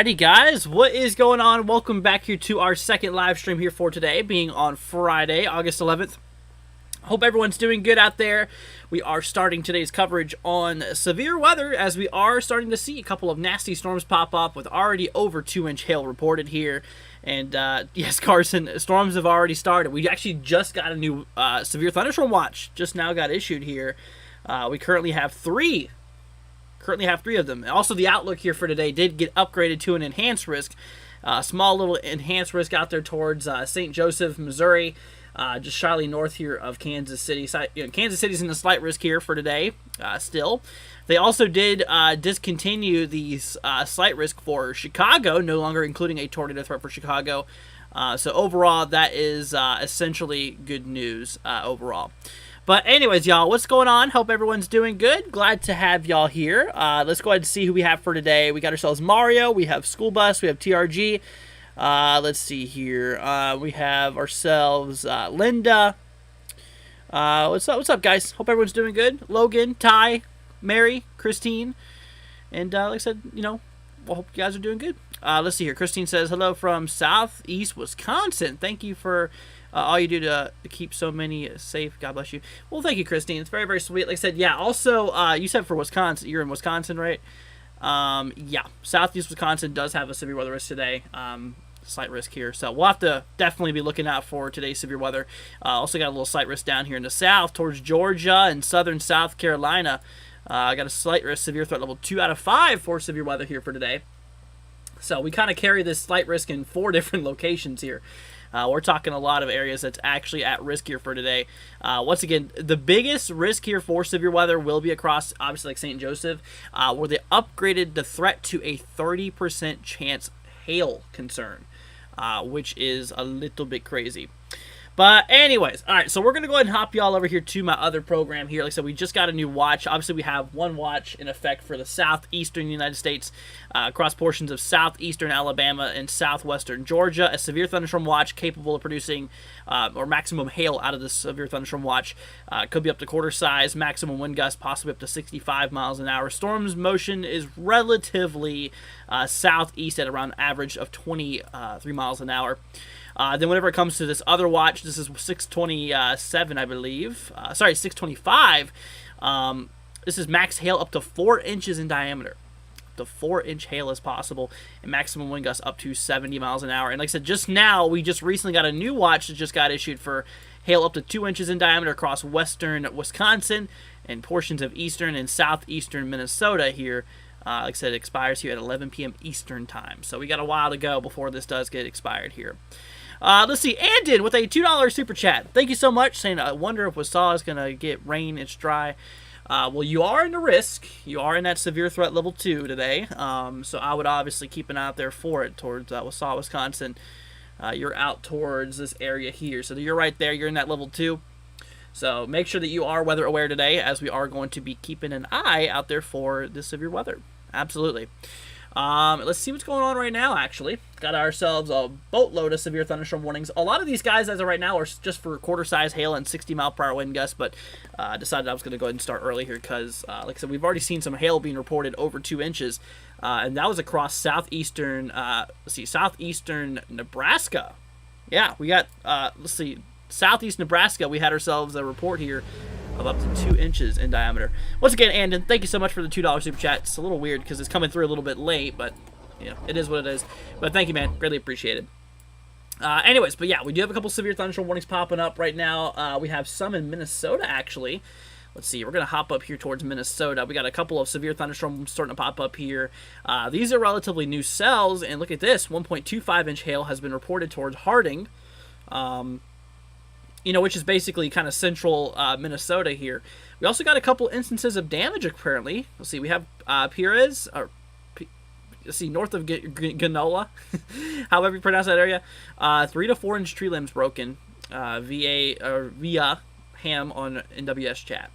Alrighty guys, what is going on? Welcome back here to our second live stream here for today, being on Friday, August 11th. Hope everyone's doing good out there. We are starting today's coverage on severe weather as we are starting to see a couple of nasty storms pop up with already over 2-inch hail reported here. And yes, Carson, storms have already started. We actually just got a new severe thunderstorm watch, just now got issued here. We currently have three of them. Also, the outlook here for today did get upgraded to an enhanced risk. Small little enhanced risk out there towards St. Joseph, Missouri, just shyly north here of Kansas City. Kansas City's in the slight risk here for today still. They also did discontinue the slight risk for Chicago, no longer including a tornado threat for Chicago. So overall, that is essentially good news overall. But anyways, y'all, what's going on? Hope everyone's doing good. Glad to have y'all here. Let's go ahead and see who we have for today. We got ourselves Mario. We have School Bus. We have TRG. Let's see here. We have ourselves Linda. What's up, guys? Hope everyone's doing good. Logan, Ty, Mary, Christine. And like I said, well, hope you guys are doing good. Let's see here. Christine says, hello from Southeast Wisconsin. Thank you for all you do to keep so many safe. God bless you. Well, thank you, Christine. It's very, very sweet. Like I said, yeah, also, you said for Wisconsin, you're in Wisconsin, right? Yeah, Southeast Wisconsin does have a severe weather risk today. Slight risk here. So we'll have to definitely be looking out for today's severe weather. Also got a little slight risk down here in the south towards Georgia and southern South Carolina. I got a slight risk, severe threat level 2 out of 5 for severe weather here for today. So we kind of carry this slight risk in 4 different locations here. We're talking a lot of areas that's actually at risk here for today. Once again, the biggest risk here for severe weather will be across, obviously, like St. Joseph, where they upgraded the threat to a 30% chance hail concern, which is a little bit crazy. But anyways, all right, so we're going to go ahead and hop y'all over here to my other program here. Like I said, we just got a new watch. Obviously, we have one watch in effect for the southeastern United States, across portions of southeastern Alabama and southwestern Georgia. A severe thunderstorm watch capable of producing or maximum hail out of this severe thunderstorm watch. Could be up to quarter size, maximum wind gust possibly up to 65 miles an hour. Storm's motion is relatively southeast at around average of 23 miles an hour. Then whenever it comes to this other watch, this is 627, I believe. 625. This is max hail up to 4 inches in diameter. Up to 4-inch hail is possible, and maximum wind gusts up to 70 miles an hour. And like I said, just now, we just recently got a new watch that just got issued for hail up to 2 inches in diameter across western Wisconsin and portions of eastern and southeastern Minnesota here. Like I said, it expires here at 11 p.m. Eastern time. So we got a while to go before this does get expired here. Let's see, Andon with a $2 super chat. Thank you so much, saying, I wonder if Wausau is going to get rain, it's dry. Well, you are in the risk. You are in that severe threat level 2 today. So I would obviously keep an eye out there for it towards Wausau, Wisconsin. You're out towards this area here. So you're right there. You're in that level 2. So make sure that you are weather aware today, as we are going to be keeping an eye out there for this severe weather. Absolutely. Let's see what's going on right now, actually. Got ourselves a boatload of severe thunderstorm warnings. A lot of these guys, as of right now, are just for quarter-size hail and 60-mile-per-hour wind gusts, but decided I was going to go ahead and start early here because, like I said, we've already seen some hail being reported over 2 inches, and that was across southeastern, southeastern Nebraska. Yeah, we got, southeast Nebraska, we had ourselves a report here of up to 2 inches in diameter. Once again, Andon, thank you so much for the $2 super chat. It's a little weird because it's coming through a little bit late, but it is what it is. But thank you, man. Greatly appreciated. Anyways, but yeah, we do have a couple severe thunderstorm warnings popping up right now. We have some in Minnesota, actually. Let's see. We're going to hop up here towards Minnesota. We got a couple of severe thunderstorms starting to pop up here. These are relatively new cells, and look at this. 1.25-inch hail has been reported towards Harding. Which is basically kind of central Minnesota here. We also got a couple instances of damage, apparently. Let's see, we have Perez, north of Ganola, however you pronounce that area. 3 to 4 inch tree limbs broken via Ham on NWS chat.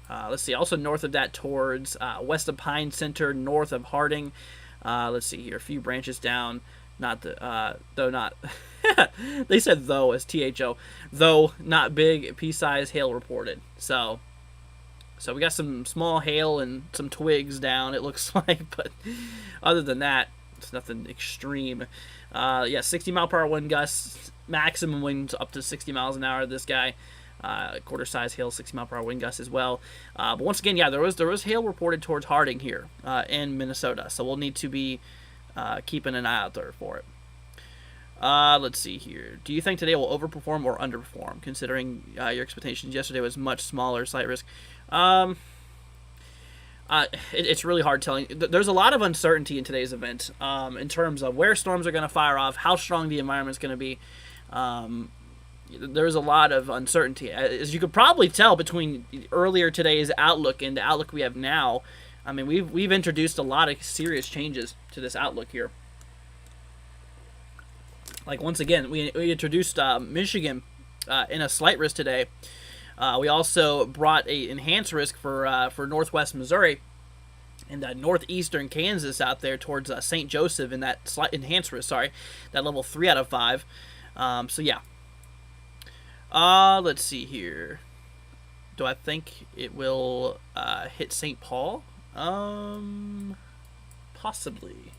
Let's see, also north of that towards west of Pine Center, north of Harding. Let's see here, a few branches down. Not the, though not, they said though as THO, though not big pea-size hail reported. So we got some small hail and some twigs down, it looks like, but other than that, It's nothing extreme. Yeah, 60-mile-per-hour wind gusts, maximum winds up to 60 miles an hour. This guy, quarter-size hail, 60-mile-per-hour wind gusts as well. But once again, yeah, there was hail reported towards Harding here in Minnesota, so we'll need to be keeping an eye out there for it. Let's see here. Do you think today will overperform or underperform, considering your expectations yesterday was much smaller, slight risk? It's really hard telling. There's a lot of uncertainty in today's event in terms of where storms are going to fire off, how strong the environment's going to be. There's a lot of uncertainty. As you could probably tell between earlier today's outlook and the outlook we have now, I mean, we've introduced a lot of serious changes to this outlook here. Like, once again, we introduced Michigan in a slight risk today. We also brought a enhanced risk for northwest Missouri and northeastern Kansas out there towards St. Joseph in that slight enhanced risk, that level 3 out of 5. So, yeah. Let's see here. Do I think it will hit St. Paul? Possibly.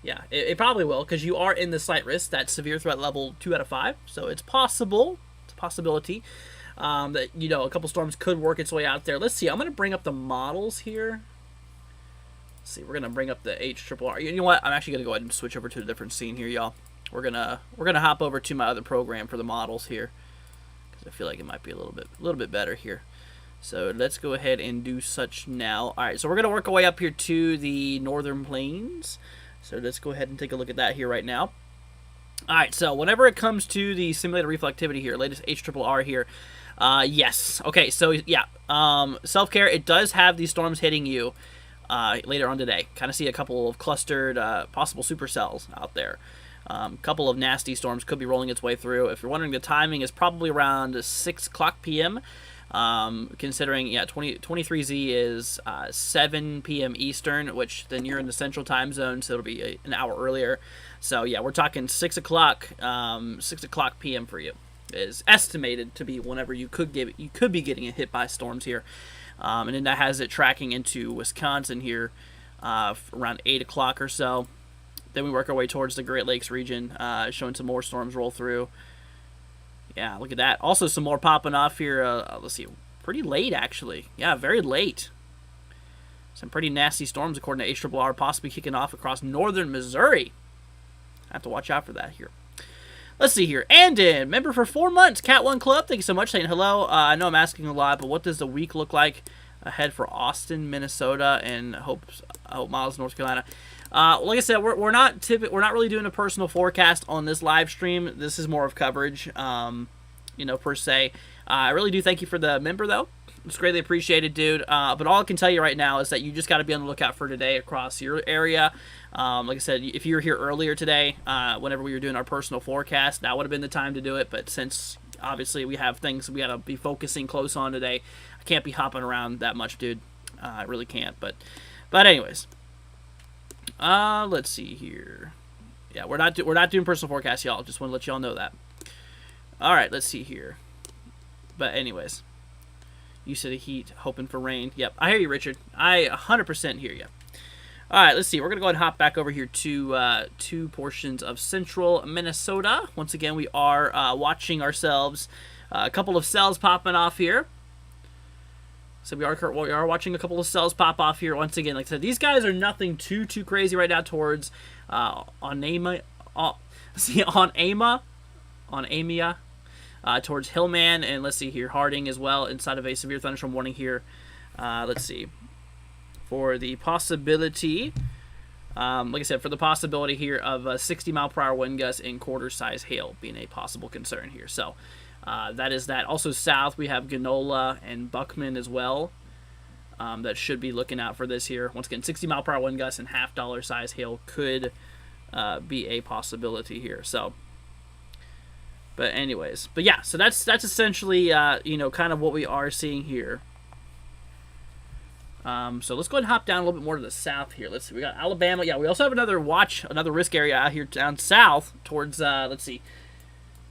Yeah, it probably will, because you are in the slight risk, that severe threat level 2 out of 5. So it's possible. It's a possibility that, a couple storms could work its way out there. Let's see. I'm going to bring up the models here. Let's see. We're going to bring up the HRRR. You know what? I'm actually going to go ahead and switch over to a different scene here, y'all. We're gonna hop over to my other program for the models here, because I feel like it might be a little bit better here. So let's go ahead and do such now. All right. So we're going to work our way up here to the northern plains. So let's go ahead and take a look at that here right now. All right, so whenever it comes to the simulated reflectivity here, latest HRRR here, yes. Okay, so yeah, self-care, it does have these storms hitting you later on today. Kind of see a couple of clustered possible supercells out there. Couple of nasty storms could be rolling its way through. If you're wondering, the timing is probably around 6 o'clock p.m., considering, yeah, 23Z is 7 p.m. Eastern, which then you're in the central time zone, so it'll be an hour earlier. So yeah, we're talking 6 o'clock p.m. for you is estimated to be whenever you could be getting hit by storms here, and then that has it tracking into Wisconsin here around 8 o'clock or so. Then we work our way towards the Great Lakes region, showing some more storms roll through. Yeah, look at that. Also, some more popping off here. Let's see. Pretty late, actually. Yeah, very late. Some pretty nasty storms, according to HRRR, possibly kicking off across northern Missouri. I have to watch out for that here. Let's see here. Andon, member for 4 months. Cat 1 Club, thank you so much. Saying hello. I know I'm asking a lot, but what does the week look like ahead for Austin, Minnesota, and Hope Miles, North Carolina? Like I said, we're not really doing a personal forecast on this live stream. This is more of coverage, per se. I really do thank you for the member, though. It's greatly appreciated, dude. But all I can tell you right now is that you just got to be on the lookout for today across your area. Like I said, if you were here earlier today, whenever we were doing our personal forecast, that would have been the time to do it. But since obviously we have things we got to be focusing close on today, I can't be hopping around that much, dude. I really can't. But anyways. Let's see here. Yeah, we're not doing personal forecasts, y'all. Just want to let y'all know that. All right, let's see here. But anyways, you said heat, hoping for rain. Yep, I hear you, Richard. I 100% hear you. All right, let's see. We're gonna go ahead and hop back over here to two portions of central Minnesota. Once again, we are watching ourselves. A couple of cells popping off here. So we are watching a couple of cells pop off here once again. Like I said, these guys are nothing too crazy right now towards Onamia, towards Hillman, and let's see here, Harding as well inside of a severe thunderstorm warning here. Let's see for the possibility. Like I said, for the possibility here of a 60-mile-per-hour wind gusts and quarter-size hail being a possible concern here. So. That is that. Also south, we have Ganola and Buckman as well. That should be looking out for this here. Once again, 60-mile-per-hour wind gusts and $half size hail could be a possibility here. So, but anyways, yeah. So that's essentially kind of what we are seeing here. So let's go ahead and hop down a little bit more to the south here. Let's see. We got Alabama. Yeah, we also have another risk area out here down south towards. Let's see.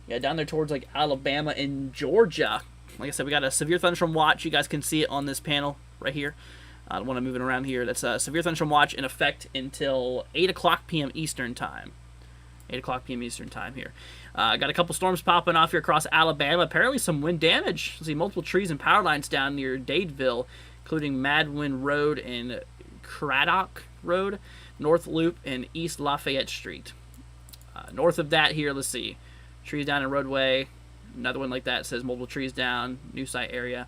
Yeah, down there towards like Alabama and Georgia. Like I said, we got a severe thunderstorm watch. You guys can see it on this panel right here. I don't want to move it around here. That's a severe thunderstorm watch in effect until 8 o'clock p.m. Eastern time. 8 o'clock p.m. Eastern time here. Got a couple storms popping off here across Alabama. Apparently some wind damage. See multiple trees and power lines down near Dadeville, including Madwin Road and Craddock Road, North Loop, and East Lafayette Street. North of that here, let's see. Trees down in roadway. Another one like that says multiple trees down, new site area.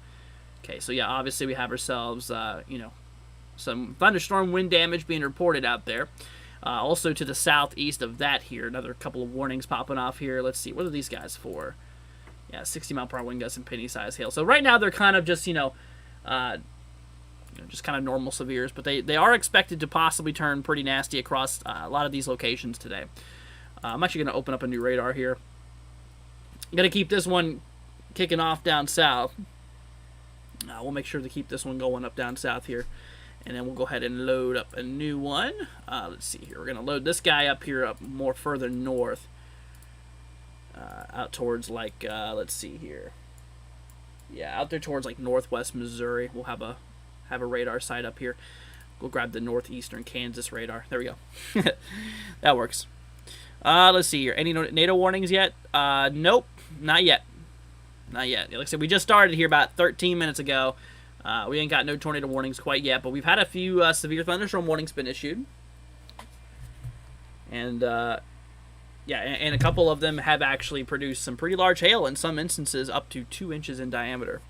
Okay, so yeah, obviously we have ourselves, some thunderstorm wind damage being reported out there. Also to the southeast of that here, another couple of warnings popping off here. Let's see, what are these guys for? Yeah, 60-mile-per-hour wind gusts and penny-sized hail. So right now they're kind of just, just kind of normal severes, but they are expected to possibly turn pretty nasty across a lot of these locations today. I'm actually going to open up a new radar here. I'm going to keep this one kicking off down south. We'll make sure to keep this one going up down south here. And then we'll go ahead and load up a new one. Let's see here. We're going to load this guy up here up more further north. Out towards like, let's see here. Yeah, out there towards like northwest Missouri. We'll have a radar site up here. We'll grab the northeastern Kansas radar. There we go. That works. Let's see here. Any NATO warnings yet? Nope. Not yet. Not yet. Like I said, we just started here about 13 minutes ago. We ain't got no tornado warnings quite yet, but we've had a few severe thunderstorm warnings been issued. And, yeah, and a couple of them have actually produced some pretty large hail, in some instances up to 2 inches in diameter.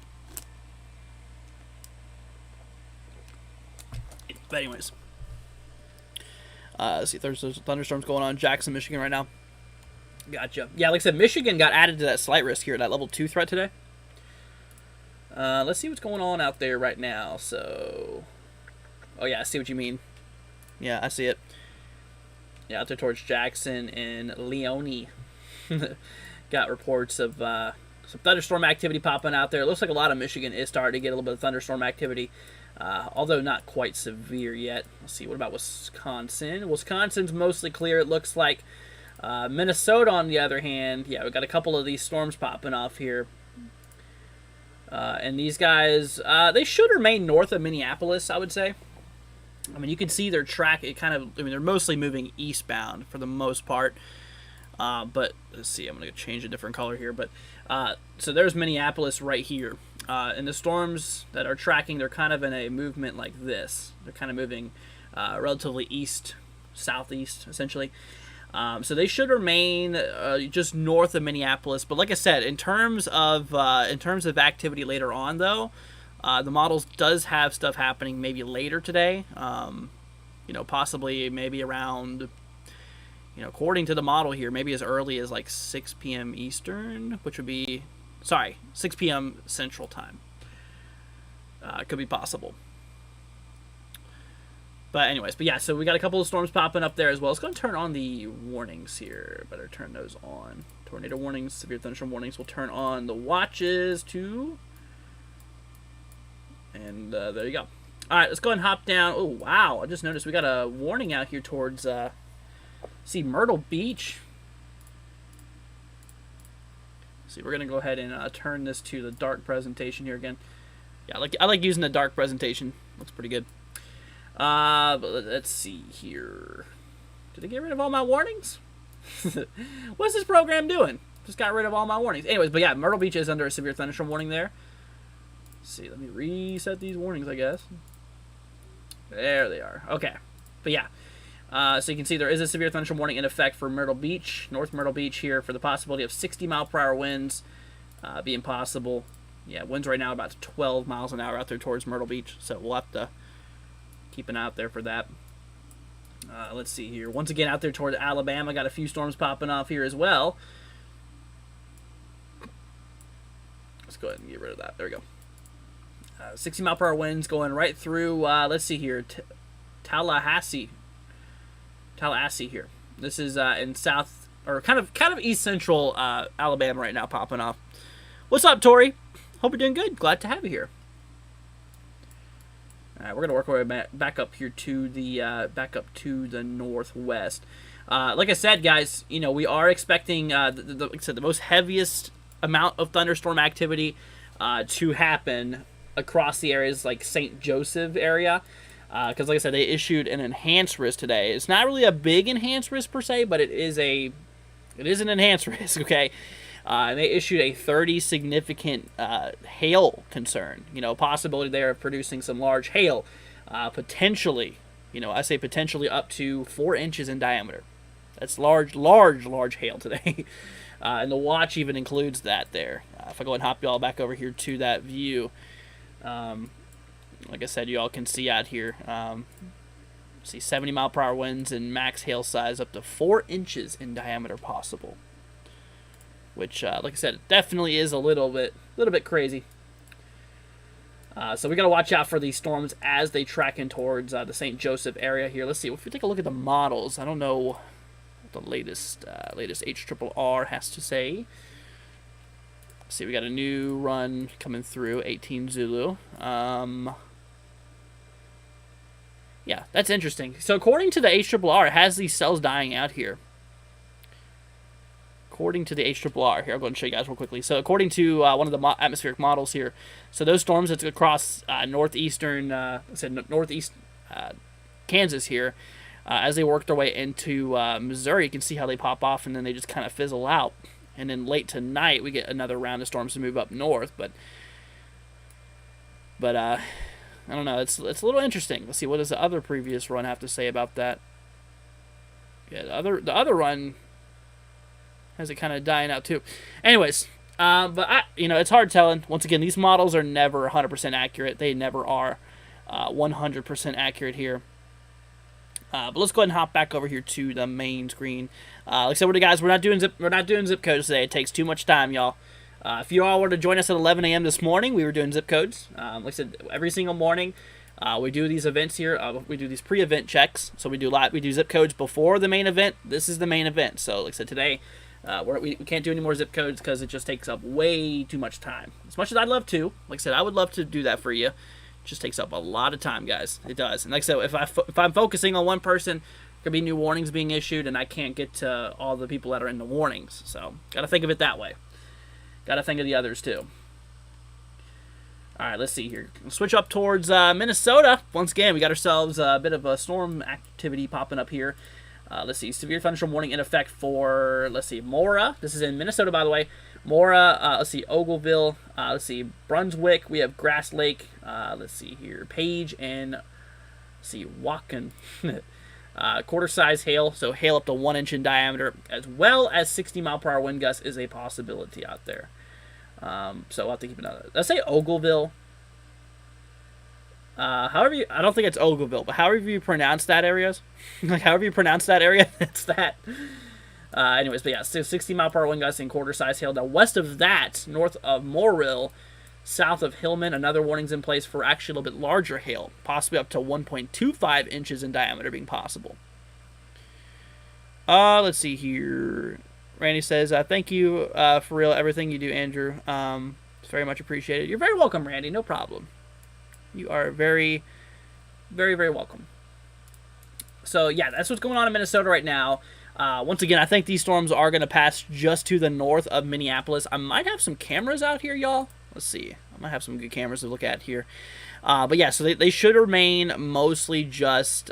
But anyways. Let's see if there's thunderstorms going on in Jackson, Michigan right now. Gotcha. Yeah, like I said, Michigan got added to that slight risk here, that level 2 threat today. Let's see what's going on out there right now. So, oh yeah, I see what you mean. Yeah, I see it. Yeah, out there towards Jackson and Leone. Got reports of some thunderstorm activity popping out there. It looks like a lot of Michigan is starting to get a little bit of thunderstorm activity, although not quite severe yet. Let's see, what about Wisconsin? Wisconsin's mostly clear, it looks like. Minnesota, on the other hand, yeah, we've got a couple of these storms popping off here. And these guys, they should remain north of Minneapolis, I would say. I mean, you can see their track, they're mostly moving eastbound for the most part. But, let's see, I'm going to change a different color here. But, so there's Minneapolis right here. And the storms that are tracking, they're kind of in a movement like this. They're kind of moving relatively east, southeast, essentially. So they should remain just north of Minneapolis. But like I said, in terms of activity later on, though, the models does have stuff happening maybe later today. Possibly maybe around, according to the model here, maybe as early as like 6 p.m. Eastern, which would be, 6 p.m. Central Time. Could be possible. But anyways, yeah, so we got a couple of storms popping up there as well. Let's go and turn on the warnings here. Better turn those on. Tornado warnings, severe thunderstorm warnings. We'll turn on the watches too. And there you go. All right, let's go and hop down. Oh, wow. I just noticed we got a warning out here towards, see, Myrtle Beach. See, we're going to go ahead and turn this to the dark presentation here again. Yeah, I like using the dark presentation. Looks pretty good. But let's see here. Did I get rid of all my warnings? What's this program doing? Just got rid of all my warnings. Anyways, but yeah, Myrtle Beach is under a severe thunderstorm warning there. Let's see, let me reset these warnings, I guess. There they are. Okay. But yeah. So you can see there is a severe thunderstorm warning in effect for Myrtle Beach, North Myrtle Beach here, for the possibility of 60-mile-per-hour winds being possible. Yeah, winds right now about 12 miles an hour out there towards Myrtle Beach. So we'll have to keep an eye out there for that. Let's see here. Once again, out there toward Alabama, got a few storms popping off here as well. Let's go ahead and get rid of that. There we go. 60-mile-per-hour winds going right through, let's see here, Tallahassee here. This is in south, or kind of east central Alabama right now popping off. What's up, Tori? Hope you're doing good. Glad to have you here. All right, we're gonna work our way back up here to the northwest. Like I said, guys, we are expecting like I said, the most heaviest amount of thunderstorm activity to happen across the areas like St. Joseph area. Because like I said, they issued an enhanced risk today. It's not really a big enhanced risk per se, but it is an enhanced risk, okay? And they issued a 30 significant hail concern. Possibility there of producing some large hail, potentially. I say potentially up to 4 inches in diameter. That's large hail today. And the watch even includes that there. If I go and hop y'all back over here to that view, like I said, you all can see out here. See 70 mile per hour winds and max hail size up to 4 inches in diameter possible. Which, like I said, it definitely is a little bit crazy. So we got to watch out for these storms as they track in towards the St. Joseph area here. Let's see. If we take a look at the models, I don't know what the latest HRRR has to say. Let's see. We got a new run coming through, 18 Zulu. Yeah, that's interesting. So according to the HRRR, it has these cells dying out here. According to the HRRR, here, I'll go and show you guys real quickly. So according to one of the atmospheric models here, so those storms that's across northeast Kansas here, as they work their way into Missouri, you can see how they pop off and then they just kind of fizzle out. And then late tonight, we get another round of storms to move up north. But I don't know. It's a little interesting. Let's see, what does the other previous run have to say about that? Yeah, the other run has it kind of dying out too. Anyways, but it's hard telling. Once again, these models are never 100% accurate. They never are 100% accurate here. But let's go ahead and hop back over here to the main screen. Like I said, guys, we're not doing zip codes today. It takes too much time, y'all. If you all were to join us at 11 a.m. this morning, we were doing zip codes. Like I said, every single morning, we do these events here. We do these pre-event checks. So we do zip codes before the main event. This is the main event. So like I said, today, we can't do any more zip codes because it just takes up way too much time. As much as I'd love to, like I said, I would love to do that for you. It just takes up a lot of time, guys. It does. And like I said, if I'm focusing on one person, there could be new warnings being issued, and I can't get to all the people that are in the warnings. So got to think of it that way. Got to think of the others too. All right, let's see here. We'll switch up towards Minnesota. Once again, we got ourselves a bit of a storm activity popping up here. Let's see, severe thunderstorm warning in effect for, let's see, Mora. This is in Minnesota, by the way. Mora, let's see, Ogleville, let's see, Brunswick. We have Grass Lake, let's see here, Page, and, let's see, Waukon. Quarter-size hail, so hail up to 1 inch in diameter, as well as 60 mile per hour wind gusts is a possibility out there. So we'll have to keep another. Let's say Ogleville. I don't think it's Ogleville, but however you pronounce that area, it's that. Anyways, but yeah, 60 mile per hour wind gusts and quarter-size hail. Now, west of that, north of Morrill, south of Hillman, another warning's in place for actually a little bit larger hail, possibly up to 1.25 inches in diameter being possible. Let's see here. Randy says, thank you for real, everything you do, Andrew. It's very much appreciated. You're very welcome, Randy. No problem. You are very, very, very welcome. So, yeah, that's what's going on in Minnesota right now. Once again, I think these storms are going to pass just to the north of Minneapolis. I might have some cameras out here, y'all. Let's see. I might have some good cameras to look at here. But, yeah, so they should remain mostly just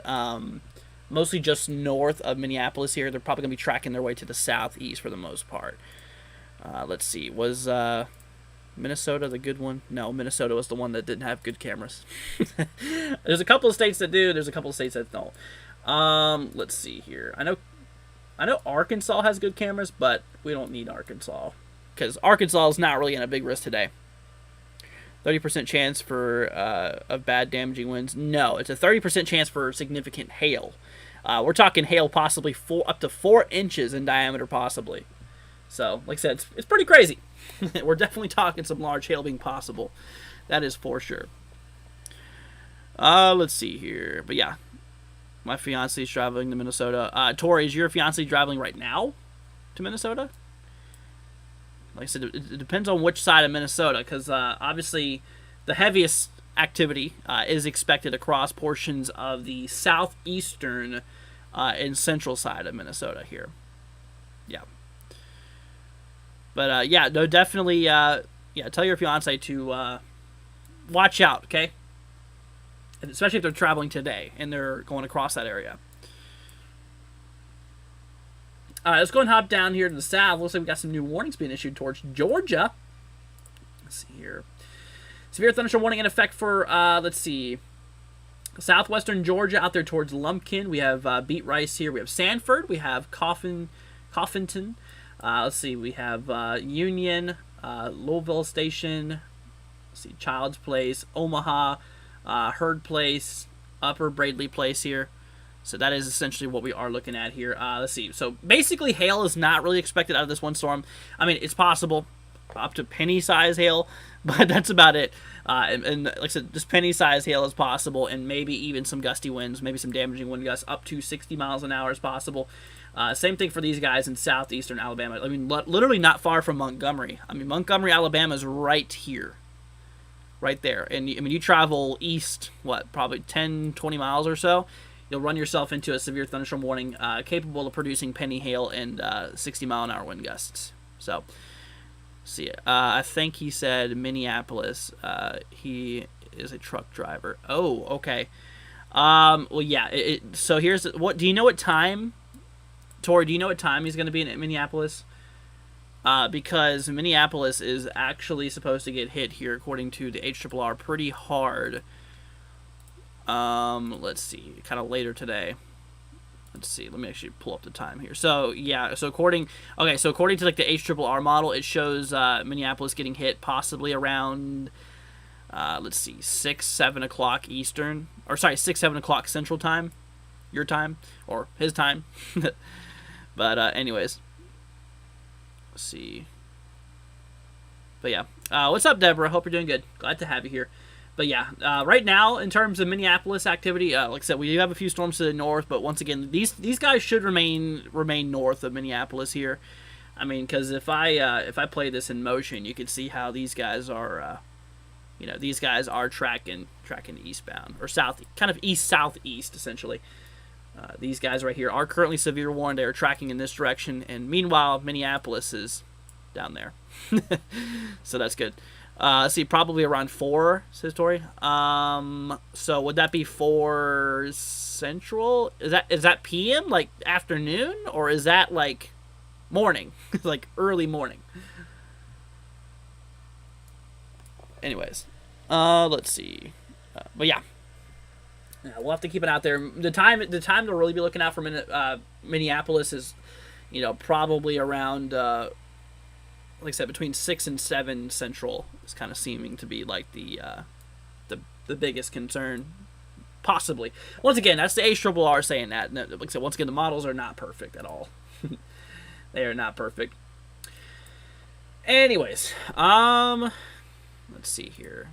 north of Minneapolis here. They're probably going to be tracking their way to the southeast for the most part. Let's see. Was Minnesota the good one? No, Minnesota was the one that didn't have good cameras. There's a couple of states that do. There's a couple of states that don't. Let's see here. I know Arkansas has good cameras, but we don't need Arkansas because Arkansas is not really in a big risk today. 30% chance for of bad damaging winds. No, it's a 30% chance for significant hail. We're talking hail possibly up to 4 inches in diameter possibly. So, like I said, it's pretty crazy. We're definitely talking some large hail being possible. That is for sure. Let's see here. But yeah, my fiance is traveling to Minnesota. Tori, is your fiance traveling right now to Minnesota? Like I said, it depends on which side of Minnesota, because obviously the heaviest activity is expected across portions of the southeastern and central side of Minnesota here. Yeah. But yeah, no, definitely. Yeah, tell your fiance to watch out, okay? And especially if they're traveling today and they're going across that area. Let's go and hop down here to the south. Looks like we got some new warnings being issued towards Georgia. Let's see here. Severe thunderstorm warning in effect for, let's see, southwestern Georgia out there towards Lumpkin. We have Beat Rice here. We have Sanford. We have Coffinton. Let's see. We have Union, Louisville Station. Let's see, Child's Place, Omaha, Herd Place, Upper Bradley Place here. So that is essentially what we are looking at here. Let's see. So basically, hail is not really expected out of this one storm. I mean, it's possible up to penny-size hail, but that's about it. And like I said, just penny-size hail is possible, and maybe even some gusty winds, maybe some damaging wind gusts up to 60 miles an hour is possible. Same thing for these guys in southeastern Alabama. I mean, literally not far from Montgomery. I mean, Montgomery, Alabama is right here. Right there. And, I mean, you travel east, what, probably 10, 20 miles or so, you'll run yourself into a severe thunderstorm warning capable of producing penny hail and 60-mile-an-hour wind gusts. So, see, I think he said Minneapolis. He is a truck driver. Oh, okay. Well, yeah. So here's what. Do you know what time, Tori? Do you know what time he's going to be in Minneapolis? Because Minneapolis is actually supposed to get hit here, according to the HRRR, pretty hard. Let's see, kind of later today. Let's see, let me actually pull up the time here. So, yeah, so according to like the HRRR model, it shows Minneapolis getting hit possibly around, let's see, 6, 7 o'clock Eastern, or sorry, 6, 7 o'clock Central Time, your time, or his time. But, anyways, let's see. But, yeah, what's up, Deborah? Hope you're doing good. Glad to have you here. But yeah, right now, in terms of Minneapolis activity, like I said, we do have a few storms to the north, but once again, these guys should remain north of Minneapolis here. I mean, because if I play this in motion, you can see how these guys are, these guys are tracking eastbound, or south, kind of east-southeast, essentially. These guys right here are currently severe warned. They are tracking in this direction, and meanwhile, Minneapolis is down there. So that's good. See, probably around 4, says Tori. So would that be 4 Central? Is that PM, like afternoon, or is that like morning, like early morning? Anyways, let's see. But yeah, we'll have to keep it out there. The time to really be looking out for Minneapolis is, probably around. Like I said, between 6 and 7 Central is kind of seeming to be like the biggest concern, possibly. Once again, that's the HRRR saying that. Like I said, once again, the models are not perfect at all. They are not perfect. Anyways, let's see here.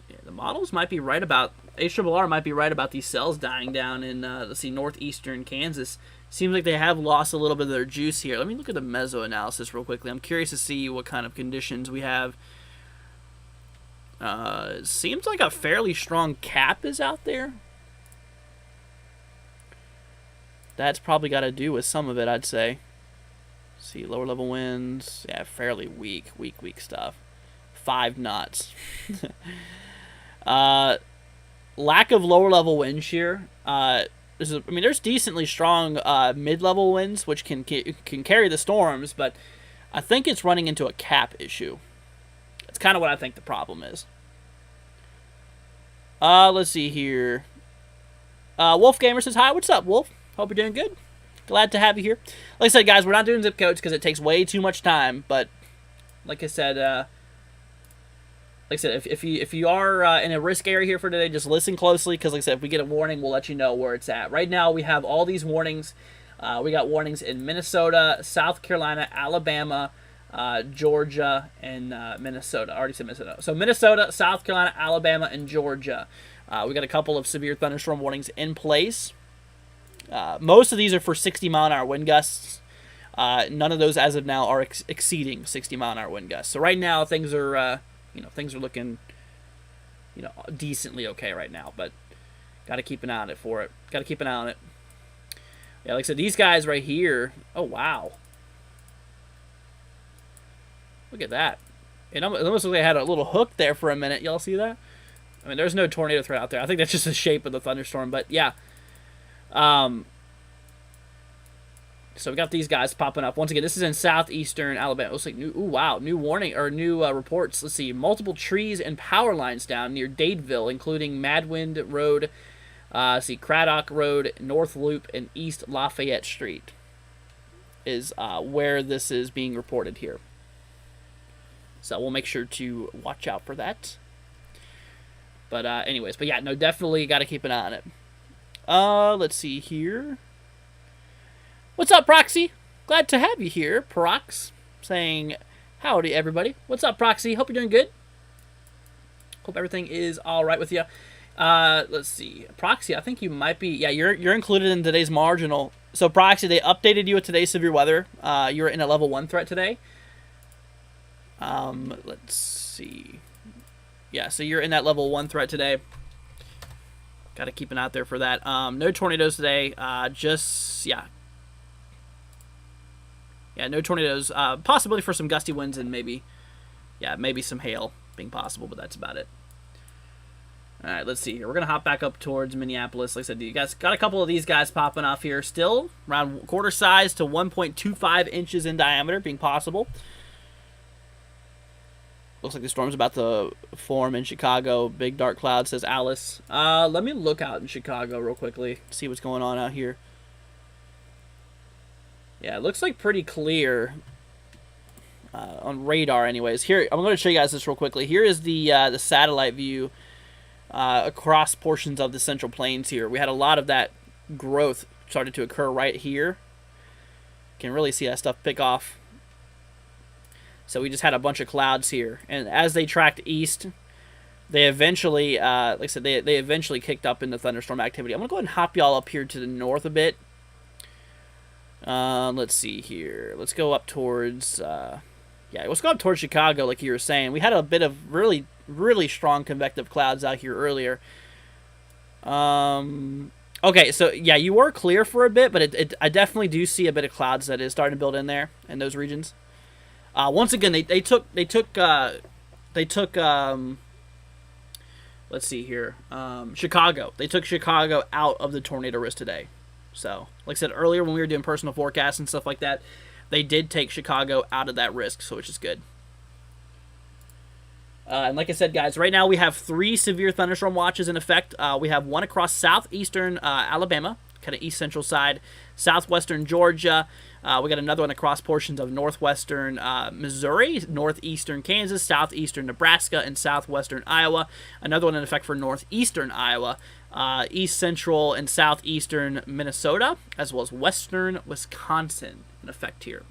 Yeah, the models might be right about, HRRR might be right about these cells dying down in, let's see, northeastern Kansas. Seems like they have lost a little bit of their juice here. Let me look at the meso-analysis real quickly. I'm curious to see what kind of conditions we have. It seems like a fairly strong cap is out there. That's probably got to do with some of it, I'd say. See, lower level winds. Yeah, fairly weak stuff. 5 knots. Lack of lower level wind shear. There's decently strong mid-level winds, which can carry the storms, but I think it's running into a cap issue. That's kind of what I think the problem is. Let's see here. Wolf Gamer says, hi, what's up, Wolf? Hope you're doing good. Glad to have you here. Like I said, guys, we're not doing zip codes because it takes way too much time, but like I said, if you are in a risk area here for today, just listen closely because, like I said, if we get a warning, we'll let you know where it's at. Right now, we have all these warnings. We got warnings in Minnesota, South Carolina, Alabama, Georgia, and Minnesota. I already said Minnesota. So Minnesota, South Carolina, Alabama, and Georgia. We got a couple of severe thunderstorm warnings in place. Most of these are for 60-mile-an-hour wind gusts. None of those, as of now, are exceeding 60-mile-an-hour wind gusts. So right now, things are... things are looking, decently okay right now, but got to keep an eye on it for it. Got to keep an eye on it. Yeah, like I said, these guys right here, oh, wow. Look at that. It almost looked like I had a little hook there for a minute. Y'all see that? I mean, there's no tornado threat out there. I think that's just the shape of the thunderstorm. But yeah. So we got these guys popping up. Once again, this is in southeastern Alabama. It looks like new warning or new reports. Let's see. Multiple trees and power lines down near Dadeville, including Madwind Road, Craddock Road, North Loop, and East Lafayette Street is where this is being reported here. So we'll make sure to watch out for that. But anyways, but yeah, no, definitely got to keep an eye on it. Let's see here. What's up, Proxy? Glad to have you here, Prox. Saying, howdy, everybody. What's up, Proxy? Hope you're doing good. Hope everything is all right with you. Let's see. Proxy, I think you might be... Yeah, you're included in today's marginal. So, Proxy, they updated you with today's severe weather. You're in a level 1 threat today. Let's see. Yeah, so you're in that level 1 threat today. Got to keep an eye out there for that. No tornadoes today. Yeah, no tornadoes. Possibility for some gusty winds and maybe some hail being possible, but that's about it. All right, let's see here. We're going to hop back up towards Minneapolis. Like I said, you guys got a couple of these guys popping off here still. Around quarter size to 1.25 inches in diameter being possible. Looks like the storm's about to form in Chicago. Big dark cloud, says Alice. Let me look out in Chicago real quickly. See what's going on out here. Yeah, it looks like pretty clear on radar anyways. Here, I'm going to show you guys this real quickly. Here is the satellite view across portions of the Central Plains here. We had a lot of that growth started to occur right here. You can really see that stuff pick off. So we just had a bunch of clouds here. And as they tracked east, they eventually, like I said, they eventually kicked up into thunderstorm activity. I'm going to go ahead and hop y'all up here to the north a bit. Let's see here. Let's go up towards, let's go up towards Chicago like you were saying. We had a bit of really, really strong convective clouds out here earlier. Okay, so yeah, you were clear for a bit, but I definitely do see a bit of clouds that is starting to build in there in those regions. Once again, they took let's see here, Chicago. They took Chicago out of the tornado risk today. So, like I said earlier when we were doing personal forecasts and stuff like that, they did take Chicago out of that risk, so which is good. And like I said, guys, right now we have 3 severe thunderstorm watches in effect. We have one across southeastern Alabama, kind of east-central side, southwestern Georgia. We got another one across portions of northwestern Missouri, northeastern Kansas, southeastern Nebraska, and southwestern Iowa. Another one in effect for northeastern Iowa, east central and southeastern Minnesota, as well as western Wisconsin in effect here.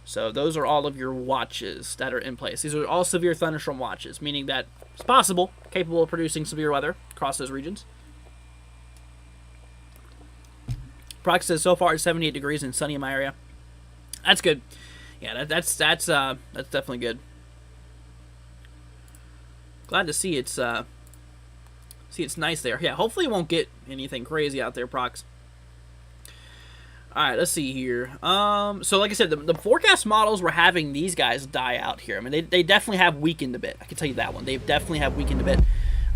So those are all of your watches that are in place. These are all severe thunderstorm watches, meaning that it's possible, capable of producing severe weather across those regions. Prox says so far it's 78 degrees and sunny in my area. That's good. Yeah, that's definitely good. Glad to see it's nice there. Yeah, hopefully it won't get anything crazy out there, Prox. All right, let's see here. So like I said, the forecast models were having these guys die out here. I mean, they definitely have weakened a bit. I can tell you that one. They definitely have weakened a bit.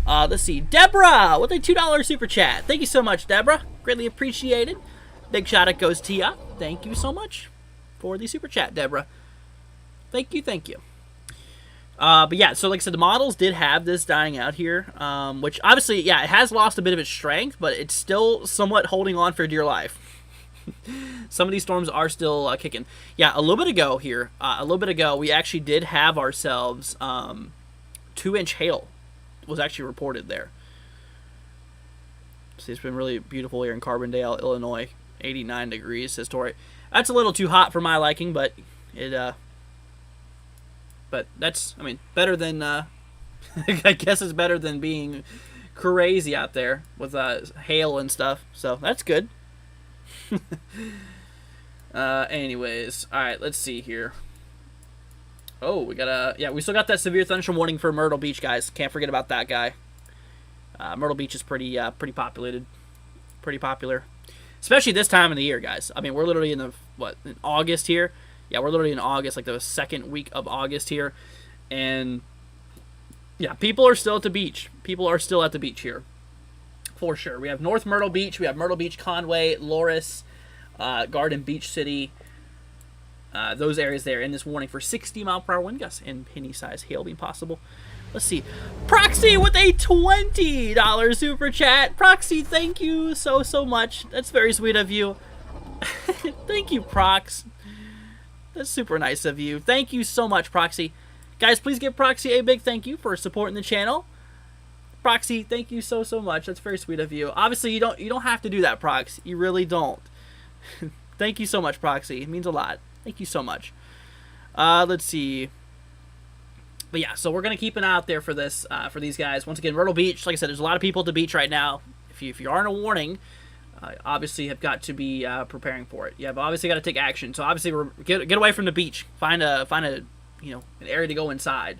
Let's see. Deborah with a $2 super chat. Thank you so much, Deborah. Greatly appreciated. Big shout out goes to ya. Thank you so much for the super chat, Deborah. Thank you, thank you. But yeah, so like I said, the models did have this dying out here, which obviously, yeah, it has lost a bit of its strength, but it's still somewhat holding on for dear life. Some of these storms are still kicking. Yeah, a little bit ago, we actually did have ourselves 2-inch hail was actually reported there. See, it's been really beautiful here in Carbondale, Illinois. 89 degrees, says Tori. That's a little too hot for my liking, but but that's, I mean, better than, I guess it's better than being crazy out there with hail and stuff. So that's good. Anyways, all right, let's see here. Oh, we got we still got that severe thunderstorm warning for Myrtle Beach, guys. Can't forget about that guy. Myrtle Beach is pretty populated, pretty popular, especially this time of the year, guys. I mean, we're literally in in August here. Yeah, we're literally in August, like the second week of August here. And yeah, people are still at the beach. People are still at the beach here, for sure. We have North Myrtle Beach. We have Myrtle Beach, Conway, Loris, Garden Beach City. Those areas there in this warning for 60-mile-per-hour wind gusts and penny-sized hail being possible. Let's see. Proxy with a $20 super chat. Proxy, thank you so much. That's very sweet of you. Thank you, Prox. That's super nice of you. Thank you so much, Proxy. Guys, please give Proxy a big thank you for supporting the channel. Proxy, thank you so much. That's very sweet of you. Obviously, you don't have to do that, Prox. You really don't. Thank you so much, Proxy. It means a lot. Thank you so much. Let's see. But yeah, so we're gonna keep an eye out there for this, for these guys. Once again, Myrtle Beach. Like I said, there's a lot of people at the beach right now. If you are in a warning, obviously have got to be preparing for it. You have obviously got to take action. So obviously, get away from the beach. Find a an area to go inside.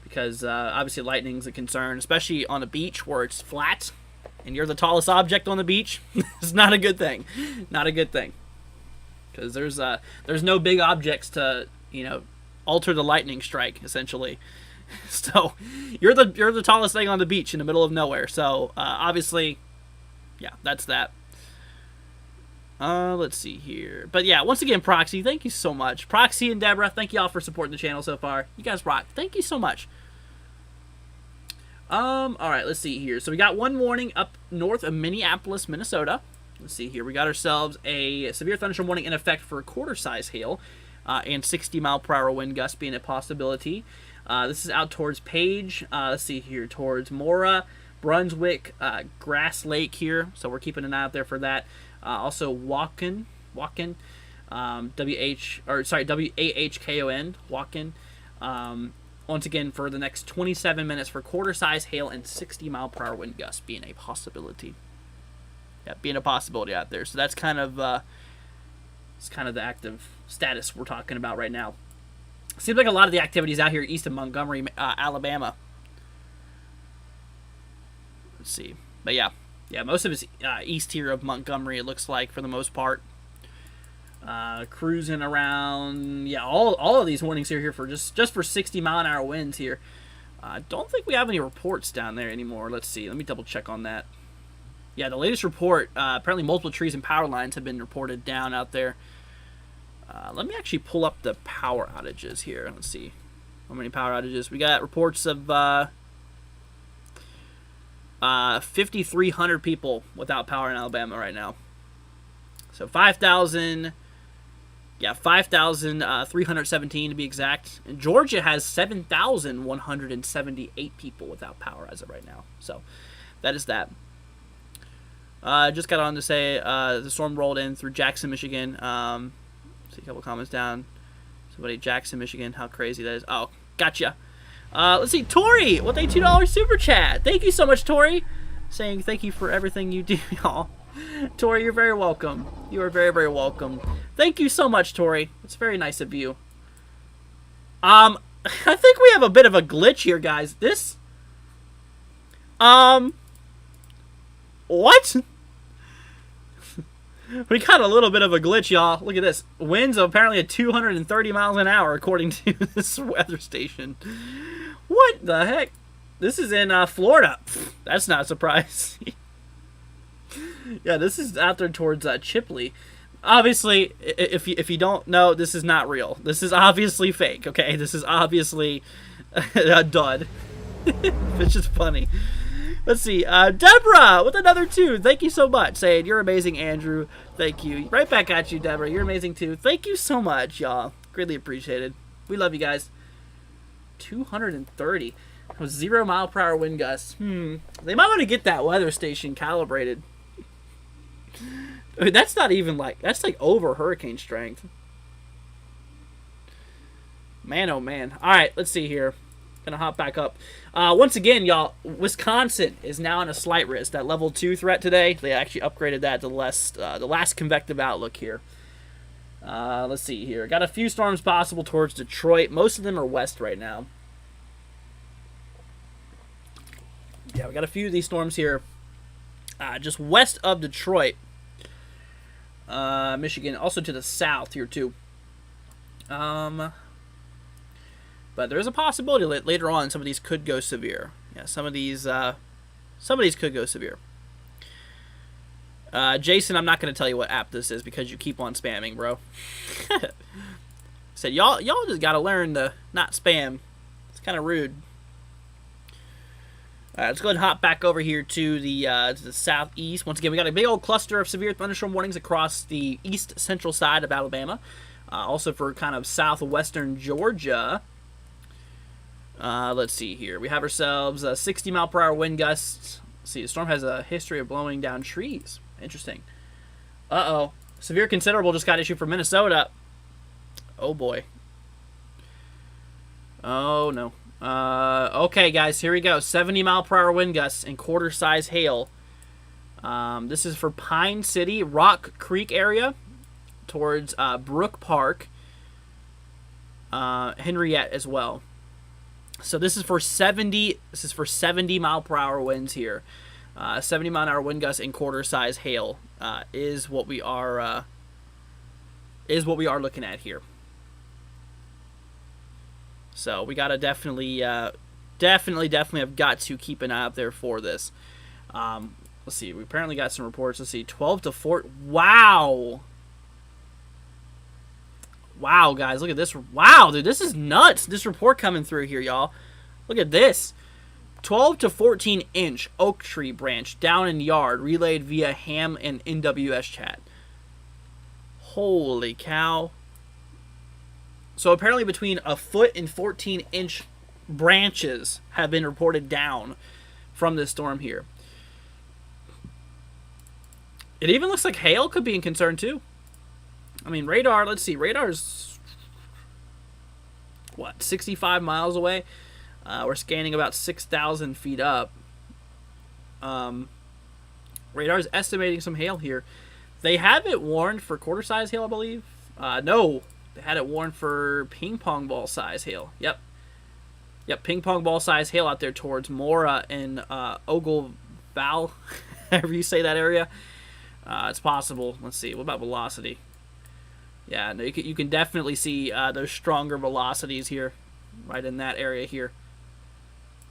Because obviously lightning's a concern, especially on a beach where it's flat and you're the tallest object on the beach. It's not a good thing. Not a good thing. Because there's no big objects to alter the lightning strike, essentially. So you're the tallest thing on the beach in the middle of nowhere. So obviously, yeah, that's that. Let's see here. But yeah, once again, Proxy, thank you so much. Proxy and Deborah, thank you all for supporting the channel so far. You guys rock. Thank you so much. All right, let's see here. So we got one warning up north of Minneapolis, Minnesota. Let's see here. We got ourselves a severe thunderstorm warning in effect for quarter-size hail. And 60-mile-per-hour wind gusts being a possibility. This is out towards Page. Let's see here, towards Mora, Brunswick, Grass Lake here. So we're keeping an eye out there for that. Also Waukon, W-A-H-K-O-N, Waukon. Once again, for the next 27 minutes for quarter-size hail and 60-mile-per-hour wind gusts being a possibility. Yeah, being a possibility out there. So that's kind of it's kind of the active status we're talking about right now. Seems like a lot of the activities out here east of Montgomery, Alabama. Let's see. But yeah, most of it's east here of Montgomery, it looks like, for the most part. Cruising around. Yeah, all of these warnings are here for just for 60-mile-an-hour winds here. I don't think we have any reports down there anymore. Let's see. Let me double check on that. Yeah, the latest report, apparently multiple trees and power lines have been reported down out there. Let me actually pull up the power outages here. Let's see how many power outages. We got reports of 5,300 people without power in Alabama right now. So 5,317 to be exact. And Georgia has 7,178 people without power as of right now. So that is that. Just got on to say the storm rolled in through Jackson, Michigan. See a couple comments down. Somebody, Jackson, Michigan. How crazy that is. Oh, gotcha. Let's see. Tori with a $2 super chat. Thank you so much, Tori. Saying thank you for everything you do, y'all. Tori, you're very welcome. You are very, very welcome. Thank you so much, Tori. It's very nice of you. I think we have a bit of a glitch here, guys. What? We got a little bit of a glitch, y'all. Look at this. Winds apparently at 230 miles an hour, according to this weather station. What the heck? This is in Florida. That's not a surprise. Yeah, this is out there towards Chipley. Obviously, if you don't know, this is not real. This is obviously fake, okay? This is obviously a dud. It's just funny. Let's see. Deborah with another 2. Thank you so much. Saying, you're amazing, Andrew. Thank you. Right back at you, Deborah. You're amazing, too. Thank you so much, y'all. Greatly appreciated. We love you guys. 230. With 0-mile-per-hour wind gusts. They might want to get that weather station calibrated. I mean, that's not even like... That's like over hurricane strength. Man, oh man. Alright, let's see here. Gonna hop back up. Once again, y'all, Wisconsin is now on a slight risk. That level 2 threat today, they actually upgraded that to the last convective outlook here. Let's see here. Got a few storms possible towards Detroit. Most of them are west right now. Yeah, we got a few of these storms here just west of Detroit. Michigan, also to the south here too. But there is a possibility that later on some of these could go severe. Yeah, some of these could go severe. Jason, I'm not going to tell you what app this is because you keep on spamming, bro. Said y'all just got to learn to not spam. It's kind of rude. All right, let's go ahead and hop back over here to the southeast. Once again, we got a big old cluster of severe thunderstorm warnings across the east central side of Alabama. Also for kind of southwestern Georgia. Let's see here. We have ourselves 60-mile-per-hour wind gusts. Let's see, the storm has a history of blowing down trees. Interesting. Uh-oh. Severe considerable just got issued for Minnesota. Oh, boy. Oh, no. Okay, guys, here we go. 70-mile-per-hour wind gusts and quarter-size hail. This is for Pine City, Rock Creek area, towards Brook Park, Henriette as well. So this is for 70. This is for 70-mile-per-hour winds here. 70-mile-an-hour wind gusts and quarter-size hail is what we are looking at here. So we gotta definitely have got to keep an eye out there for this. Let's see. We apparently got some reports. Let's see. 12 to 4. Wow. Wow, guys, look at this. Wow, dude, this is nuts. This report coming through here, y'all. Look at this. 12 to 14-inch oak tree branch down in yard relayed via ham and NWS chat. Holy cow. So apparently between a foot and 14-inch branches have been reported down from this storm here. It even looks like hail could be in concern too. I mean, radar, let's see. Radar's, what, 65 miles away? We're scanning about 6,000 feet up. Radar's estimating some hail here. They have it warned for quarter-size hail, I believe. No, they had it warned for ping-pong ball-size hail. Yep, ping-pong ball-size hail out there towards Mora and Ogle Val, however you say that area. It's possible. Let's see. What about velocity? Yeah, no, you can definitely see those stronger velocities here, right in that area here.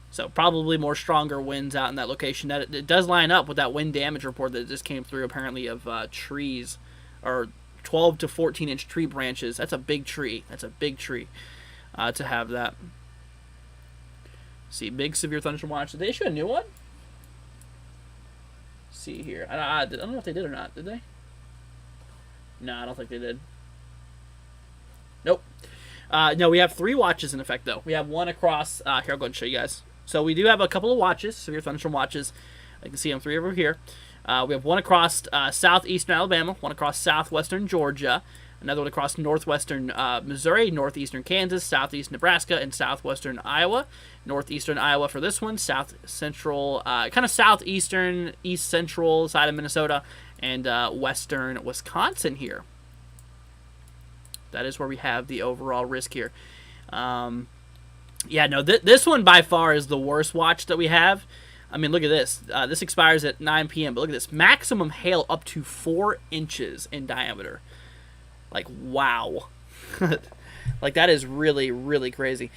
So probably more stronger winds out in that location. That it does line up with that wind damage report that just came through apparently of trees, or 12 to 14-inch tree branches. That's a big tree. That's a big tree to have that. See, big severe thunderstorm watch. Did they issue a new one? Let's see here. I don't know if they did or not. Did they? No, I don't think they did. Nope. No, we have 3 watches in effect, though. We have one across... here, I'll go ahead and show you guys. So we do have a couple of watches, severe thunderstorm watches. You can see them 3 over here. We have one across southeastern Alabama, one across southwestern Georgia, another one across northwestern Missouri, northeastern Kansas, southeast Nebraska, and southwestern Iowa. Northeastern Iowa for this one, south central, kind of southeastern, east central side of Minnesota, and western Wisconsin here. That is where we have the overall risk here. Yeah, no, this one by far is the worst watch that we have. I mean, look at this. This expires at 9 p.m., but look at this. Maximum hail up to 4 inches in diameter. Like, wow. Like, that is really, really crazy.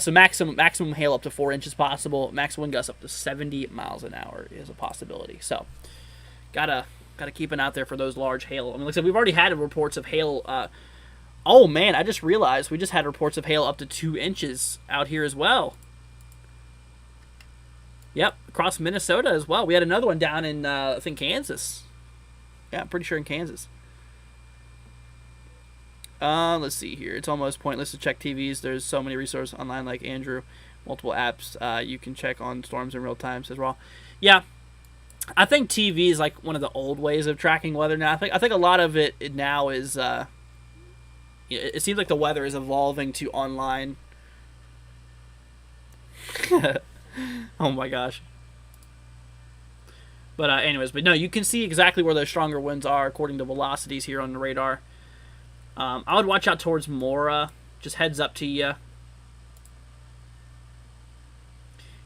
So maximum hail up to 4 inches possible. Maximum wind gusts up to 70 miles an hour is a possibility. So, gotta keep an eye out there for those large hail. I mean, like I said, we've already had reports of hail. Oh, man, I just realized we just had reports of hail up to 2 inches out here as well. Yep, across Minnesota as well. We had another one down in, I think, Kansas. Yeah, I'm pretty sure in Kansas. Let's see here. It's almost pointless to check TVs. There's so many resources online like Andrew. Multiple apps you can check on storms in real time, says Raw. Yeah, I think TV is like one of the old ways of tracking weather now. I think a lot of it now is... it seems like the weather is evolving to online. Oh my gosh. But anyways, but no, you can see exactly where those stronger winds are according to velocities here on the radar. I would watch out towards Mora. Just heads up to you.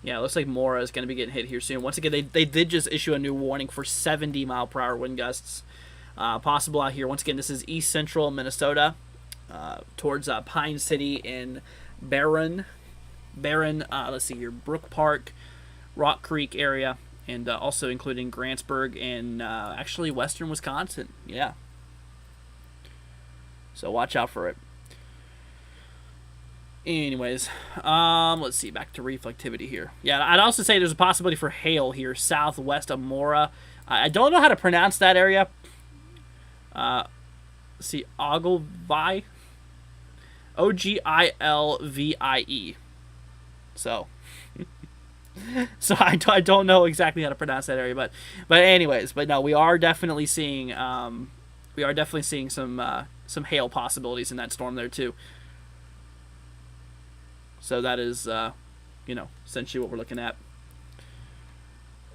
Yeah, it looks like Mora is going to be getting hit here soon. Once again, they did just issue a new warning for 70-mile-per-hour wind gusts. Possible out here. Once again, this is east central Minnesota. towards Pine City and Barron. Let's see here, Brook Park, Rock Creek area, and also including Grantsburg and actually western Wisconsin. Yeah. So watch out for it. Anyways, let's see, back to reflectivity here. Yeah, I'd also say there's a possibility for hail here, southwest of Mora. I don't know how to pronounce that area. Let's see, Ogilvie. Ogilvie. So, I don't know exactly how to pronounce that area, but anyways, no, we are definitely seeing some hail possibilities in that storm there too. So that is, essentially what we're looking at.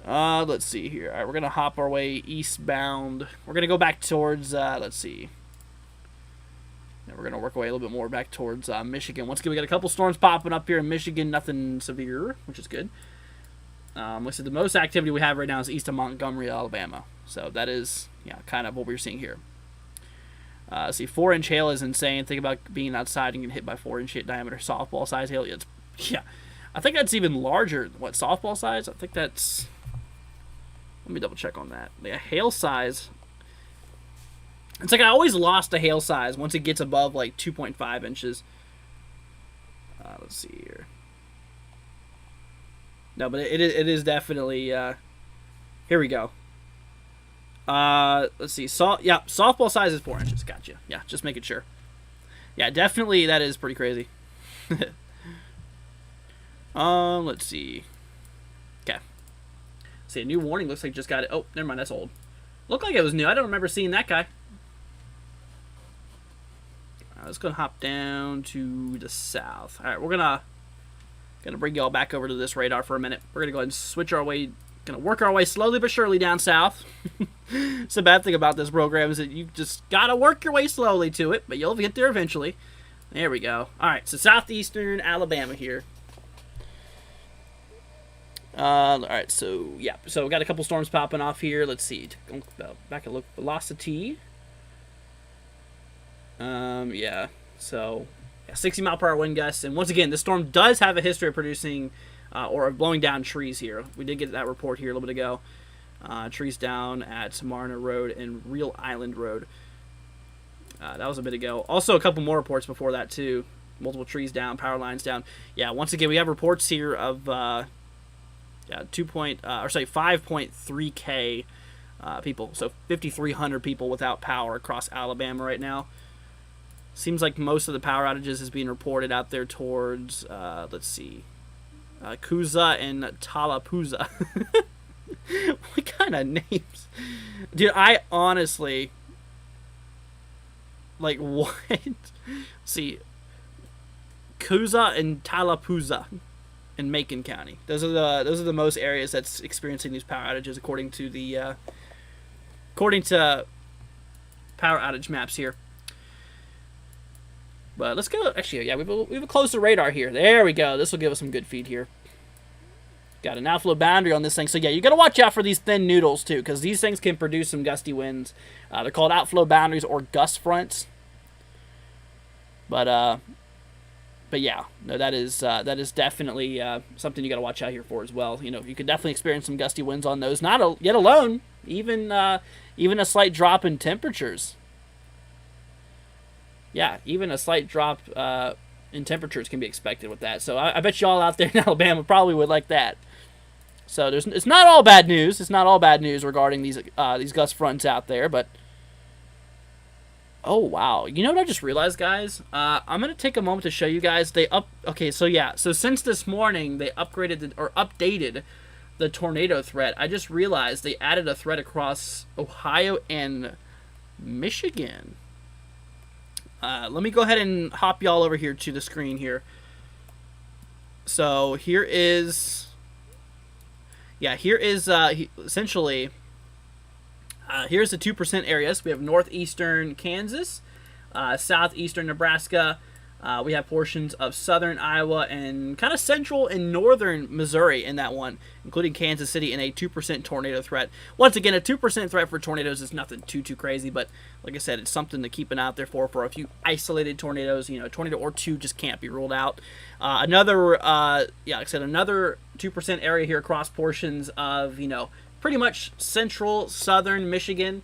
Let's see here. All right, we're going to hop our way eastbound. We're going to go back towards, let's see. Now we're going to work our way a little bit more back towards Michigan. Once again, we got a couple storms popping up here in Michigan. Nothing severe, which is good. Like I said, the most activity we have right now is east of Montgomery, Alabama. So that is, kind of what we're seeing here. See, 4-inch hail is insane. Think about being outside and getting hit by 4-inch diameter softball size hail. I think that's even larger. What, softball size? I think that's. Let me double check on that. The hail size. It's like I always lost the hail size once it gets above like 2.5 inches. Let's see here. No, but it is definitely. Here we go. Let's see. Softball size is 4 inches. Gotcha. Yeah, just making sure. Yeah, definitely that is pretty crazy. Let's see. Okay. See, a new warning looks like just got it. Oh, never mind. That's old. Looked like it was new. I don't remember seeing that guy. Let's go hop down to the south. All right, we're gonna bring y'all back over to this radar for a minute. We're gonna go ahead and switch our way. Gonna work our way slowly but surely down south. It's the bad thing about this program is that you just gotta work your way slowly to it, but you'll get there eventually. There we go. All right, so southeastern Alabama here. All right, so yeah, so we got a couple storms popping off here. Let's see. Back and look, velocity. Yeah. So, 60 mile per hour wind gusts, and once again, this storm does have a history of producing or of blowing down trees here. We did get that report here a little bit ago. Trees down at Marna Road and Real Island Road. That was a bit ago. Also, a couple more reports before that too. Multiple trees down, power lines down. Yeah, once again, we have reports here of 5.3K people. So 5,300 people without power across Alabama right now. Seems like most of the power outages is being reported out there towards, let's see, Coosa and Tallapoosa. What kind of names? Dude, I honestly, like, what? See, Coosa and Tallapoosa in Macon County. Those are the most areas that's experiencing these power outages according to power outage maps here. But let's go. Actually, yeah, we have a closer radar here. There we go. This will give us some good feed here. Got an outflow boundary on this thing. So, yeah, you got to watch out for these thin noodles, too, because these things can produce some gusty winds. They're called outflow boundaries or gust fronts. But yeah, no, that is definitely something you got to watch out here for as well. You know, you could definitely experience some gusty winds on those. Yet alone, even a slight drop in temperatures. Yeah, even a slight drop in temperatures can be expected with that. So I bet y'all out there in Alabama probably would like that. So it's not all bad news. It's not all bad news regarding these gust fronts out there. But oh wow, you know what I just realized, guys? I'm gonna take a moment to show you guys. Okay, so yeah, so since this morning they updated the tornado threat. I just realized they added a threat across Ohio and Michigan. Let me go ahead and hop y'all over here to the screen here. So here is essentially, here's the 2% areas. We have northeastern Kansas, southeastern Nebraska, We have portions of southern Iowa and kind of central and northern Missouri in that one, including Kansas City, and a 2% tornado threat. Once again, a 2% threat for tornadoes is nothing too crazy, but like I said, it's something to keep an eye out there for a few isolated tornadoes. You know, a tornado or two just can't be ruled out. Like I said, another 2% area here across portions of, pretty much central, southern Michigan.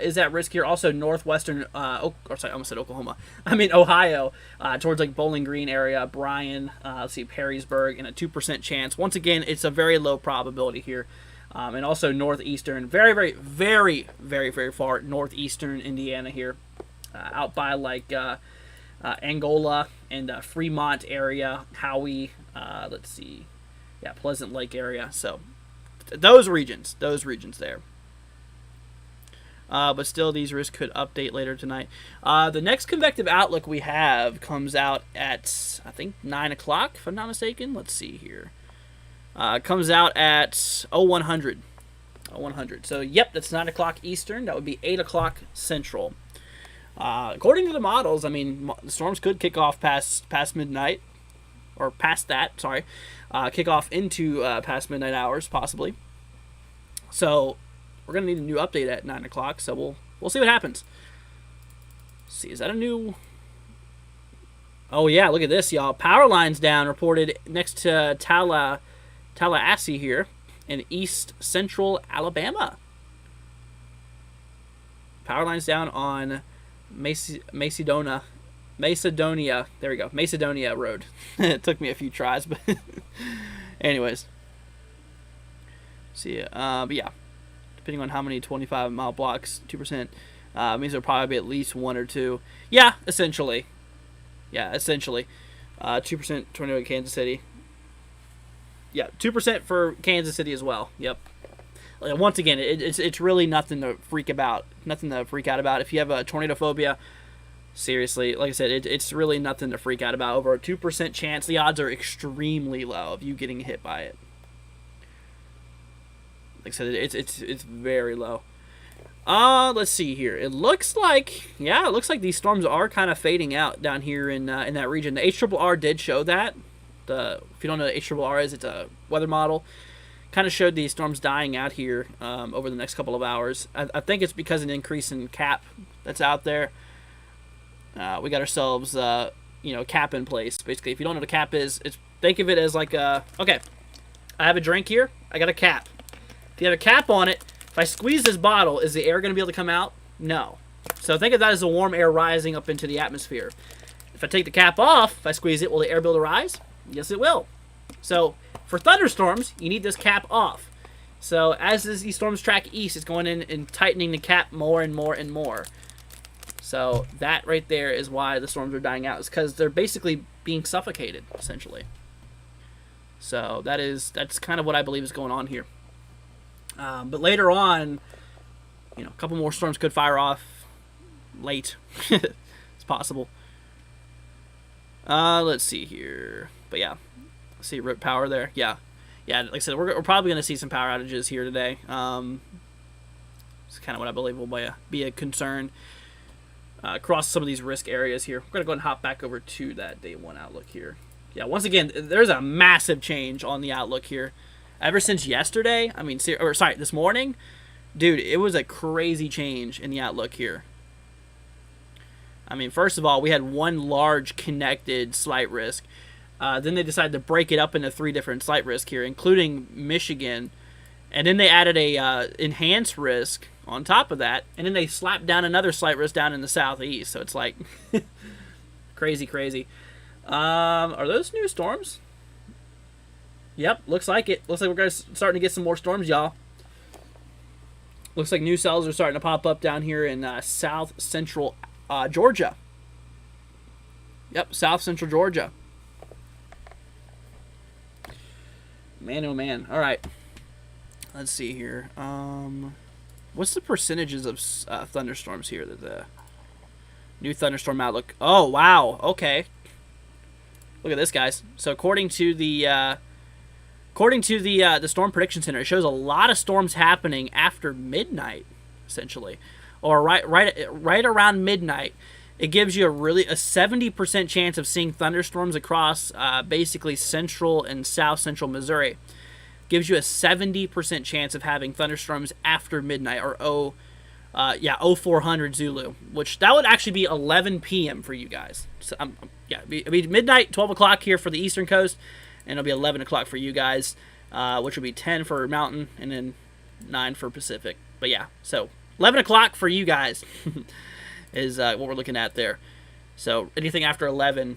Is at risk here. Also northwestern, I almost said Oklahoma. Ohio, towards like Bowling Green area, Bryan, let's see, Perrysburg, and a 2% chance. Once again, it's a very low probability here. And also northeastern, very, very, very, very, very far northeastern Indiana here, out by like Angola and Fremont area, Howie, let's see, yeah, Pleasant Lake area. So those regions there. But still, these risks could update later tonight. The next convective outlook we have comes out at, I think, 9 o'clock, if I'm not mistaken. Let's see here. Comes out at 0100. 0100. So, yep, that's 9 o'clock Eastern. That would be 8 o'clock Central. According to the models, the storms could kick off past midnight. Or past that, sorry. Kick off into past midnight hours, possibly. So we're going to need a new update at 9 o'clock, so we'll see what happens. Let's see, is that a new... Oh, yeah, look at this, y'all. Power lines down, reported next to Tallahassee here in east central Alabama. Power lines down on Macedonia. There we go. Macedonia Road. It took me a few tries, but anyways. See, but yeah. Depending on how many 25-mile blocks, 2%, means there'll probably be at least one or two. Yeah, essentially. 2% tornado in Kansas City. Yeah, 2% for Kansas City as well. Yep. Once again, it's really nothing to freak out about. If you have a tornado phobia, seriously, like I said, it's really nothing to freak out about. Over a 2% chance, the odds are extremely low of you getting hit by it. Like I said, it's very low. Let's see here. It looks like these storms are kind of fading out down here in that region. The HRRR did show that. If you don't know what HRRR is, it's a weather model. Kind of showed these storms dying out here over the next couple of hours. I think it's because of an increase in cap that's out there. We got ourselves, cap in place. Basically, if you don't know what a cap is, think of it as like okay, I have a drink here. I got a cap. If you have a cap on it, if I squeeze this bottle, is the air going to be able to come out? No. So think of that as the warm air rising up into the atmosphere. If I take the cap off, if I squeeze it, will the air be able to rise? Yes, it will. So for thunderstorms, you need this cap off. So as these storms track east, it's going in and tightening the cap more and more and more. So that right there is why the storms are dying out. It's because they're basically being suffocated, essentially. So that's kind of what I believe is going on here. But later on, a couple more storms could fire off late. It's possible. Let's see here. But yeah, see rip power there. Yeah. Like I said, we're probably going to see some power outages here today. It's kind of what I believe will be a concern across some of these risk areas here. We're going to go ahead and hop back over to that day one outlook here. Yeah, once again, there's a massive change on the outlook here. Ever since yesterday, this morning, dude, it was a crazy change in the outlook here. First of all, we had one large connected slight risk. Then they decided to break it up into 3 different slight risks here, including Michigan. And then they added a enhanced risk on top of that. And then they slapped down another slight risk down in the southeast. So it's like crazy. Are those new storms? Yep, looks like it. Looks like we're starting to get some more storms, y'all. Looks like new cells are starting to pop up down here in south central Georgia. Yep, south central Georgia. Man, oh man. All right. Let's see here. What's the percentages of thunderstorms here? The new thunderstorm outlook. Oh, wow. Okay. Look at this, guys. So according to the Storm Prediction Center, it shows a lot of storms happening after midnight, essentially, or right around midnight. It gives you a 70% chance of seeing thunderstorms across basically central and south central Missouri. Gives you a 70% chance of having thunderstorms after midnight, or 0400 Zulu, which that would actually be 11 p.m. for you guys. So, it'd be midnight, 12 o'clock here for the eastern coast, and it'll be 11 o'clock for you guys, which will be 10 for Mountain, and then 9 for Pacific. But yeah, so 11 o'clock for you guys is what we're looking at there. So anything after 11,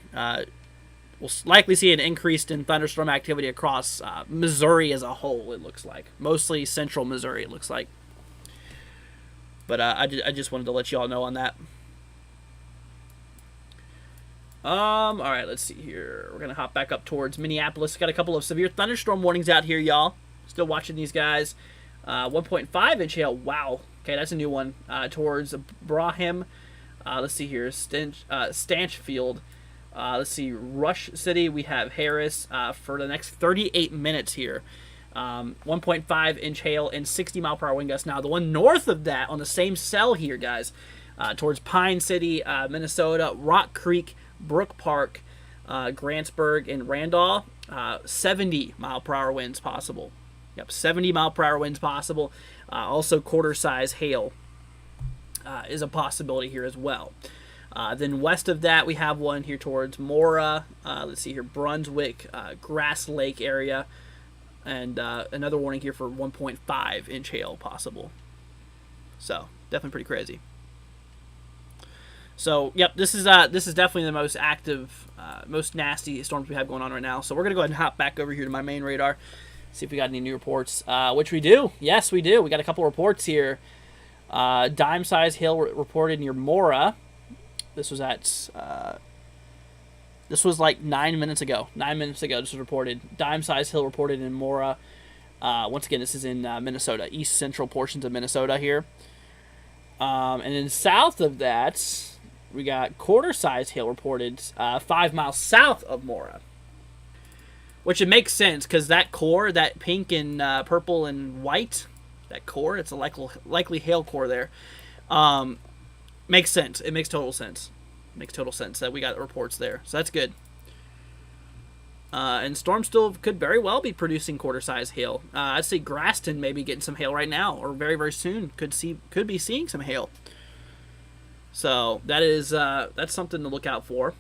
we'll likely see an increase in thunderstorm activity across Missouri as a whole, it looks like. Mostly central Missouri, it looks like. But I just wanted to let you all know on that. All right, let's see here. We're going to hop back up towards Minneapolis. Got a couple of severe thunderstorm warnings out here, y'all. Still watching these guys. 1.5-inch hail. Wow. Okay, that's a new one. Towards Braham. Let's see here. Stanchfield. Let's see. Rush City. We have Harris for the next 38 minutes here. 1.5-inch hail and 60-mile-per-hour wind gusts. Now, the one north of that on the same cell here, guys, towards Pine City, Minnesota, Rock Creek, Brook Park, Grantsburg, and Randall, 70-mile-per-hour winds possible. Yep, 70-mile-per-hour winds possible. Also, quarter-size hail is a possibility here as well. Then west of that, we have one here towards Mora. Let's see here, Brunswick, Grass Lake area. And another warning here for 1.5-inch hail possible. So, definitely pretty crazy. So, yep, this is definitely the most active, most nasty storms we have going on right now. So, we're going to go ahead and hop back over here to my main radar, see if we got any new reports, which we do. Yes, we do. We got a couple reports here. Dime-size hail reported near Mora. This was at... This was like 9 minutes ago. 9 minutes ago, this was reported. Dime-sized hail reported in Mora. Once again, this is in Minnesota, east central portions of Minnesota here. And then south of that, we got quarter-sized hail reported 5 miles south of Mora. Which it makes sense, because that core, that pink and purple and white, that core, it's a likely hail core there, makes sense. It makes total sense. Makes total sense that we got reports there. So that's good. And storm still could very well be producing quarter-size hail. I'd say Graston may be getting some hail right now, or very, very soon could be seeing some hail. So that is that's something to look out for.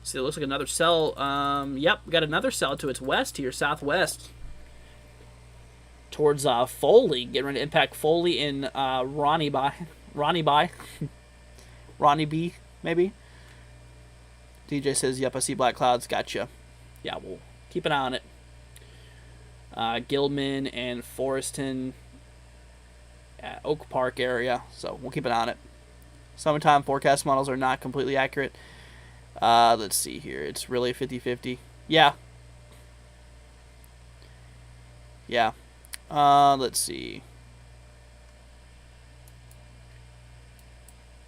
See, it looks like another cell. Yep, we got another cell to its west here, southwest, towards Foley, getting ready to impact Foley in Ronnie B, maybe. DJ says, yep, I see black clouds. Gotcha. Yeah, we'll keep an eye on it. Gilman and Foreston, Oak Park area. So we'll keep an eye on it. Summertime forecast models are not completely accurate. Let's see here. It's really 50-50. Yeah. Yeah. Let's see.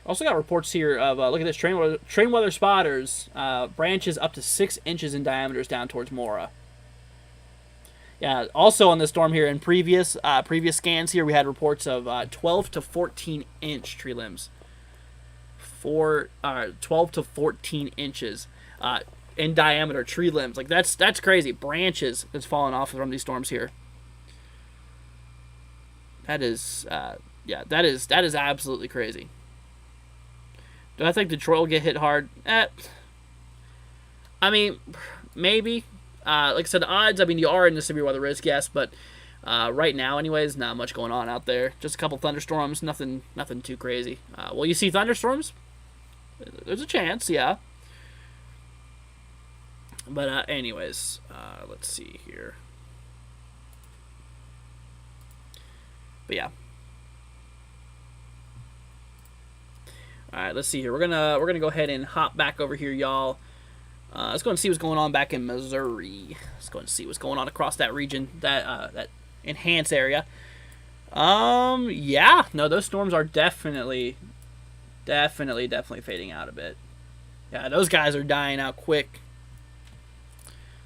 Also got reports here of, look at this, train weather spotters, branches up to 6 inches in diameters down towards Mora. Yeah, also on this storm here, in previous scans here, we had reports of 12 to 14 inch tree limbs. 12 to 14 inches in diameter tree limbs. Like, that's crazy. Branches that's fallen off from these storms here. That is, yeah, that is absolutely crazy. Do I think Detroit will get hit hard? I mean, maybe. Like I said, the odds, I mean, you are in the severe weather risk, yes, but right now, anyways, not much going on out there. Just a couple thunderstorms, nothing too crazy. Will you see thunderstorms? There's a chance, yeah. But anyways, let's see here. But yeah. All right, let's see here. We're gonna go ahead and hop back over here, y'all. Let's go and see what's going on back in Missouri. Let's go and see what's going on across that region, that enhanced area. Yeah, no, those storms are definitely fading out a bit. Yeah, those guys are dying out quick.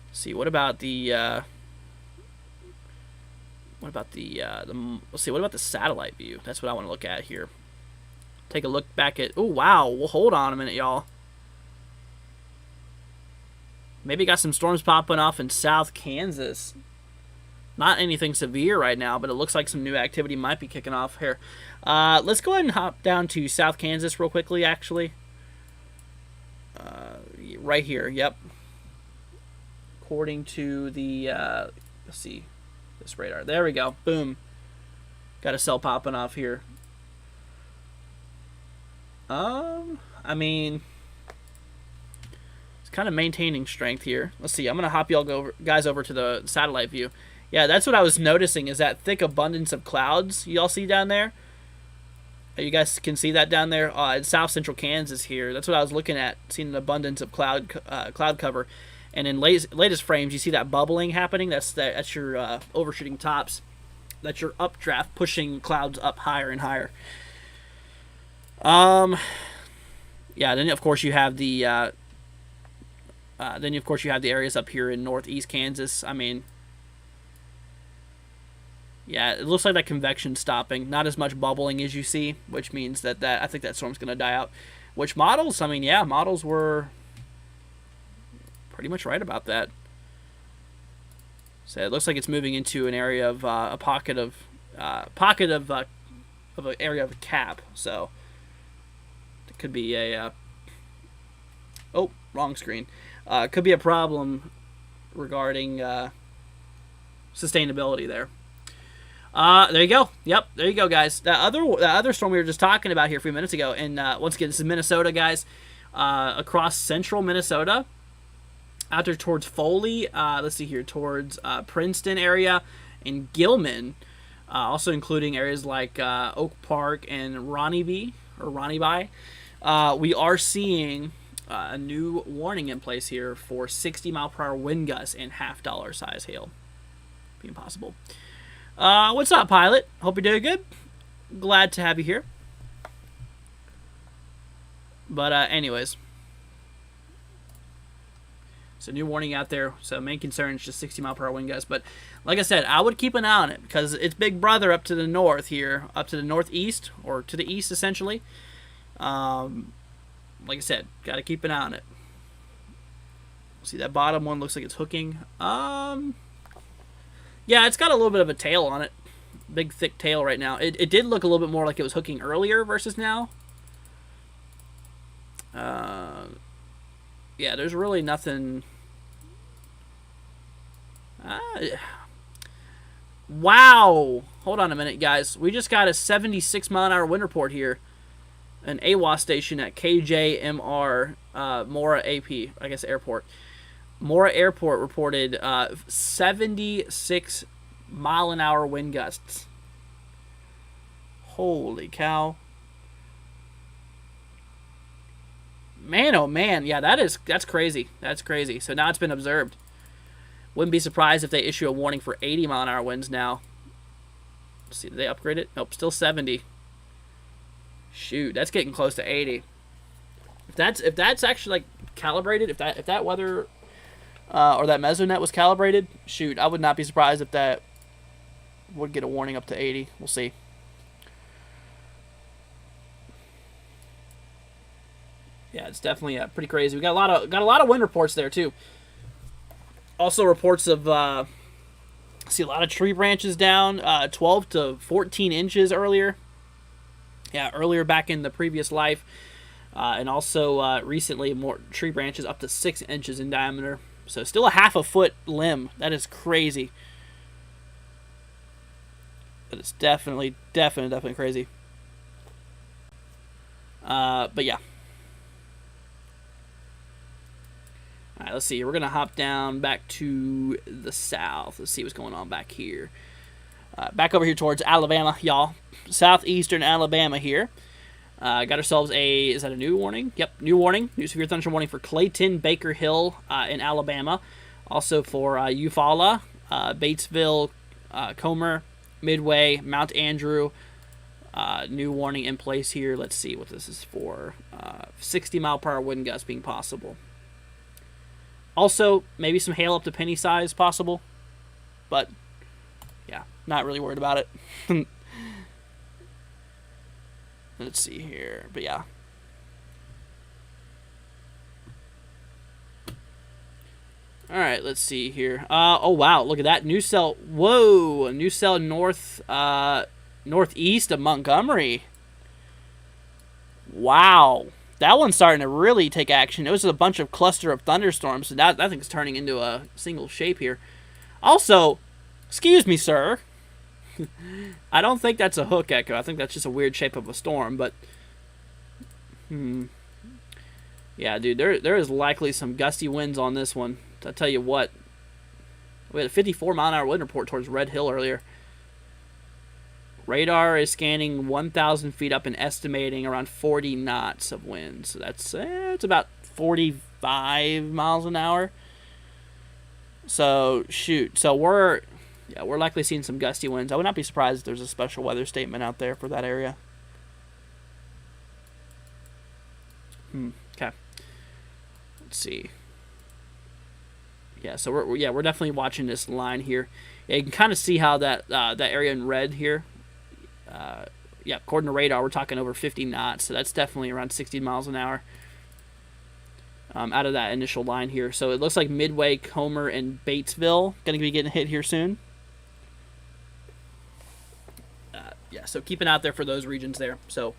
Let's see, what about the let's see, what about the satellite view? That's what I want to look at here. take a look back at... Oh, wow. Well, hold on a minute, y'all. Maybe got some storms popping off in South Kansas. Not anything severe right now, but it looks like some new activity might be kicking off here. Let's go ahead and hop down to South Kansas real quickly, actually. Right here, yep. According to the... let's see. This radar. There we go. Boom. Got a cell popping off here. I mean, it's kind of maintaining strength here. Let's see. I'm gonna hop y'all guys over to the satellite view. Yeah, that's what I was noticing, is that thick abundance of clouds y'all see down there. You guys can see that down there in south central Kansas here. That's what I was looking at, seeing an abundance of cloud cover. And in latest frames, you see that bubbling happening. That's your overshooting tops. That's your updraft pushing clouds up higher and higher. Yeah, then of course you have the areas up here in northeast Kansas. I mean, yeah, it looks like that convection's stopping. Not as much bubbling as you see, which means that I think that storm's gonna die out. Which models? I mean, yeah, models were pretty much right about that. So it looks like it's moving into an area of a pocket of an area of a cap. So it could be a oh, wrong screen. Could be a problem regarding sustainability there. There you go. Yep, there you go, guys. The other storm we were just talking about here a few minutes ago, and once again, this is Minnesota, guys. Across central Minnesota, out there towards Foley. Let's see here, towards Princeton area and Gilman, also including areas like Oak Park and Ronnieby. We are seeing a new warning in place here for 60-mile-per-hour wind gusts and half-dollar size hail being possible. What's up, pilot? Hope you're doing good. Glad to have you here. But anyways, so new warning out there. So main concern is just 60-mile-per-hour wind gusts. But like I said, I would keep an eye on it because it's Big Brother up to the north here, up to the northeast or to the east essentially. Like I said, got to keep an eye on it. See, that bottom one looks like it's hooking. Yeah, it's got a little bit of a tail on it. Big, thick tail right now. It did look a little bit more like it was hooking earlier versus now. Yeah, there's really nothing... Wow! Hold on a minute, guys. We just got a 76-mile-an-hour wind report here. An AWOS station at KJMR, Mora AP, I guess airport. Mora Airport reported 76-mile-an-hour wind gusts. Holy cow. Man, oh man. Yeah, that's crazy. That's crazy. So now it's been observed. Wouldn't be surprised if they issue a warning for 80-mile-an-hour winds now. Let's see, did they upgrade it? Nope, still 70. Shoot, that's getting close to 80. If that's actually like calibrated, if that weather or that mesonet was calibrated, shoot, I would not be surprised if that would get a warning up to 80. We'll see. Yeah, it's definitely pretty crazy. We got a lot of wind reports there too. Also reports of see a lot of tree branches down, 12 to 14 inches earlier. Yeah, earlier back in the previous life, and also recently more tree branches up to 6 inches in diameter. So still a half a foot limb. That is crazy. But it's definitely crazy. But yeah. All right, let's see. We're gonna hop down back to the south. Let's see what's going on back here. Back over here towards Alabama, y'all. Southeastern Alabama here. Got ourselves is that a new warning? Yep, new warning. New severe thunderstorm warning for Clayton, Baker Hill in Alabama. Also for Eufaula, Batesville, Comer, Midway, Mount Andrew. New warning in place here. Let's see what this is for. 60-mile-per-hour wind gusts being possible. Also, maybe some hail up to penny size possible. But, yeah, not really worried about it. Let's see here. But yeah. All right, let's see here. Oh wow, look at that new cell. Whoa, a new cell northeast of Montgomery. Wow, that one's starting to really take action. It was a bunch of cluster of thunderstorms, so that thing's turning into a single shape here. Also, excuse me, sir. I don't think that's a hook echo. I think that's just a weird shape of a storm, but yeah, dude, there is likely some gusty winds on this one. I'll tell you what. We had a 54-mile-an-hour wind report towards Red Hill earlier. Radar is scanning 1,000 feet up and estimating around 40 knots of wind. So that's it's about 45 miles an hour. So shoot. So we're likely seeing some gusty winds. I would not be surprised if there's a special weather statement out there for that area. Okay. Let's see. Yeah, so we're definitely watching this line here. Yeah, you can kind of see how that area in red here. Yeah, according to radar, we're talking over 50 knots, so that's definitely around 60 miles an hour out of that initial line here. So it looks like Midway, Comer, and Batesville going to be getting hit here soon. Yeah, so keep an eye out there for those regions there. So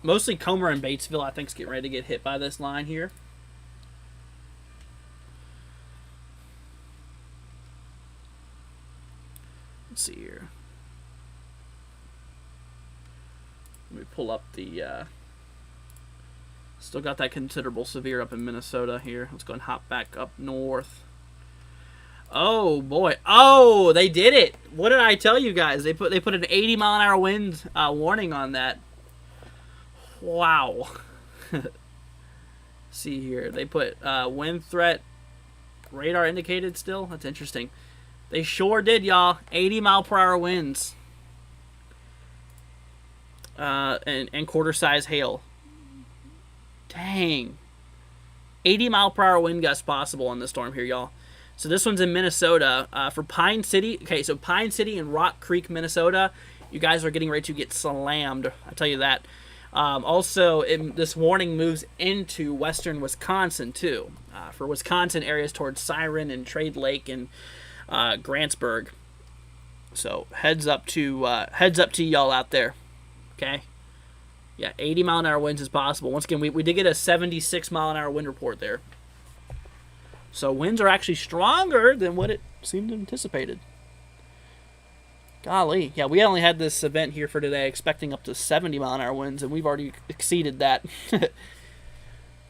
mostly Comer and Batesville, I think, is getting ready to get hit by this line here. Let's see here. Let me pull up the still got that considerable severe up in Minnesota here. Let's go and hop back up north. Oh boy. Oh, they did it. What did I tell you guys? They put an 80-mile-an-hour wind warning on that. Wow. See here. They put wind threat radar indicated still. That's interesting. They sure did, y'all. 80-mile-per-hour winds. And quarter-size hail. Dang. 80-mile-per-hour wind gusts possible on this storm here, y'all. So this one's in Minnesota. For Pine City. Okay, so Pine City and Rock Creek, Minnesota. You guys are getting ready to get slammed. I'll tell you that. Also, this warning moves into western Wisconsin, too. For Wisconsin areas towards Siren and Trade Lake and Grantsburg. So heads up to y'all out there. Okay. Yeah, 80-mile-an-hour winds is possible. Once again, we did get a 76-mile-an-hour wind report there. So winds are actually stronger than what it seemed anticipated. Golly. Yeah, we only had this event here for today expecting up to 70-mile-an-hour winds, and we've already exceeded that.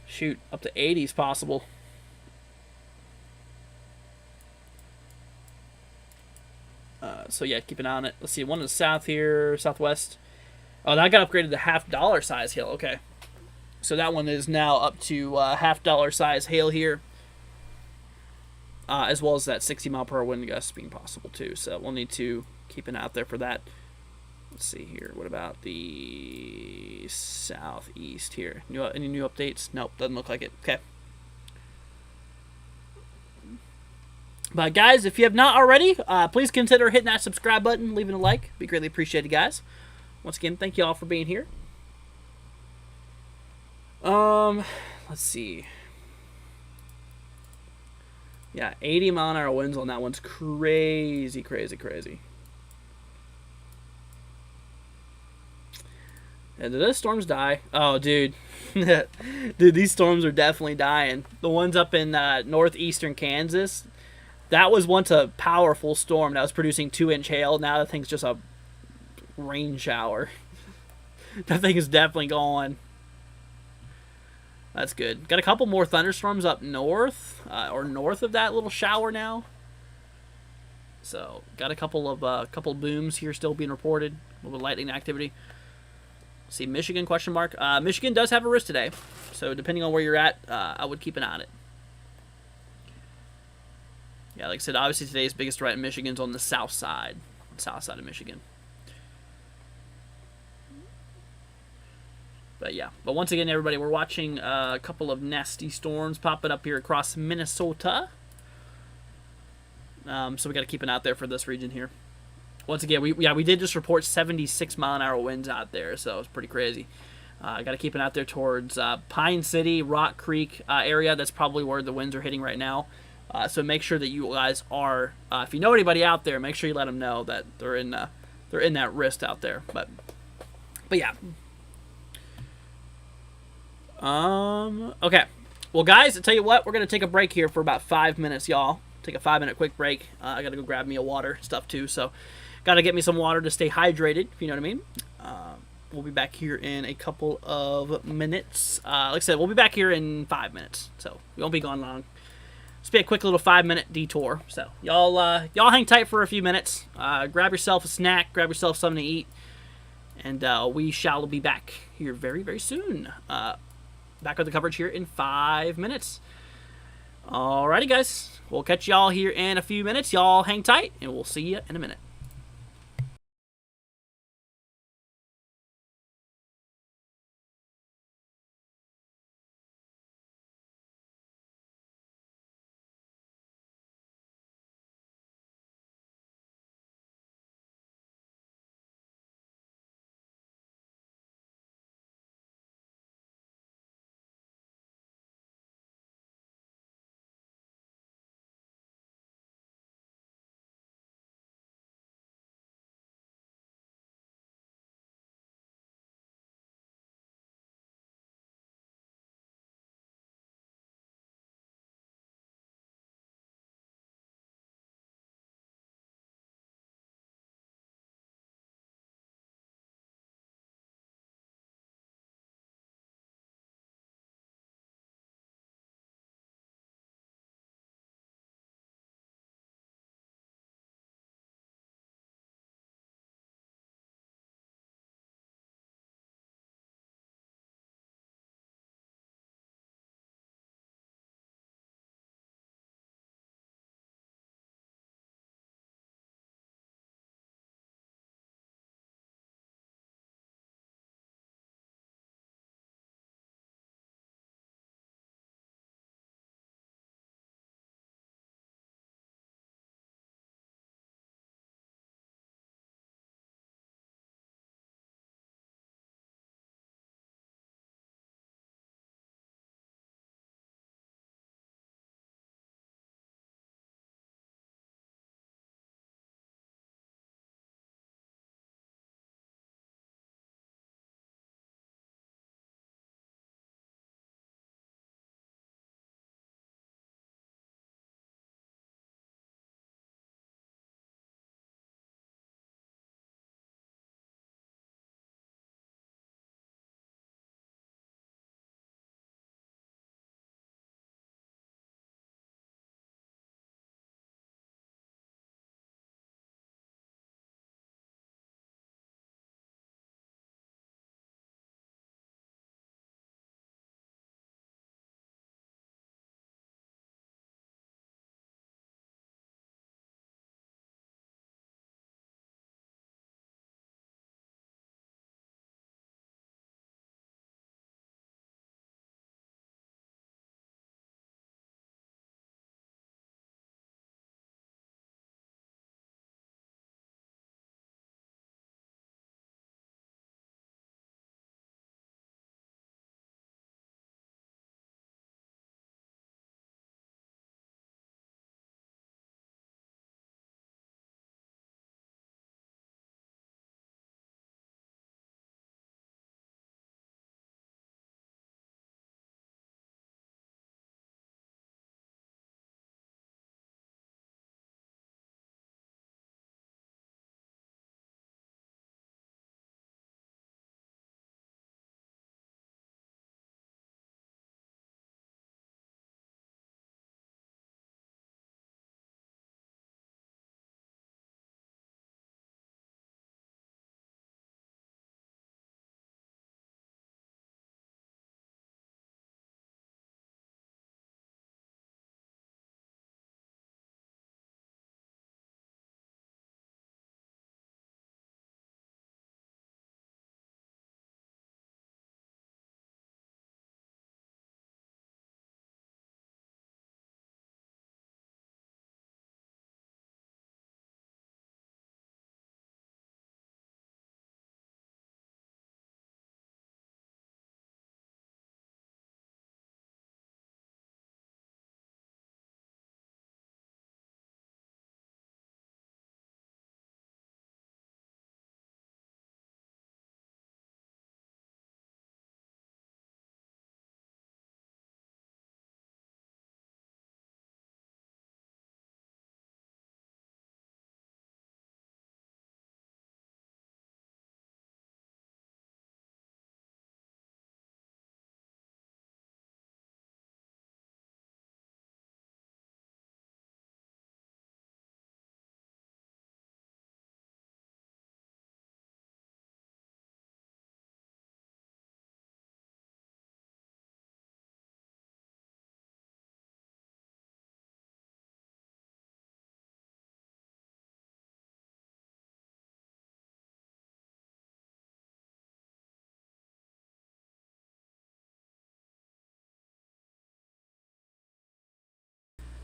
Shoot, up to 80 is possible. So yeah, keep an eye on it. Let's see, one in the south here, southwest. Oh, that got upgraded to $half size hail. Okay. So that one is now up to $half size hail here. As well as that 60-mile-per-hour wind gust being possible too. So we'll need to keep an eye out there for that. Let's see here. What about the southeast here? Any new updates? Nope, doesn't look like it. Okay. But guys, if you have not already, please consider hitting that subscribe button, leaving a like. Be greatly appreciated, guys. Once again, thank you all for being here. Let's see. Yeah, 80-mile-an-hour winds on that one's crazy, crazy, crazy. And did those storms die? Oh, dude. Dude, these storms are definitely dying. The ones up in northeastern Kansas, that was once a powerful storm that was producing 2-inch hail. Now that thing's just a rain shower. That thing is definitely gone. That's good. Got a couple more thunderstorms up north, or north of that little shower now. So, got a couple of booms here still being reported. A little bit of lightning activity. See, Michigan, question mark. Michigan does have a risk today. So, depending on where you're at, I would keep an eye on it. Yeah, like I said, obviously today's biggest threat in Michigan's on the south side of Michigan. But yeah, but once again, everybody, we're watching a couple of nasty storms popping up here across Minnesota. So we got to keep an eye out there for this region here. once again, we did just report 76-mile-an-hour winds out there, so it's pretty crazy. Got to keep it out there towards Pine City, Rock Creek area. That's probably where the winds are hitting right now. So make sure that you guys are, if you know anybody out there, make sure you let them know that they're in that risk out there. But yeah. Okay. Well, guys, I tell you what, we're gonna take a break here for about 5 minutes, y'all. Take a 5-minute quick break. I gotta go grab me a water stuff too, so gotta get me some water to stay hydrated, if you know what I mean. We'll be back here in a couple of minutes. Like I said, we'll be back here in 5 minutes, so we won't be gone long. Just be a quick little 5-minute detour. So y'all hang tight for a few minutes. Grab yourself a snack, grab yourself something to eat, and we shall be back here very, very soon. Back with the coverage here in 5 minutes. Alrighty, guys. We'll catch y'all here in a few minutes. Y'all hang tight, and we'll see you in a minute.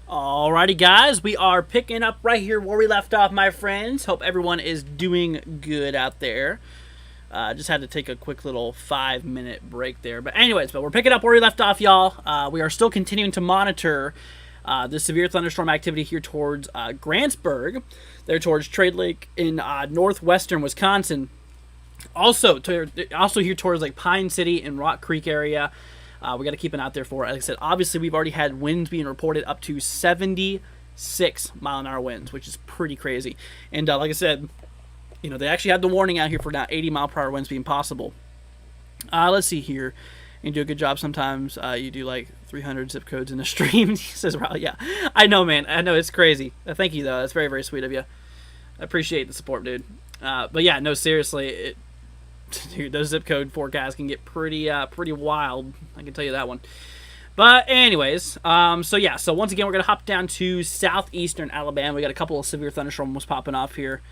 Alrighty, guys, we are picking up right here where we left off, my friends. Hope everyone is doing good out there. Just had to take a quick little 5-minute break there. But anyways, we're picking up where we left off, y'all. We are still continuing to monitor the severe thunderstorm activity here towards Grantsburg, there towards Trade Lake in northwestern Wisconsin. Also here towards like Pine City and Rock Creek area. We got to keep an eye out there for it. Like I said, obviously we've already had winds being reported up to 76 mile an hour winds, which is pretty crazy. And like I said, you know, they actually had the warning out here for now 80 mile per hour winds being possible. Let's see here. You do a good job sometimes. You do like 300 zip codes in a stream. He says, "Well, yeah, I know, man. I know, it's crazy. Thank you, though. That's very, very sweet of you. I appreciate the support, dude. But yeah, no, seriously, dude, those zip code forecasts can get pretty wild. I can tell you that one. But anyways, so once again, we're gonna hop down to southeastern Alabama. We got a couple of severe thunderstorms popping off here.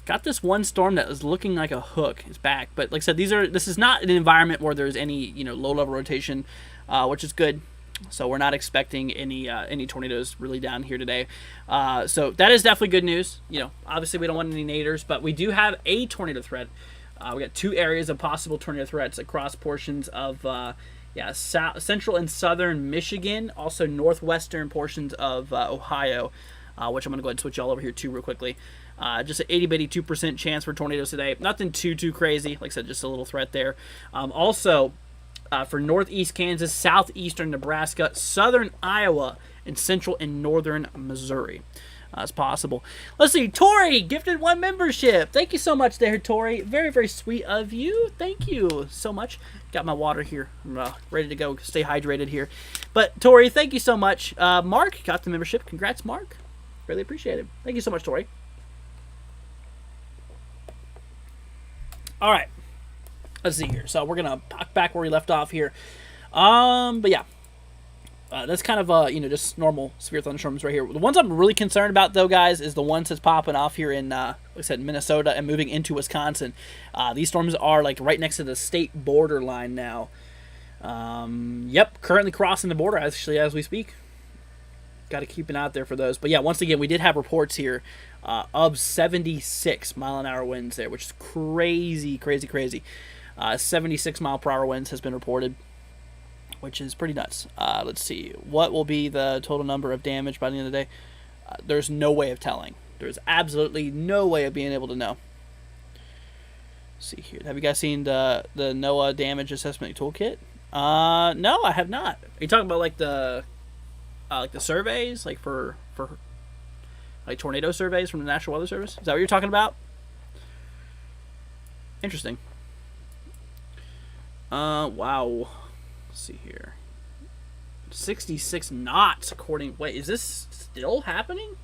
Got this one storm that is looking like a hook. It's back, but like I said, this is not an environment where there's any low level rotation, which is good. So we're not expecting any tornadoes really down here today. So that is definitely good news. Obviously we don't want any naders, but we do have a tornado threat. We got 2 areas of possible tornado threats across portions of central and southern Michigan, also northwestern portions of Ohio, which I'm going to go ahead and switch all over here too real quickly. Just an 80-82% chance for tornadoes today. Nothing too crazy. Like I said, just a little threat there. Also, for northeast Kansas, southeastern Nebraska, southern Iowa, and central and northern Missouri. As possible. Let's see. Tori gifted 1 membership. Thank you so much there, Tori. Very, very sweet of you. Thank you so much. Got my water here. I'm ready to go. Stay hydrated here. But Tori, thank you so much. Mark got the membership. Congrats, Mark. Really appreciate it. Thank you so much, Tori. All right. Let's see here. So we're gonna pop back where we left off here. But yeah. That's kind of, just normal severe thunderstorms right here. The ones I'm really concerned about, though, guys, is the ones that's popping off here in, like I said, Minnesota and moving into Wisconsin. These storms are, like, right next to the state borderline now. Yep, currently crossing the border, actually, as we speak. Got to keep an eye out there for those. But, yeah, once again, we did have reports here of 76 mile an hour winds there, which is crazy. 76 mile per hour winds has been reported, which is pretty nuts. Let's see. What will be the total number of damage by the end of the day? There's no way of telling. There's absolutely no way of being able to know. Let's see here. Have you guys seen the NOAA damage assessment toolkit? No, I have not. Are you talking about like the surveys, like for like tornado surveys from the National Weather Service? Is that what you're talking about? Interesting. Wow. See here, 66 knots according. Wait, is this still happening?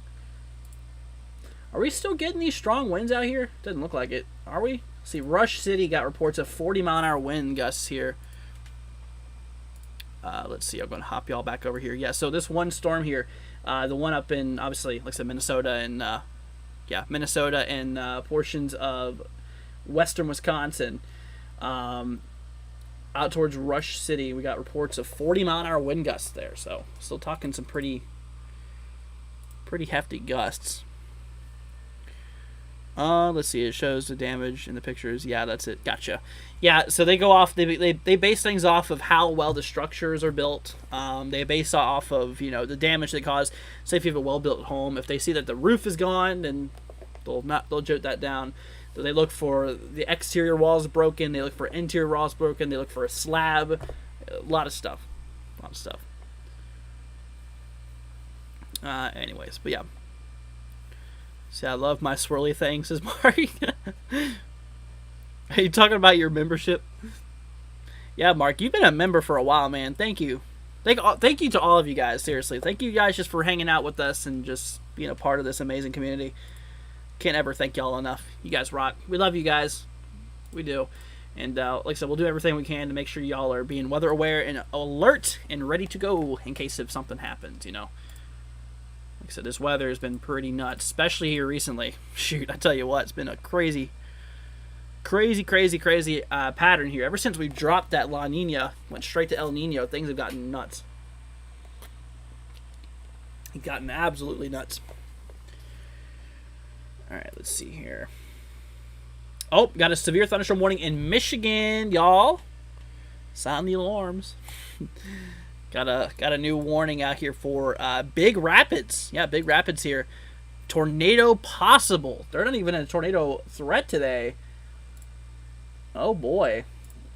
Are we still getting these strong winds out here? Doesn't look like it. Are we? See, Rush City got reports of 40 mile an hour wind gusts here. Let's see. I'm going to hop y'all back over here. Yeah. So this one storm here, the one up in obviously, like I said, Minnesota and portions of western Wisconsin. Out towards Rush City, we got reports of 40 mile an hour wind gusts there. So, still talking some pretty hefty gusts. Let's see. It shows the damage in the pictures. Yeah, that's it. Gotcha. Yeah, so they go off. They base things off of how well the structures are built. They base off of the damage they cause. Say if you have a well-built home, if they see that the roof is gone, then they'll jot that down. So they look for the exterior walls broken. They look for interior walls broken. They look for a slab. A lot of stuff. Anyways, but yeah. See, I love my swirly thing, says Mark. Are you talking about your membership? Yeah, Mark, you've been a member for a while, man. Thank you. Thank you to all of you guys, seriously. Thank you guys just for hanging out with us and just being a part of this amazing community. Can't ever thank y'all enough. You guys rock. We love you guys. We do. And like I said, we'll do everything we can to make sure y'all are being weather aware and alert and ready to go in case if something happens, Like I said, this weather has been pretty nuts, especially here recently. Shoot, I tell you what, it's been a crazy pattern here. Ever since we dropped that La Nina, went straight to El Nino, things have gotten nuts. Gotten absolutely nuts. All right, let's see here. Oh, got a severe thunderstorm warning in Michigan, y'all. Sound the alarms. got a new warning out here for Big Rapids. Yeah, Big Rapids here. Tornado possible. They're not even in a tornado threat today. Oh boy.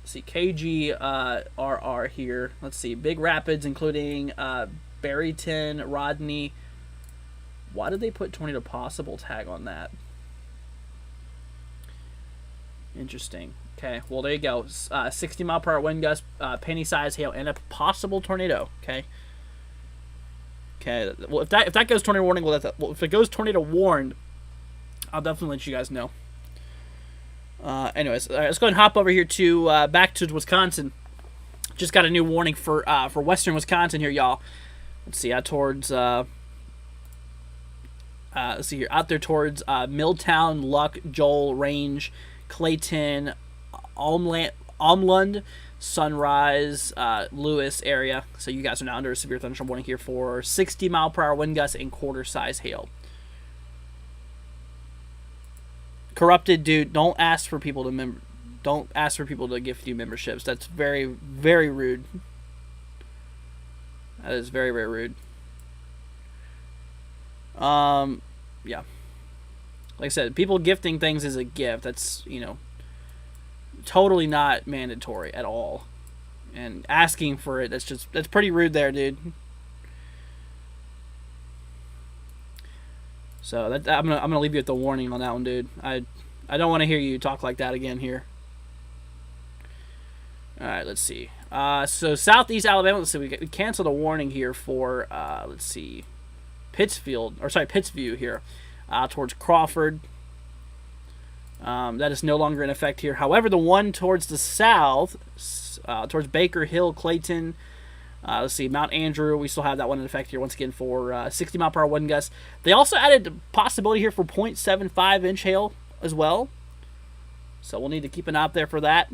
Let's see, KGRR here. Let's see, Big Rapids, including Barryton, Rodney. Why did they put tornado possible tag on that? Interesting. Okay, well, there you go. 60-mile-per-hour wind gust, penny-sized hail, and a possible tornado. Okay. Okay. Well, if that goes tornado warning, well, if it goes tornado warned, I'll definitely let you guys know. Anyways, all right, let's go ahead and hop over here to back to Wisconsin. Just got a new warning for western Wisconsin here, y'all. Let's see, out towards let's see here, out there towards Milltown, Luck, Joel, Range, Clayton, Almlund, Sunrise, Lewis area. So you guys are now under a severe thunderstorm warning here for 60-mile-per-hour wind gusts and quarter-size hail. Corrupted dude, don't ask for people to gift you memberships. That's very, very rude. That is very, very rude. Yeah. Like I said, people gifting things as a gift, that's, totally not mandatory at all. And asking for it, that's pretty rude there, dude. So I'm gonna leave you with the warning on that one, dude. I don't want to hear you talk like that again here. All right, let's see. So southeast Alabama. Let's see. We canceled a warning here for let's see, Pittsview here, towards Crawford. That is no longer in effect here. However, the one towards the south, towards Baker Hill, Clayton. Let's see, Mount Andrew, we still have that one in effect here once again for 60-mile-per-hour wind gusts. They also added the possibility here for 0.75-inch hail as well. So we'll need to keep an eye out there for that.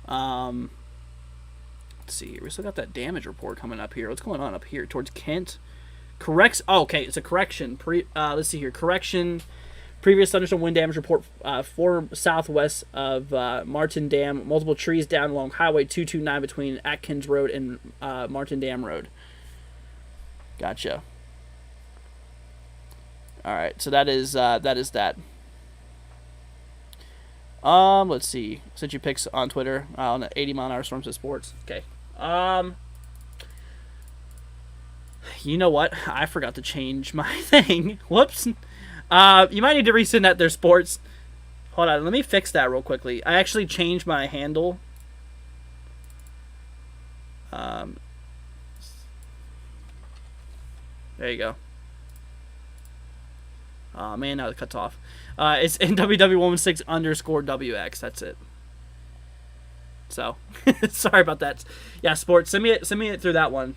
Let's see here. We still got that damage report coming up here. What's going on up here towards Kent? Okay, it's a correction. Let's see here. Correction. Previous thunderstorm wind damage report for southwest of Martin Dam. Multiple trees down along Highway 229 between Atkins Road and Martin Dam Road. Gotcha. All right, so that is that. Let's see. Sent you pics on Twitter on the 80-mile-an-hour storms of sports. Okay. You know what? I forgot to change my thing. Whoops. You might need to resend that their sports. Hold on, let me fix that real quickly. I actually changed my handle. There you go. Oh man, now it cuts off. It's NWW16_WX. That's it. So, sorry about that. Yeah, sports. Send me it through that one.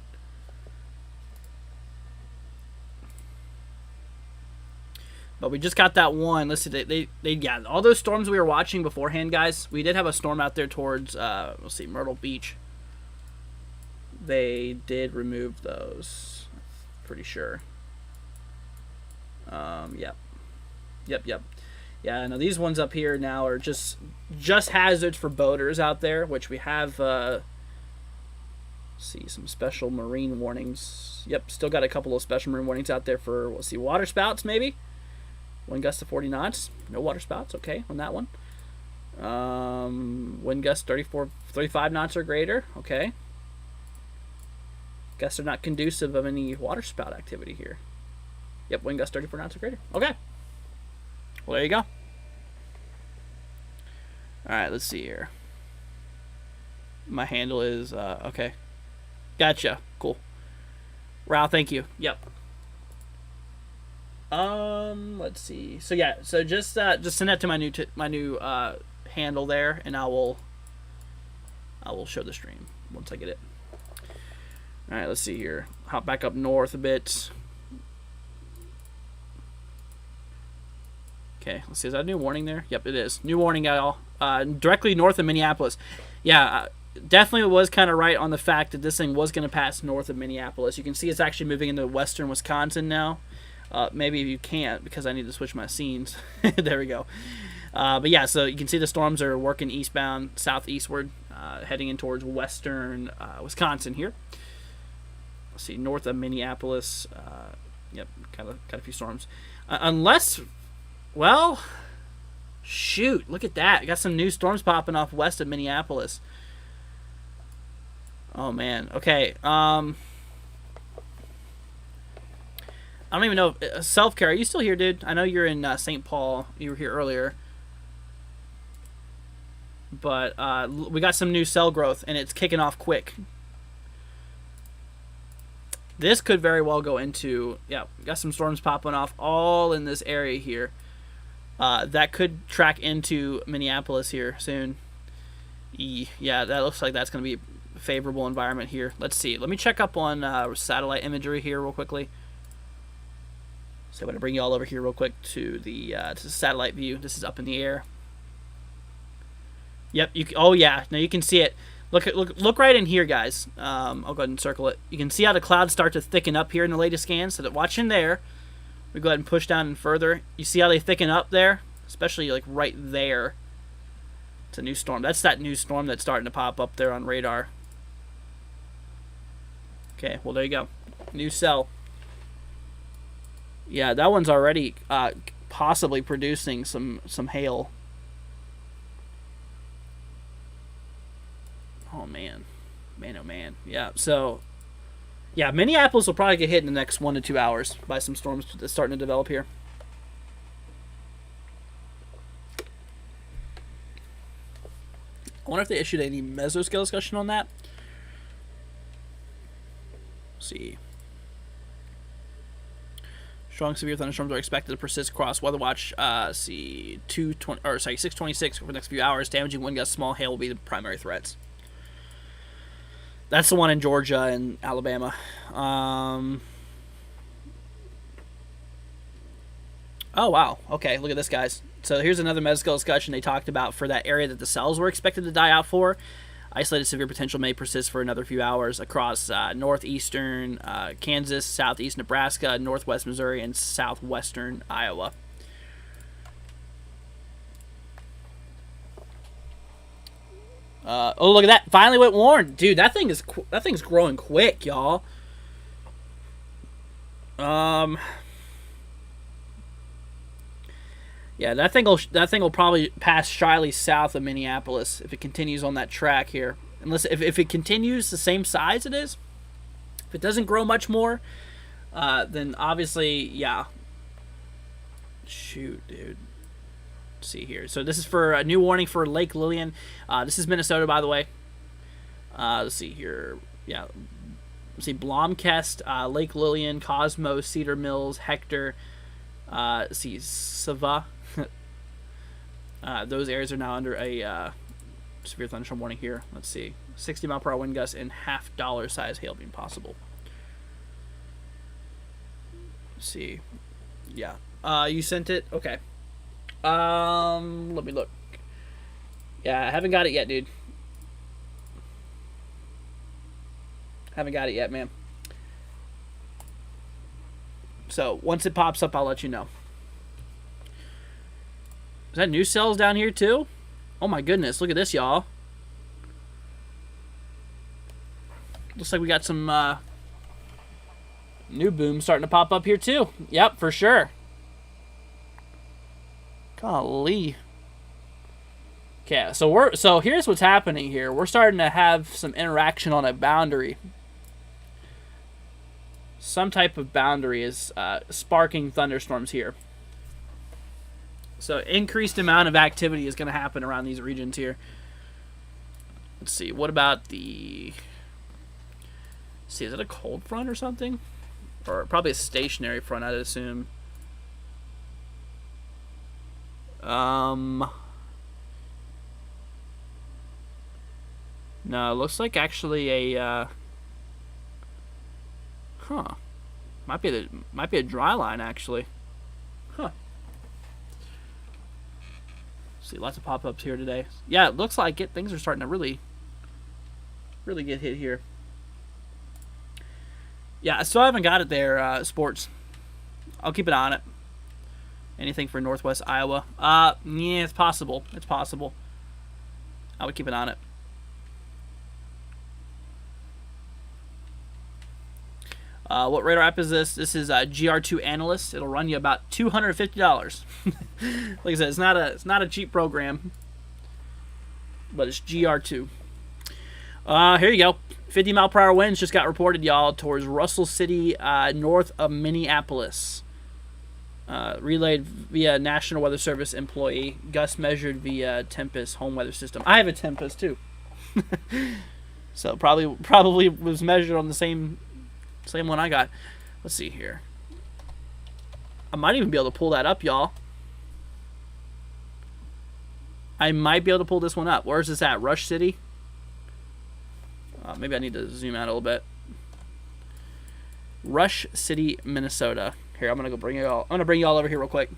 But we just got that one. Listen, they all those storms we were watching beforehand, guys. We did have a storm out there towards let's see, Myrtle Beach. They did remove those, pretty sure. Yep. Yeah, no, these ones up here now are just hazards for boaters out there, which we have. See some special marine warnings. Yep, still got a couple of special marine warnings out there for, let's see, water spouts maybe. Wind gust to 40 knots. No water spouts. Okay, on that one. Wind gust 35 knots or greater. Okay. Gusts are not conducive of any water spout activity here. Yep, wind gust 34 knots or greater. Okay. Well, there you go. All right, let's see here. My handle is, okay. Gotcha. Cool. Rao, thank you. Yep. Let's see. So yeah, so just send that to my new handle there, and I will show the stream once I get it. All right, let's see here. Hop back up north a bit. Okay, let's see. Is that a new warning there? Yep, it is. New warning, y'all. Directly north of Minneapolis. Yeah, definitely was kind of right on the fact that this thing was going to pass north of Minneapolis. You can see it's actually moving into western Wisconsin now. Maybe you can't because I need to switch my scenes. There we go. But yeah, so you can see the storms are working eastbound, southeastward, heading in towards western Wisconsin here. Let's see, north of Minneapolis. Yep, got a few storms. Unless, well, shoot, look at that. Got some new storms popping off west of Minneapolis. Oh, man. Okay. I don't even know. Self-care, are you still here, dude? I know you're in St. Paul. You were here earlier. But we got some new cell growth, and it's kicking off quick. This could very well go into... Yeah, got some storms popping off all in this area here. That could track into Minneapolis here soon. Yeah, that looks like that's going to be a favorable environment here. Let's see. Let me check up on satellite imagery here real quickly. So I'm going to bring you all over here real quick to the satellite view. This is up in the air. Yep. Oh yeah. Now you can see it. Look right in here, guys. I'll go ahead and circle it. You can see how the clouds start to thicken up here in the latest scan. So that watch in there. We go ahead and push down and further. You see how they thicken up there, especially like right there. It's a new storm. That's that new storm that's starting to pop up there on radar. Okay. Well, there you go. New cell. Yeah, that one's already possibly producing some hail. Oh, man. Man, oh, man. Yeah, so... Yeah, Minneapolis will probably get hit in the next 1 to 2 hours by some storms that's starting to develop here. I wonder if they issued any mesoscale discussion on that. Let's see. Strong severe thunderstorms are expected to persist across Weather Watch. See, 626 for the next few hours. Damaging wind gusts, small hail will be the primary threats. That's the one in Georgia and Alabama. Oh, wow. Okay, look at this, guys. So here's another mesoscale discussion they talked about for that area that the cells were expected to die out for. Isolated severe potential may persist for another few hours across northeastern Kansas, southeast Nebraska, northwest Missouri, and southwestern Iowa. Oh, look at that! Finally went warm, dude. That thing's growing quick, y'all. Yeah, that thing will probably pass shyly south of Minneapolis if it continues on that track here. Unless if it continues the same size it is, if it doesn't grow much more, then obviously, yeah. Shoot, dude. Let's see here. So this is for a new warning for Lake Lillian. This is Minnesota, by the way. Let's see here. Yeah. Let's see, Blomkest, Lake Lillian, Cosmos, Cedar Mills, Hector. Let's see, Sava. Those areas are now under a severe thunderstorm warning here. Let's see. 60-mile-per-hour wind gusts and $half size hail being possible. Let's see. Yeah. You sent it? Okay. Let me look. Yeah, I haven't got it yet, dude. Haven't got it yet, man. So, once it pops up, I'll let you know. Is that new cells down here, too? Oh, my goodness. Look at this, y'all. Looks like we got some new booms starting to pop up here, too. Yep, for sure. Golly. Okay, so here's what's happening here. We're starting to have some interaction on a boundary. Some type of boundary is sparking thunderstorms here. So increased amount of activity is going to happen around these regions here. Let's see. What about the... Let's see, is it a cold front or something? Or probably a stationary front, I'd assume. No, it looks like actually a might be a dry line actually. Huh. See, lots of pop-ups here today. Yeah, it looks like it. Things are starting to really really get hit here. Yeah, I still haven't got it there, sports. I'll keep an eye on it. Anything for Northwest Iowa? Yeah, it's possible. It's possible. I would keep an eye on it. What radar app is this? This is GR2 Analyst. It'll run you about $250. Like I said, it's not a cheap program, but it's GR2. Here you go. 50-mile-per-hour winds just got reported, y'all, towards Russell City, north of Minneapolis. Relayed via National Weather Service employee. Gusts measured via Tempest home weather system. I have a Tempest too, so probably was measured on the same one I got. Let's see here. I might even be able to pull that up, y'all. I might be able to pull this one up. Where's this at? Rush City? Maybe I need to zoom out a little bit. Rush City, Minnesota. Here, I'm gonna bring you all over here real quick.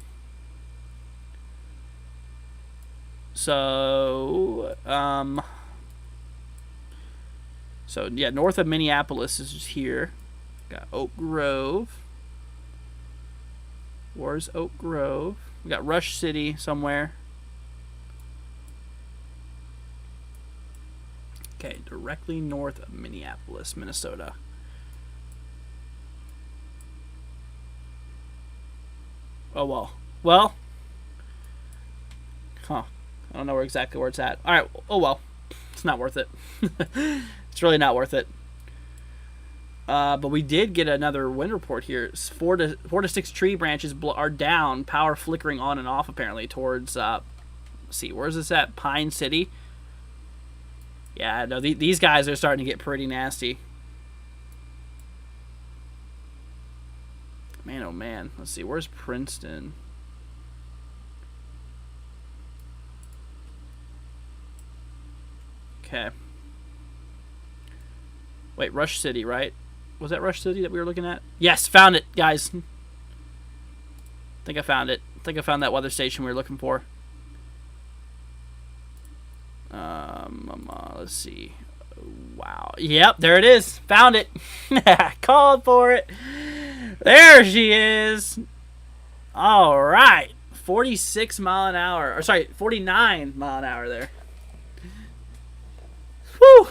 So yeah, north of Minneapolis is just here. Got Oak Grove. Where's Oak Grove? We got Rush City somewhere. Okay, directly north of Minneapolis, Minnesota. Oh, well. Well. Huh. I don't know exactly where it's at. Alright, oh well. It's not worth it. It's really not worth it. But we did get another wind report here. It's 4 to 6 tree branches are down, power flickering on and off apparently towards, let's see, where's this at? Pine City? Yeah, no, these guys are starting to get pretty nasty. Man, oh man. Let's see, where's Princeton? Okay. Wait, Rush City, right? Was that Rush City that we were looking at? Yes, found it, guys. I think I found it. I think I found that weather station we were looking for. Let's see. Wow. Yep, there it is. Found it. Called for it. There she is. All right. 46 mile an hour. Or sorry, 49 mile an hour there. Whew.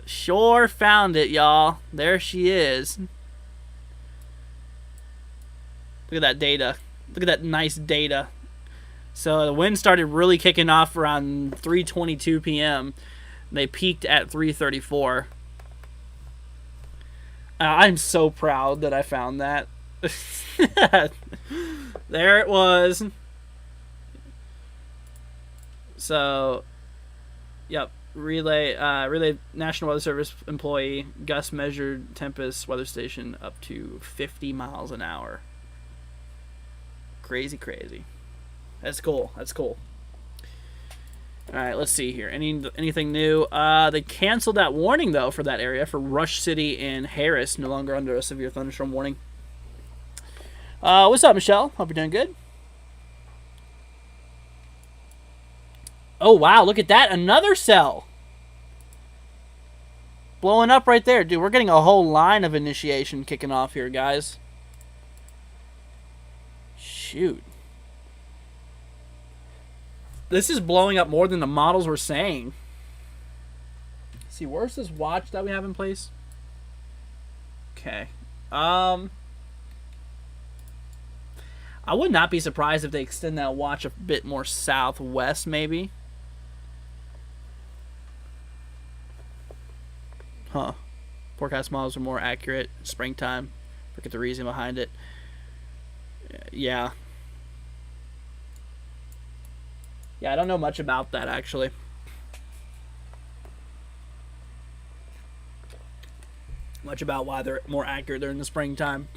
Sure found it, y'all. There she is. Look at that data. Look at that nice data. So the wind started really kicking off around 3:22 p.m. They peaked at 3:34. I'm so proud that I found that. There it was. So, yep. Relay National Weather Service employee. Gust measured Tempest weather station up to 50 miles an hour. Crazy, crazy. That's cool. That's cool. All right, let's see here. Anything new? They canceled that warning though for that area for Rush City and Harris. No longer under a severe thunderstorm warning. What's up, Michelle? Hope you're doing good. Oh wow, look at that! Another cell blowing up right there, dude. We're getting a whole line of initiation kicking off here, guys. Shoot. This is blowing up more than the models were saying. Let's see, where's this watch that we have in place? Okay. I would not be surprised if they extend that watch a bit more southwest, maybe. Huh. Forecast models are more accurate. Springtime. Look at the reason behind it. Yeah. Yeah, I don't know much about that, actually. Much about why they're more accurate during the springtime.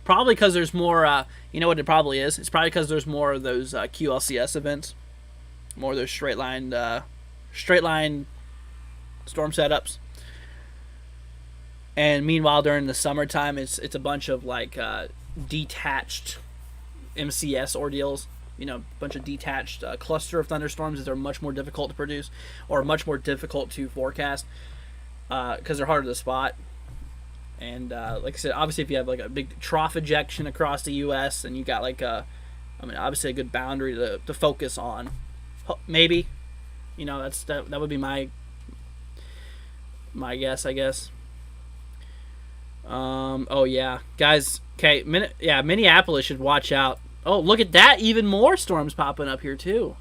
Probably because there's more, you know what it probably is? It's probably because there's more of those QLCS events. More of those straight line storm setups. And meanwhile, during the summertime, it's a bunch of, like, detached MCS ordeals. a bunch of detached cluster of thunderstorms, they're much more difficult to produce or much more difficult to forecast because they're harder to spot. And like I said, obviously if you have like a big trough ejection across the U.S. and you got like obviously a good boundary to focus on, maybe, that would be my guess, I guess. Oh yeah, guys. Okay, Minneapolis should watch out. Oh, look at that! Even more storms popping up here too.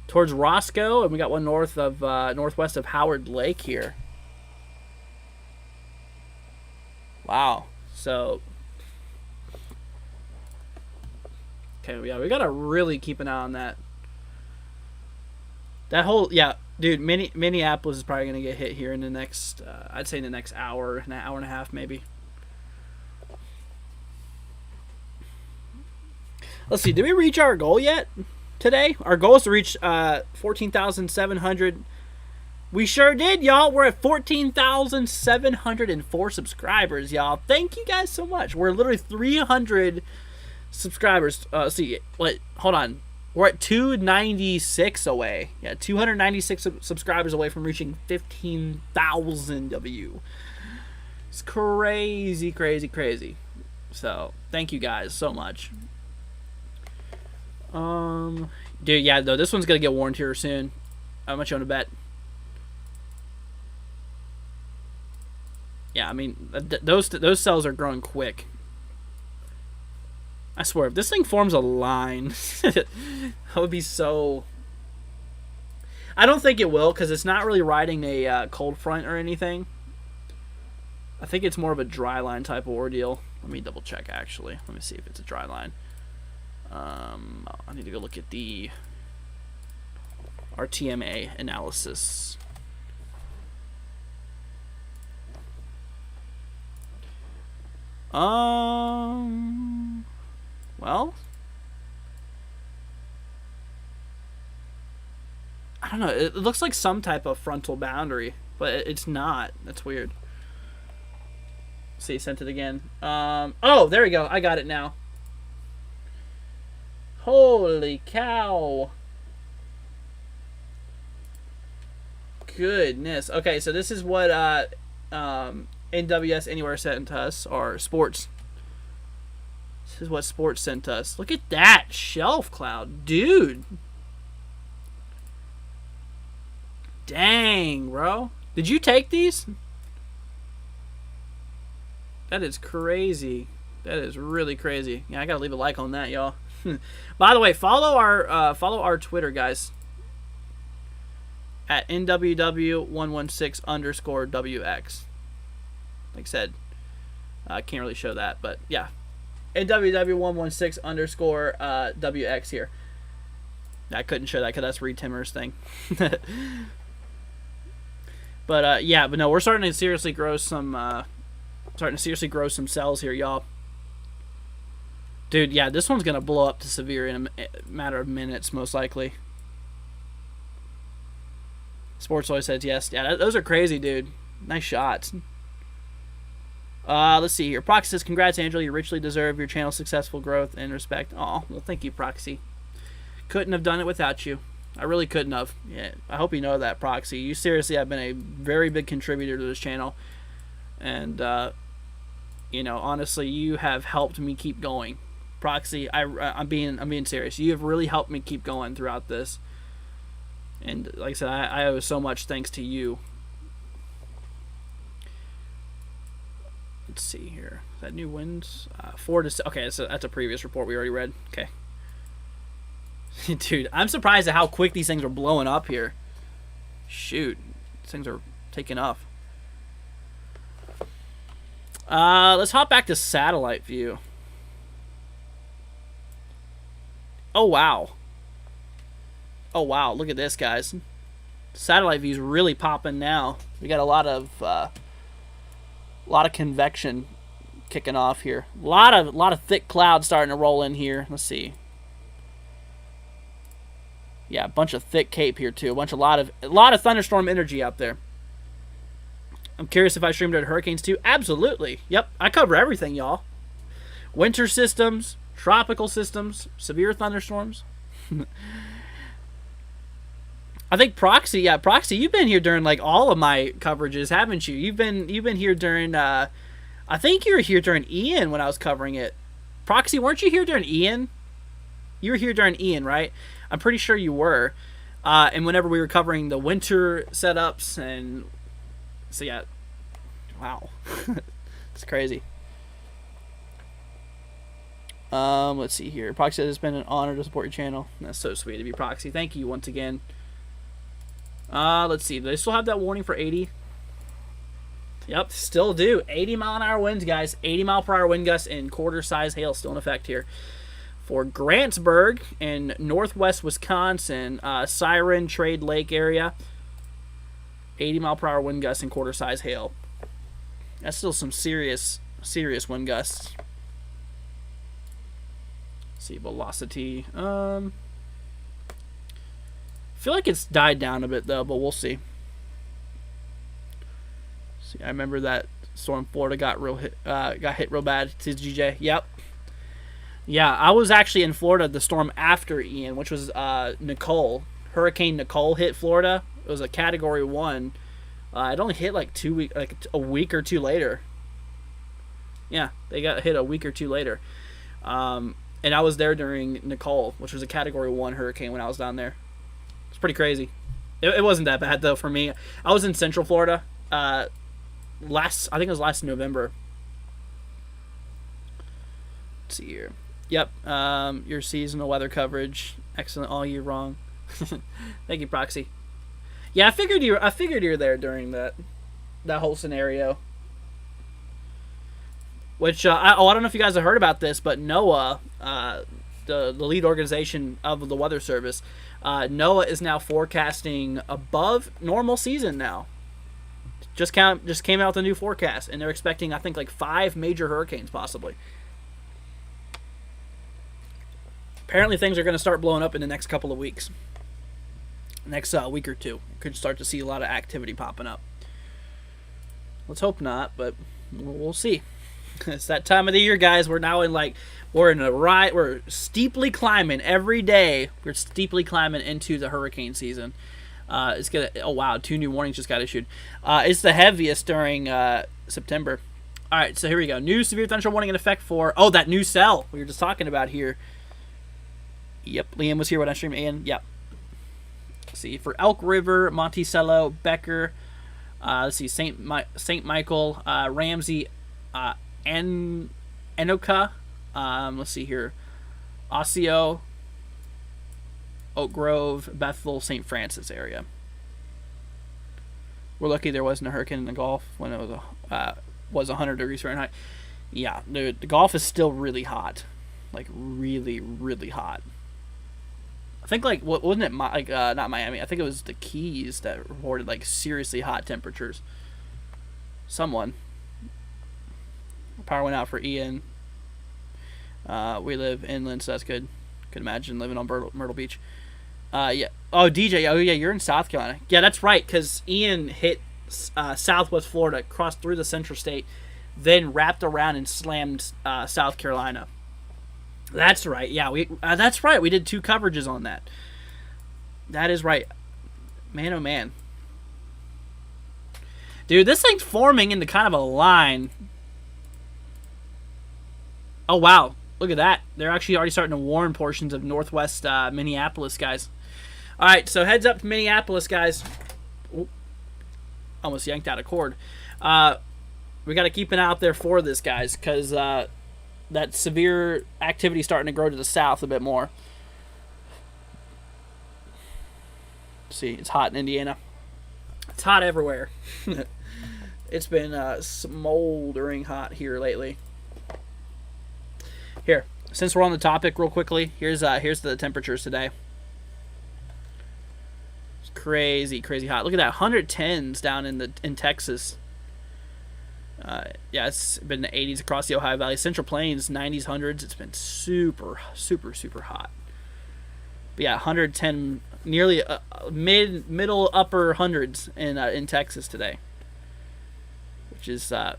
Towards Roscoe, and we got one northwest of Howard Lake here. Wow. So, okay, yeah, we gotta really keep an eye on that. That whole, yeah, dude, Minneapolis is probably gonna get hit here in the next, I'd say in the next hour and a half, maybe. Let's see, did we reach our goal yet today? Our goal is to reach 14,700. We sure did, y'all. We're at 14,704 subscribers, y'all. Thank you guys so much. We're literally 300 subscribers. Hold on. We're at 296 away. Yeah, 296 subscribers away from reaching 15,000 of you. It's crazy, crazy, crazy. So, thank you guys so much. Dude, yeah, though, this one's gonna get warned here soon. How much you want to bet? Yeah, I mean, those cells are growing quick. I swear, if this thing forms a line, that would be so... I don't think it will, because it's not really riding a cold front or anything. I think it's more of a dry line type of ordeal. Let me double check, actually. Let me see if it's a dry line. I need to go look at the RTMA analysis. Well, I don't know. It looks like some type of frontal boundary, but it's not. That's weird. See, sent it again. Oh, there we go. I got it now. Holy cow. Goodness. Okay, so this is what NWS Anywhere sent us, or Sports. This is what Sports sent us. Look at that shelf cloud, dude. Dang, bro. Did you take these? That is crazy. That is really crazy. Yeah, I gotta leave a like on that, y'all. By the way, follow our Twitter, guys. At NWW116_WX. Like I said, I can't really show that, but yeah. NWW116_WX here. I couldn't show that because that's Reed Timmer's thing. But yeah, but no, we're starting to seriously grow some cells here, y'all. Dude, yeah, this one's gonna blow up to severe in a matter of minutes, most likely. Sports always says yes. Yeah, those are crazy, dude. Nice shots. Let's see here. Proxy says, congrats, Angela. You richly deserve your channel's successful growth and respect. Oh, well, thank you, Proxy. Couldn't have done it without you. I really couldn't have. Yeah, I hope you know that, Proxy. You seriously have been a very big contributor to this channel. And, honestly, you have helped me keep going. Proxy, I'm being serious. You have really helped me keep going throughout this. And like I said, I owe so much thanks to you. Let's see here. Is that new winds? 4 to... Okay, so that's a previous report we already read. Okay. Dude, I'm surprised at how quick these things are blowing up here. Shoot. These things are taking off. Let's hop back to satellite view. Oh, wow. Oh, wow. Look at this, guys. Satellite view's really popping now. We got a lot of convection kicking off here. A lot of thick clouds starting to roll in here. Let's see. Yeah, a bunch of thick cape here too. A lot of thunderstorm energy out there. I'm curious if I streamed at hurricanes too. Absolutely. Yep, I cover everything, y'all. Winter systems, tropical systems, severe thunderstorms. I think Proxy, you've been here during like all of my coverages, haven't you? You've been here during. I think you were here during Ian when I was covering it. Proxy, weren't you here during Ian? You were here during Ian, right? I'm pretty sure you were. And whenever we were covering the winter setups, and so yeah, wow, it's crazy. Let's see here. Proxy says it's been an honor to support your channel. That's so sweet of you, Proxy. Thank you once again. Let's see. Do they still have that warning for 80? Yep, still do. 80-mile-an-hour winds, guys. 80-mile-per-hour wind gusts and quarter-size hail still in effect here. For Grantsburg in northwest Wisconsin, Siren, Trade Lake area, 80-mile-per-hour wind gusts and quarter-size hail. That's still some serious wind gusts. Let's see, velocity. I feel like it's died down a bit, though, but we'll see. See, I remember that storm Florida got hit real bad. It's GJ. Yep. Yeah, I was actually in Florida the storm after Ian, which was Nicole. Hurricane Nicole hit Florida. It was a Category 1. It only hit like a week or two later. Yeah, they got hit a week or two later. And I was there during Nicole, which was a Category 1 hurricane when I was down there. It's pretty crazy. It wasn't that bad, though, for me. I was in Central Florida I think it was last November. Let's see here. Yep, your seasonal weather coverage, excellent all year long. Thank you, Proxy. Yeah, I figured you were there during that whole scenario. Which I don't know if you guys have heard about this, but NOAA, the lead organization of the Weather Service, NOAA is now forecasting above normal season now. Just came out with a new forecast, and they're expecting, I think, like 5 major hurricanes possibly. Apparently things are going to start blowing up in the next couple of weeks. Next week or two. Could start to see a lot of activity popping up. Let's hope not, but we'll see. It's that time of the year, guys. We're now we're steeply climbing every day. We're steeply climbing into the hurricane season. It's gonna. Oh wow, 2 new warnings just got issued. It's the heaviest during September. All right, so here we go. New severe thunderstorm warning in effect for that new cell we were just talking about here. Yep, Liam was here when I streamed Ian. Yep. Let's see, for Elk River, Monticello, Becker. Let's see, Saint Michael, Ramsey, Anoka. Let's see here, Osseo, Oak Grove, Bethel, St. Francis area. We're lucky there wasn't a hurricane in the Gulf when it was 100 degrees Fahrenheit. Yeah, the Gulf is still really hot, like really, really hot. I think like wasn't it not Miami? I think it was the Keys that reported like seriously hot temperatures. Power went out for Ian. We live inland, so that's good. Could imagine living on Myrtle Beach. Yeah. Oh, DJ. Oh, yeah. You're in South Carolina. Yeah, that's right. Because Ian hit Southwest Florida, crossed through the Central State, then wrapped around and slammed South Carolina. That's right. Yeah, that's right. We did 2 coverages on that. That is right. Man, oh man. Dude, this thing's forming into kind of a line. Oh, wow. Look at that. They're actually already starting to warn portions of northwest Minneapolis, guys. All right, so heads up to Minneapolis, guys. Ooh, almost yanked out a cord. We got to keep an eye out there for this, guys, because that severe activity starting to grow to the south a bit more. See, it's hot in Indiana. It's hot everywhere. It's been smoldering hot here lately. Here, since we're on the topic real quickly, here's the temperatures today. It's crazy hot. Look at that, 110s down in Texas. Yeah, it's been the 80s across the Ohio Valley. Central Plains, 90s, 100s. It's been super hot. But yeah, 110, nearly middle, upper hundreds in Texas today, which is that's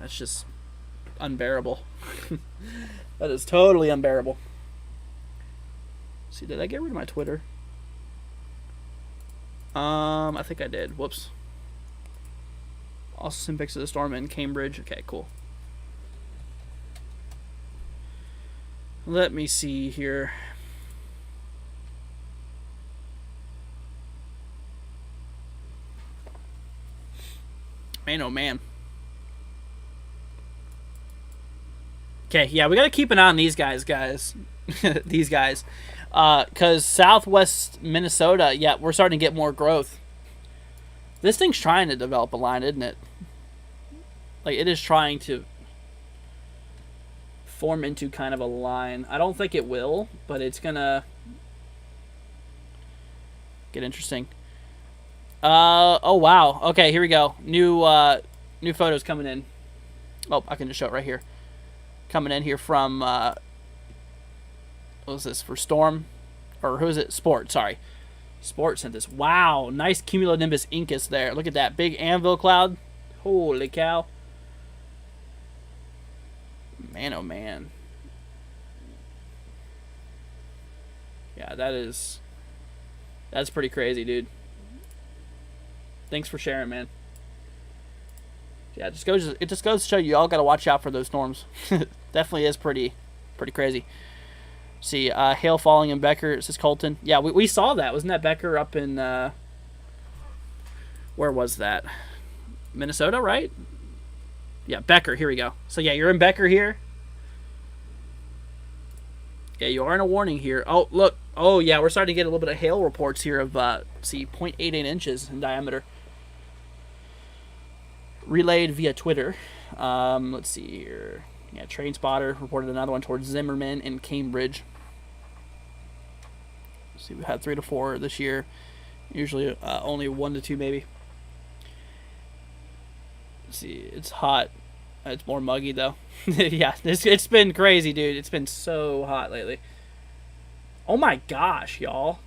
just unbearable. That is totally unbearable. Let's see, did I get rid of my Twitter? I think I did. Whoops. Also some pics of the storm in Cambridge. Okay, cool. Let me see here. Man, oh man. Okay, yeah, we got to keep an eye on these guys. These guys. Because southwest Minnesota, yeah, we're starting to get more growth. This thing's trying to develop a line, isn't it? Like, it is trying to form into kind of a line. I don't think it will, but it's going to get interesting. Oh, wow. Okay, here we go. New photos coming in. Oh, I can just show it right here. Coming in here from, what was this, for Storm? Or who is it? Sport, sorry. Sport sent this. Wow, nice cumulonimbus incus there. Look at that big anvil cloud. Holy cow. Man, oh man. Yeah, that's pretty crazy, dude. Thanks for sharing, man. Yeah, it just goes to show you all got to watch out for those storms. Definitely is pretty crazy. See, hail falling in Becker. It says Colton. Yeah, we saw that. Wasn't that Becker up in where was that? Minnesota, right? Yeah, Becker. Here we go. So yeah, you're in Becker here. Yeah, you are in a warning here. Oh, look. Oh yeah, we're starting to get a little bit of hail reports here of 0.88 inches in diameter. Relayed via Twitter. Let's see here. Yeah, Train Spotter reported another one towards Zimmerman in Cambridge. Let's see, we had 3 to 4 this year. Usually only 1 to 2 maybe. Let's see, it's hot. It's more muggy though. Yeah, it's been crazy, dude. It's been so hot lately. Oh my gosh, y'all.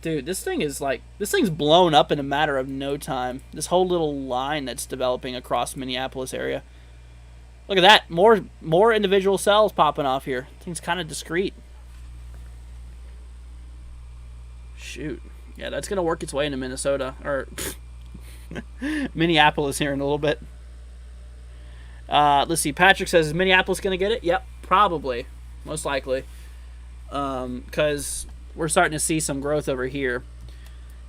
Dude, this thing's blown up in a matter of no time. This whole little line that's developing across Minneapolis area. Look at that. More individual cells popping off here. Thing's kind of discreet. Shoot. Yeah, that's going to work its way into Minnesota. Or Minneapolis here in a little bit. Let's see. Patrick says, is Minneapolis going to get it? Yep, probably. Most likely. Because we're starting to see some growth over here.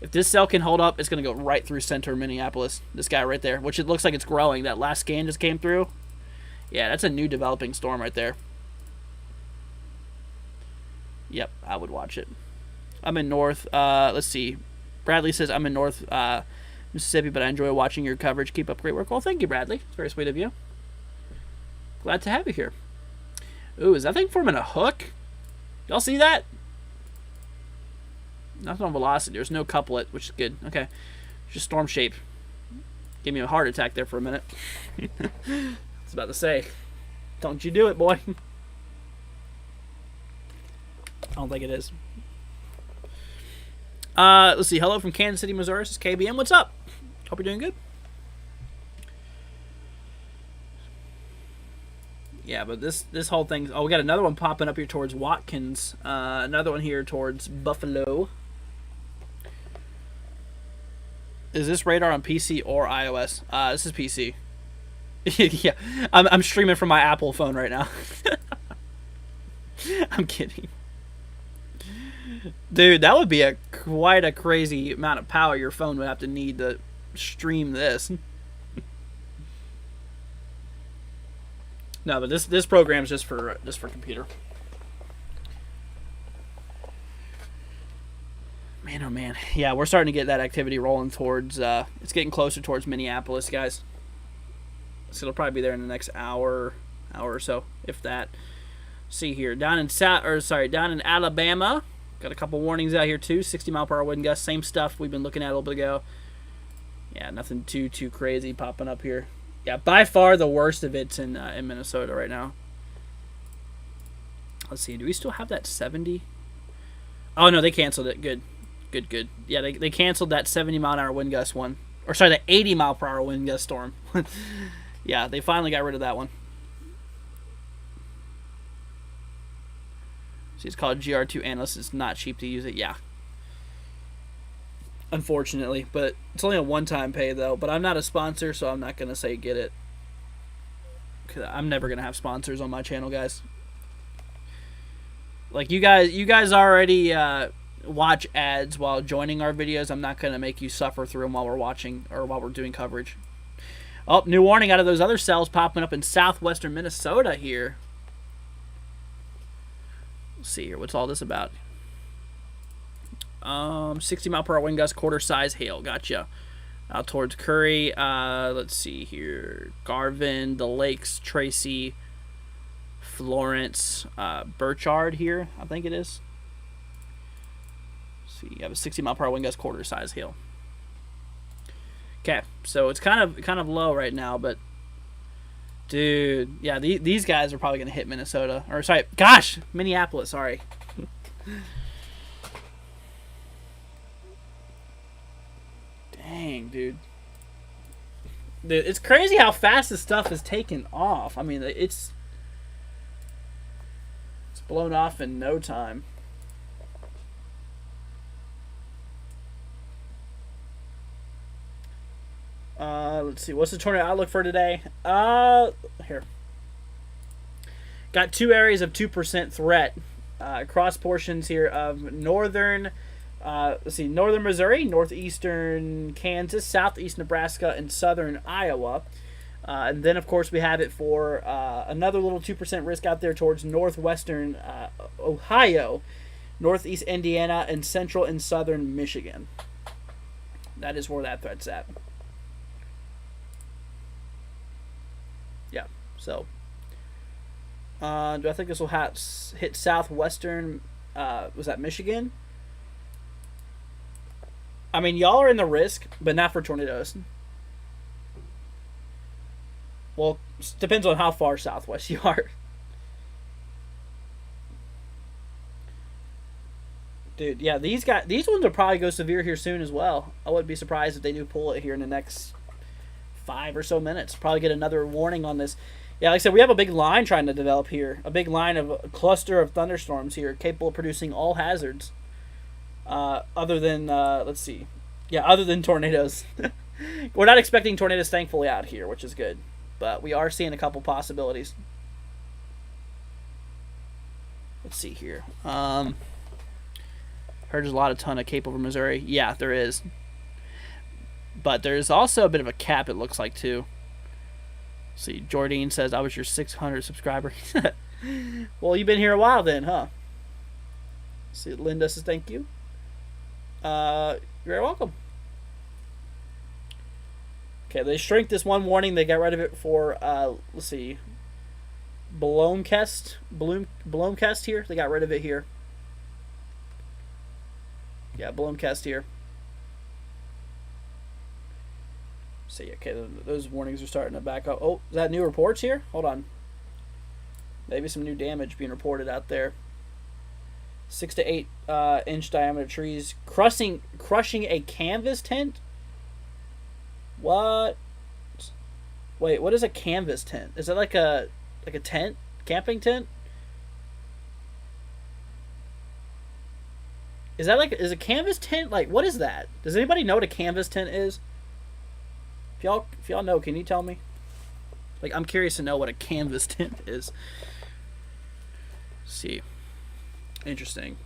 If this cell can hold up, it's going to go right through center Minneapolis. This guy right there, which it looks like it's growing. That last scan just came through. Yeah, that's a new developing storm right there. Yep, I would watch it. I'm in North, let's see. Bradley says, I'm in North Mississippi, but I enjoy watching your coverage. Keep up great work. Well, thank you, Bradley. It's very sweet of you. Glad to have you here. Ooh, is that thing forming a hook? Y'all see that? Nothing on velocity. There's no couplet, which is good. Okay. Just storm shape. Gave me a heart attack there for a minute. I was about to say, don't you do it, boy. I don't think it is. Let's see. Hello from Kansas City, Missouri. This is KBM. What's up? Hope you're doing good. Yeah, but this whole thing. Oh, we got another one popping up here towards Watkins. Another one here towards Buffalo. Is this radar on PC or iOS? This is PC. Yeah, I'm streaming from my Apple phone right now. I'm kidding. Dude, that would be quite a crazy amount of power your phone would have to need to stream this. No, but this program's just for computer. Man, oh man. Yeah, we're starting to get that activity rolling towards, it's getting closer towards Minneapolis, guys. So it'll probably be there in the next hour or so, if that. See here, down in Alabama, got a couple warnings out here too. 60-mile-per-hour wind gusts, same stuff we've been looking at a little bit ago. Yeah, nothing too crazy popping up here. Yeah, by far the worst of it's in Minnesota right now. Let's see, do we still have that 70? Oh no, they canceled it. Good. Yeah, they canceled that 70-mile-an-hour wind gust one. Or sorry, the 80-mile-per-hour wind gust storm. Yeah, they finally got rid of that one. See, it's called GR2 Analyst. It's not cheap to use it. Yeah. Unfortunately. But it's only a one-time pay, though. But I'm not a sponsor, so I'm not going to say get it. Cause I'm never going to have sponsors on my channel, guys. Like, you guys already watch ads while joining our videos. I'm not going to make you suffer through them while we're watching or while we're doing coverage. Oh, new warning out of those other cells popping up in southwestern Minnesota here. Let's see here. What's all this about? 60-mile-per-hour wind gust, quarter-size hail. Gotcha. Out towards Curry. Let's see here. Garvin, the Lakes, Tracy, Florence, Burchard here, I think it is. Let's see, you have a 60-mile-per-hour wind gust, quarter-size hail. Okay, so it's kind of low right now, but dude, yeah, these guys are probably gonna hit Minnesota, or sorry, gosh, Minneapolis. Sorry. Dang, dude. Dude, it's crazy how fast this stuff is taken off. I mean, it's blown off in no time. Let's see. What's the tornado outlook for today? Here. Got two areas of 2% threat. Cross portions here of northern, let's see, northern Missouri, northeastern Kansas, southeast Nebraska, and southern Iowa. And then, of course, we have it for another little 2% risk out there towards northwestern Ohio, northeast Indiana, and central and southern Michigan. That is where that threat's at. Yeah, so. Do I think this will hit southwestern, was that Michigan? I mean, y'all are in the risk, but not for tornadoes. Well, depends on how far southwest you are. Dude, yeah, these ones will probably go severe here soon as well. I wouldn't be surprised if they do pull it here in the next 5 or so minutes. Probably get another warning on this. Yeah, like I said, we have a big line trying to develop here. A big line of a cluster of thunderstorms here, capable of producing all hazards. Other than, let's see. Yeah, other than tornadoes. We're not expecting tornadoes, thankfully, out here, which is good. But we are seeing a couple possibilities. Let's see here. Heard there's a ton of Cape over Missouri. Yeah, there is. But there's also a bit of a cap, it looks like, too. Let's see, Jordine says, I was your 600 subscriber. Well, you've been here a while then, huh? Let's see, Linda says, thank you. You're very welcome. Okay, they shrink this one warning. They got rid of it for, let's see, Blomkest here. They got rid of it here. Yeah, Blomkest here. See, okay, those warnings are starting to back up. Oh, is that new reports here? Hold on. Maybe some new damage being reported out there. 6 to 8 inch diameter trees crushing a canvas tent. What? Wait, what is a canvas tent? Is it like a tent, camping tent? Is a canvas tent like, what is that? Does anybody know what a canvas tent is? If y'all know, can you tell me? Like, I'm curious to know what a canvas tent is. Let's see. Interesting.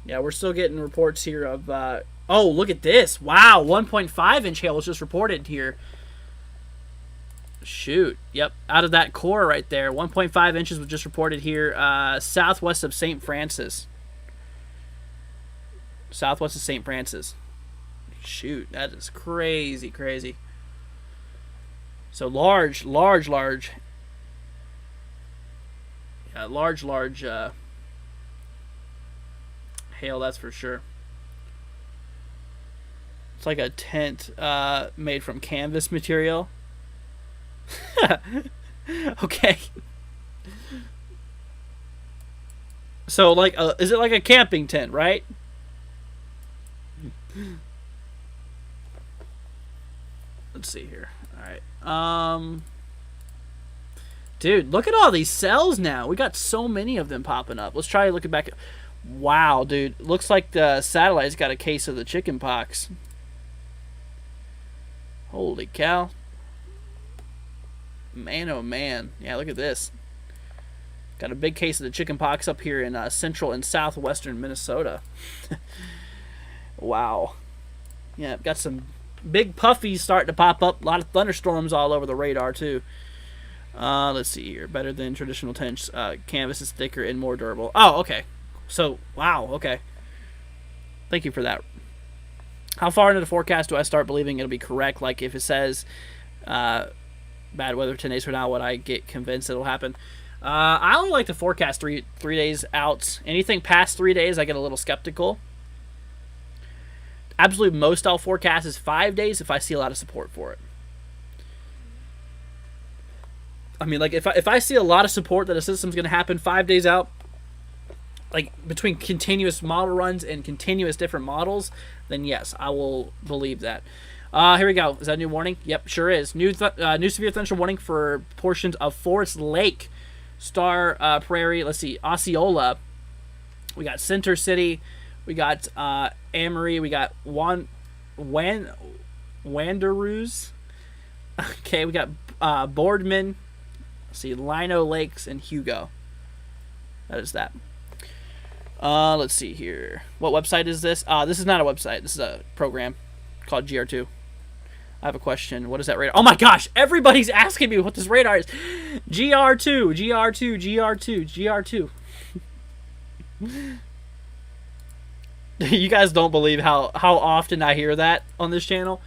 Yeah, we're still getting reports here of, oh, look at this. Wow, 1.5 inch hail was just reported here. Shoot. Yep, out of that core right there. 1.5 inches was just reported here, southwest of St. Francis. Southwest of St. Francis. Shoot, that is crazy, crazy. So large. Yeah, large hail, that's for sure. It's like a tent made from canvas material. Okay. So, like, is it like a camping tent, right? Let's see here. All right. Dude, look at all these cells now. We got so many of them popping up. Let's try looking back. Wow, dude. Looks like the satellite's got a case of the chicken pox. Holy cow. Man, oh man. Yeah, look at this. Got a big case of the chicken pox up here in central and southwestern Minnesota. Wow. Yeah, got some big puffies starting to pop up. A lot of thunderstorms all over the radar, too. Let's see here. Better than traditional tents. Canvas is thicker and more durable. Oh, okay. So, wow, okay. Thank you for that. How far into the forecast do I start believing it'll be correct? Like, if it says bad weather 10 days from now, would I get convinced it'll happen? I only like to forecast three days out. Anything past 3 days, I get a little skeptical. Absolute most I'll forecast is 5 days if I see a lot of support for it. I mean, like, if I see a lot of support that a system's going to happen 5 days out, like, between continuous model runs and continuous different models, then yes, I will believe that. Here we go. Is that a new warning? Yep, sure is. New severe thunderstorm warning for portions of Forest Lake, Star Prairie, let's see, Osceola. We got Center City. We got Amory. We got Wanderoos. Okay, we got Boardman. Let's see, Lino Lakes and Hugo. That is that. Let's see here. What website is this? This is not a website. This is a program called GR2. I have a question. What is that radar? Oh my gosh! Everybody's asking me what this radar is. GR2, GR2, GR2, GR2. You guys don't believe how often I hear that on this channel.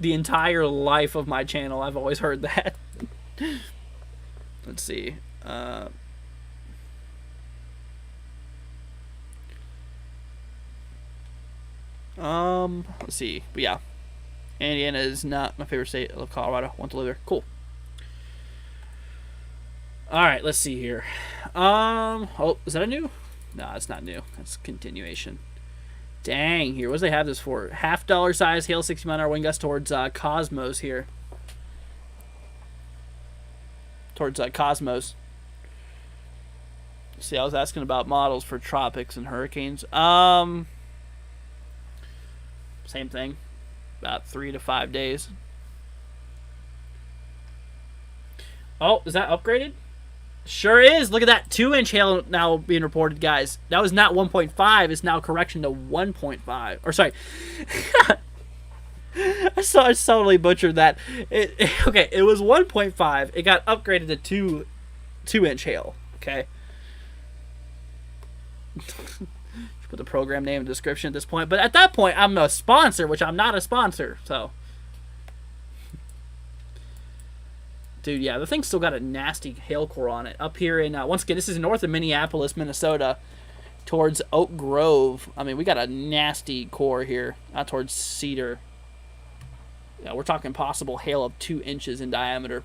The entire life of my channel, I've always heard that. Let's see. Let's see. But yeah, Indiana is not my favorite state. I love Colorado. Want to live there. Cool. All right, let's see here. Oh, is that a new? No, it's not new. That's continuation. Dang, here. What do they have this for? $half size hail 60 mile an hour wind gust towards Cosmos here. Towards Cosmos. See, I was asking about models for tropics and hurricanes. Same thing. About 3 to 5 days. Oh, is that upgraded? Sure is. Look at that. 2-inch hail now being reported, guys. That was not 1.5. It's now correction to 1.5. Or, sorry. I totally butchered that. Okay, it was 1.5. It got upgraded to 2-inch hail. Okay. Put the program name and description at this point. But at that point, I'm a sponsor, which I'm not a sponsor. So. Dude, yeah, the thing's still got a nasty hail core on it. Up here in, once again, this is north of Minneapolis, Minnesota, towards Oak Grove. I mean, we got a nasty core here, out towards Cedar. Yeah, we're talking possible hail of 2 inches in diameter.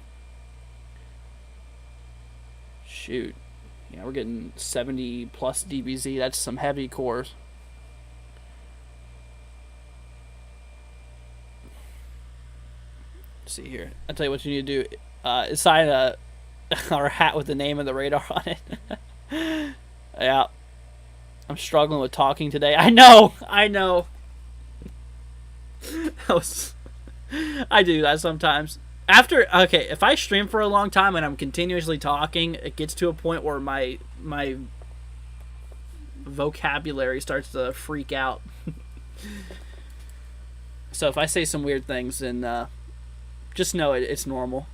Shoot. Yeah, we're getting 70+ dBz. That's some heavy cores. Let's see here. I'll tell you what you need to do. Sign a hat with the name of the radar on it. Yeah. I'm struggling with talking today. I know. I do that sometimes. Okay, if I stream for a long time and I'm continuously talking, it gets to a point where my vocabulary starts to freak out. So if I say some weird things, then just know it's normal.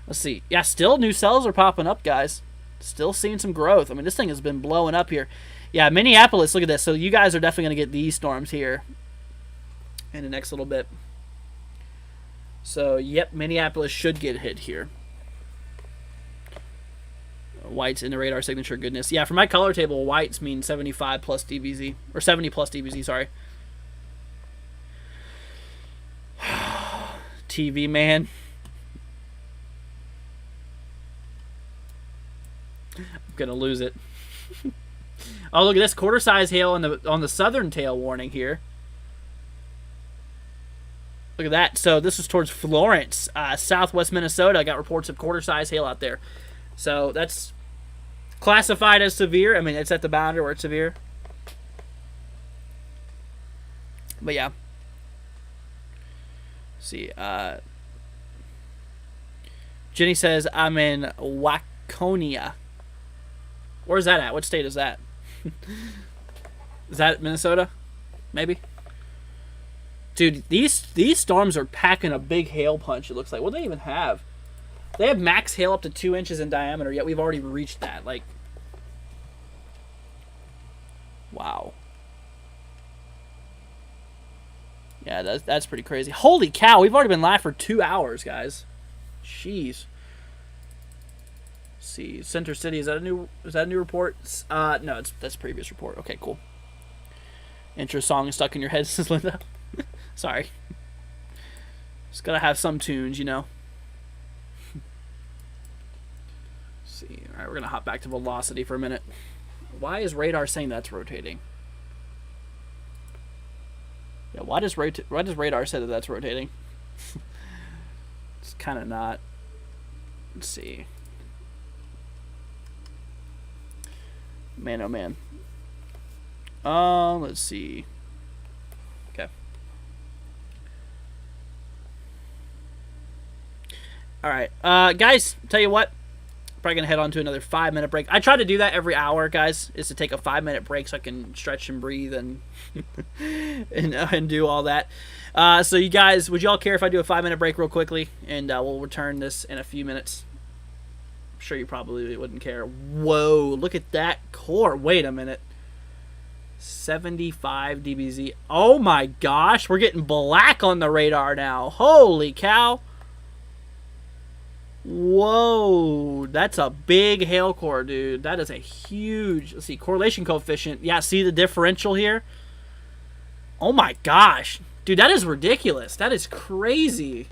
Let's see. Yeah, still new cells are popping up, guys. Still seeing some growth. I mean, this thing has been blowing up here. Yeah, Minneapolis, look at this. So you guys are definitely going to get these storms here in the next little bit. So, yep, Minneapolis should get hit here. Whites in the radar signature, goodness. Yeah, for my color table, whites mean 75+ dBz. Or 70+ dBz, sorry. TV, man. I'm gonna lose it. Oh, look at this quarter size hail on the southern tail warning here. Look at that. So this is towards Florence, southwest Minnesota. Got reports of quarter-size hail out there. So that's classified as severe. I mean, it's at the boundary where it's severe. But yeah. Let's see. Jenny says, I'm in Waconia. Where's that at? What state is that? Is that Minnesota? Maybe? Dude, these storms are packing a big hail punch, it looks like. What do they even have? They have max hail up to 2 inches in diameter, yet we've already reached that. Like, wow. Yeah, that's pretty crazy. Holy cow, we've already been live for 2 hours, guys. Jeez. Let's see, Center City, is that a new report? No, that's a previous report. Okay, cool. Intro song is stuck in your head, says Linda. Sorry. Just gotta have some tunes, you know. Let's see. Alright, we're gonna hop back to velocity for a minute. Why is radar saying that's rotating? Yeah, why does radar say that that's rotating? It's kind of not. Let's see. Man, oh man. Let's see. Okay. All right, guys. Tell you what, probably gonna head on to another 5-minute break. I try to do that every hour, guys. Is to take a 5-minute break so I can stretch and breathe and and do all that. So you guys, would y'all care if I do a 5-minute break real quickly, and we'll return this in a few minutes? I'm sure you probably wouldn't care. Whoa, look at that core. Wait a minute. 75 dBz. Oh my gosh, we're getting black on the radar now. Holy cow. Whoa, that's a big hail core, dude. That is a huge, let's see, correlation coefficient. Yeah, see the differential here? Oh my gosh. Dude, that is ridiculous. That is crazy.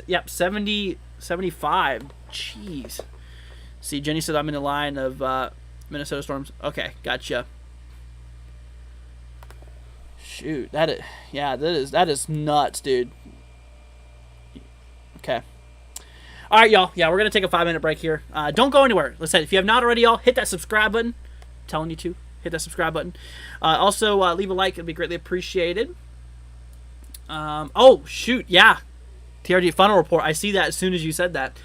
Yep, 70, 75. Jeez. See, Jenny said I'm in the line of Minnesota storms. Okay, gotcha. Shoot, that is nuts, dude. Okay. All right, y'all. Yeah, we're gonna take a 5-minute break here. Don't go anywhere. Listen, if you have not already, y'all, hit that subscribe button. I'm telling you to hit that subscribe button. Also, leave a like; it'd be greatly appreciated. Oh shoot, yeah. TRG funnel report. I see that as soon as you said that.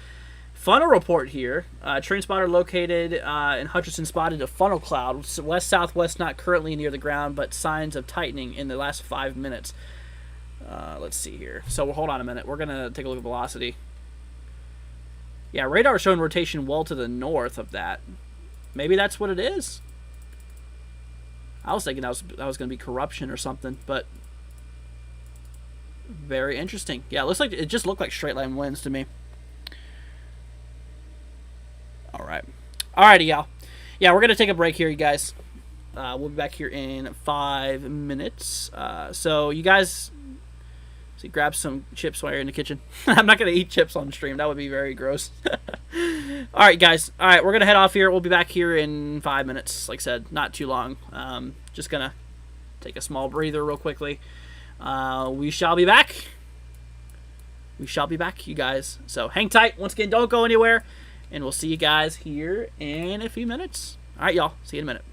Funnel report here. Train spotter located in Hutchinson spotted a funnel cloud west-southwest, not currently near the ground, but signs of tightening in the last 5 minutes. Let's see here. So hold on a minute. We're gonna take a look at velocity. Yeah, radar showing rotation well to the north of that. Maybe that's what it is. I was thinking that was gonna be corruption or something, but very interesting. Yeah, it just looked like straight line winds to me. All right. Alrighty, y'all. Yeah, we're going to take a break here, you guys. We'll be back here in 5 minutes. So, you guys, grab some chips while you're in the kitchen. I'm not going to eat chips on stream. That would be very gross. Alright, guys. Alright, we're going to head off here. We'll be back here in 5 minutes. Like I said, not too long. Just going to take a small breather real quickly. We shall be back. We shall be back, you guys. So, hang tight. Once again, don't go anywhere. And we'll see you guys here in a few minutes. All right, y'all. See you in a minute.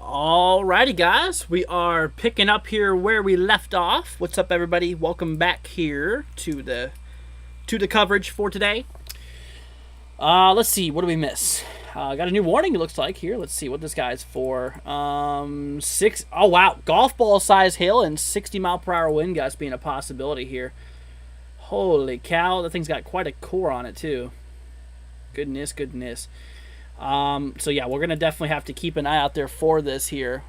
Alrighty, guys, we are picking up here where we left off. What's up, everybody? Welcome back here to the coverage for today. Let's see, what do we miss? Got a new warning, it looks like here. Let's see what this guy's for. Oh wow, golf ball size hail and 60-mile-per-hour wind gusts being a possibility here. Holy cow, that thing's got quite a core on it too. Goodness. So yeah, we're gonna definitely have to keep an eye out there for this here.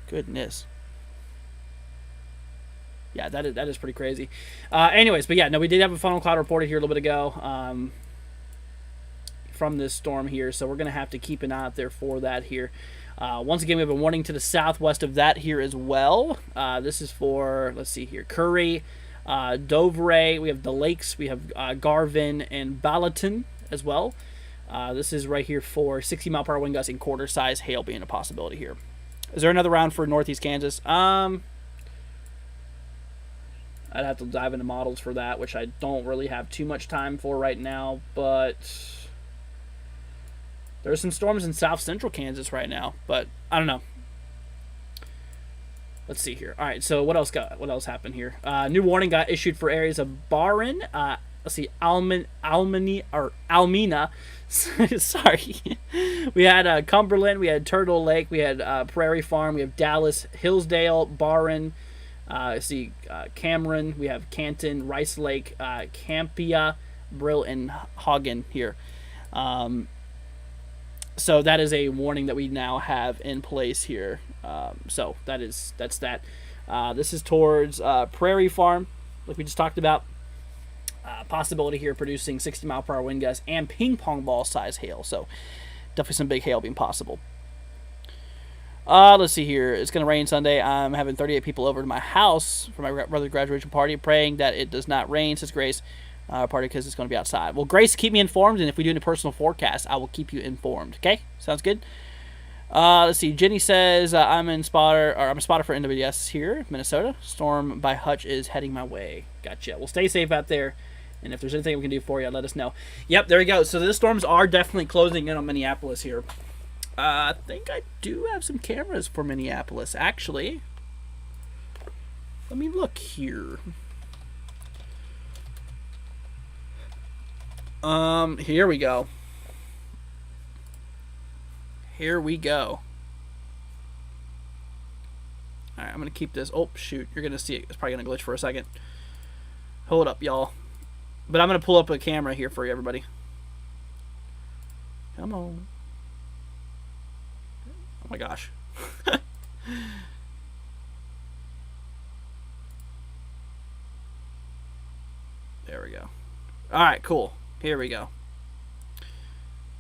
Goodness. Yeah, that is pretty crazy. Anyways, but yeah, no, we did have a funnel cloud reported here a little bit ago from this storm here, so we're gonna have to keep an eye out there for that here. Once again, we have a warning to the southwest of that here as well. This is for, let's see here, Curry, Dover. We have the lakes. We have Garvin and Ballatin as well. This is right here for 60-mile-per-hour wind gusts and quarter-size hail being a possibility here. Is there another round for northeast Kansas? I'd have to dive into models for that, which I don't really have too much time for right now, but there's some storms in south central Kansas right now, but I don't know. Let's see here. All right, so what else happened here? New warning got issued for areas of Barron. Let's see, Almena. Sorry. We had Cumberland, we had Turtle Lake, we had Prairie Farm, we have Dallas, Hillsdale, Barron. Let's see, Cameron, we have Canton, Rice Lake, Campia, Brill, and Hagen here. So that is a warning that we now have in place here. So that's that. This is towards Prairie Farm, like we just talked about. Possibility here producing 60-mile-per-hour wind gusts and ping pong ball size hail. So definitely some big hail being possible. Let's see here. It's going to rain Sunday. I'm having 38 people over to my house for my brother's graduation party, praying that it does not rain, says Grace. Party because it's going to be outside. Well, Grace, keep me informed, and if we do any personal forecast, I will keep you informed. Okay? Sounds good? Let's see. Jenny says I'm a spotter for NWS here, Minnesota. Storm by Hutch is heading my way. Gotcha. Well, stay safe out there, and if there's anything we can do for you, let us know. Yep, there we go. So the storms are definitely closing in on Minneapolis here. I think I do have some cameras for Minneapolis, actually. Let me look here. Here we go. Alright, I'm going to keep this. Oh, shoot. You're going to see it. It's probably going to glitch for a second. Hold up, y'all. But I'm going to pull up a camera here for you, everybody. Come on. Oh, my gosh. There we go. Alright, cool. Here we go.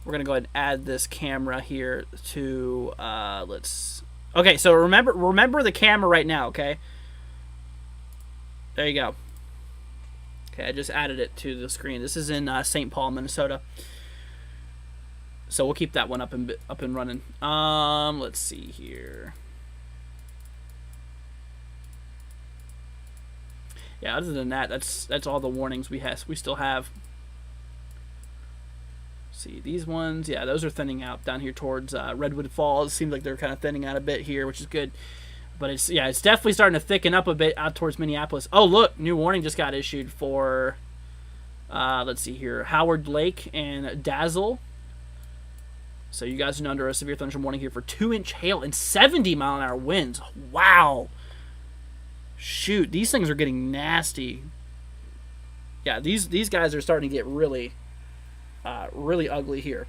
We're going to go ahead and add this camera here to, okay, so remember the camera right now, okay? There you go. Okay, I just added it to the screen. This is in St. Paul, Minnesota. So we'll keep that one up and running. Let's see here. Yeah, other than that, that's all the warnings we still have. See, these ones, yeah, those are thinning out down here towards Redwood Falls. Seems like they're kind of thinning out a bit here, which is good. But it's definitely starting to thicken up a bit out towards Minneapolis. Oh, look, new warning just got issued for, let's see here, Howard Lake and Dazzle. So you guys are under a severe thunderstorm warning here for 2-inch hail and 70-mile-an-hour winds. Wow. Shoot, these things are getting nasty. Yeah, these guys are starting to get really ugly here.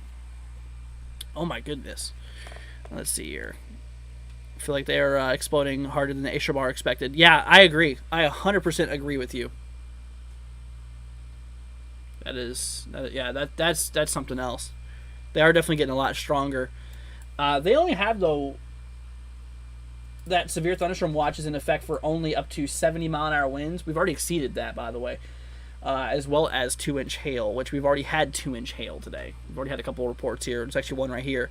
Oh my goodness. Let's see here. I feel like they are exploding harder than the Acer bar expected. Yeah, I agree. I 100% agree with you. That's something else. They are definitely getting a lot stronger. They only have, though, that severe thunderstorm watch is in effect for only up to 70-mile-an-hour winds. We've already exceeded that, by the way. As well as 2-inch hail, which we've already had 2-inch hail today. We've already had a couple of reports here. There's actually one right here.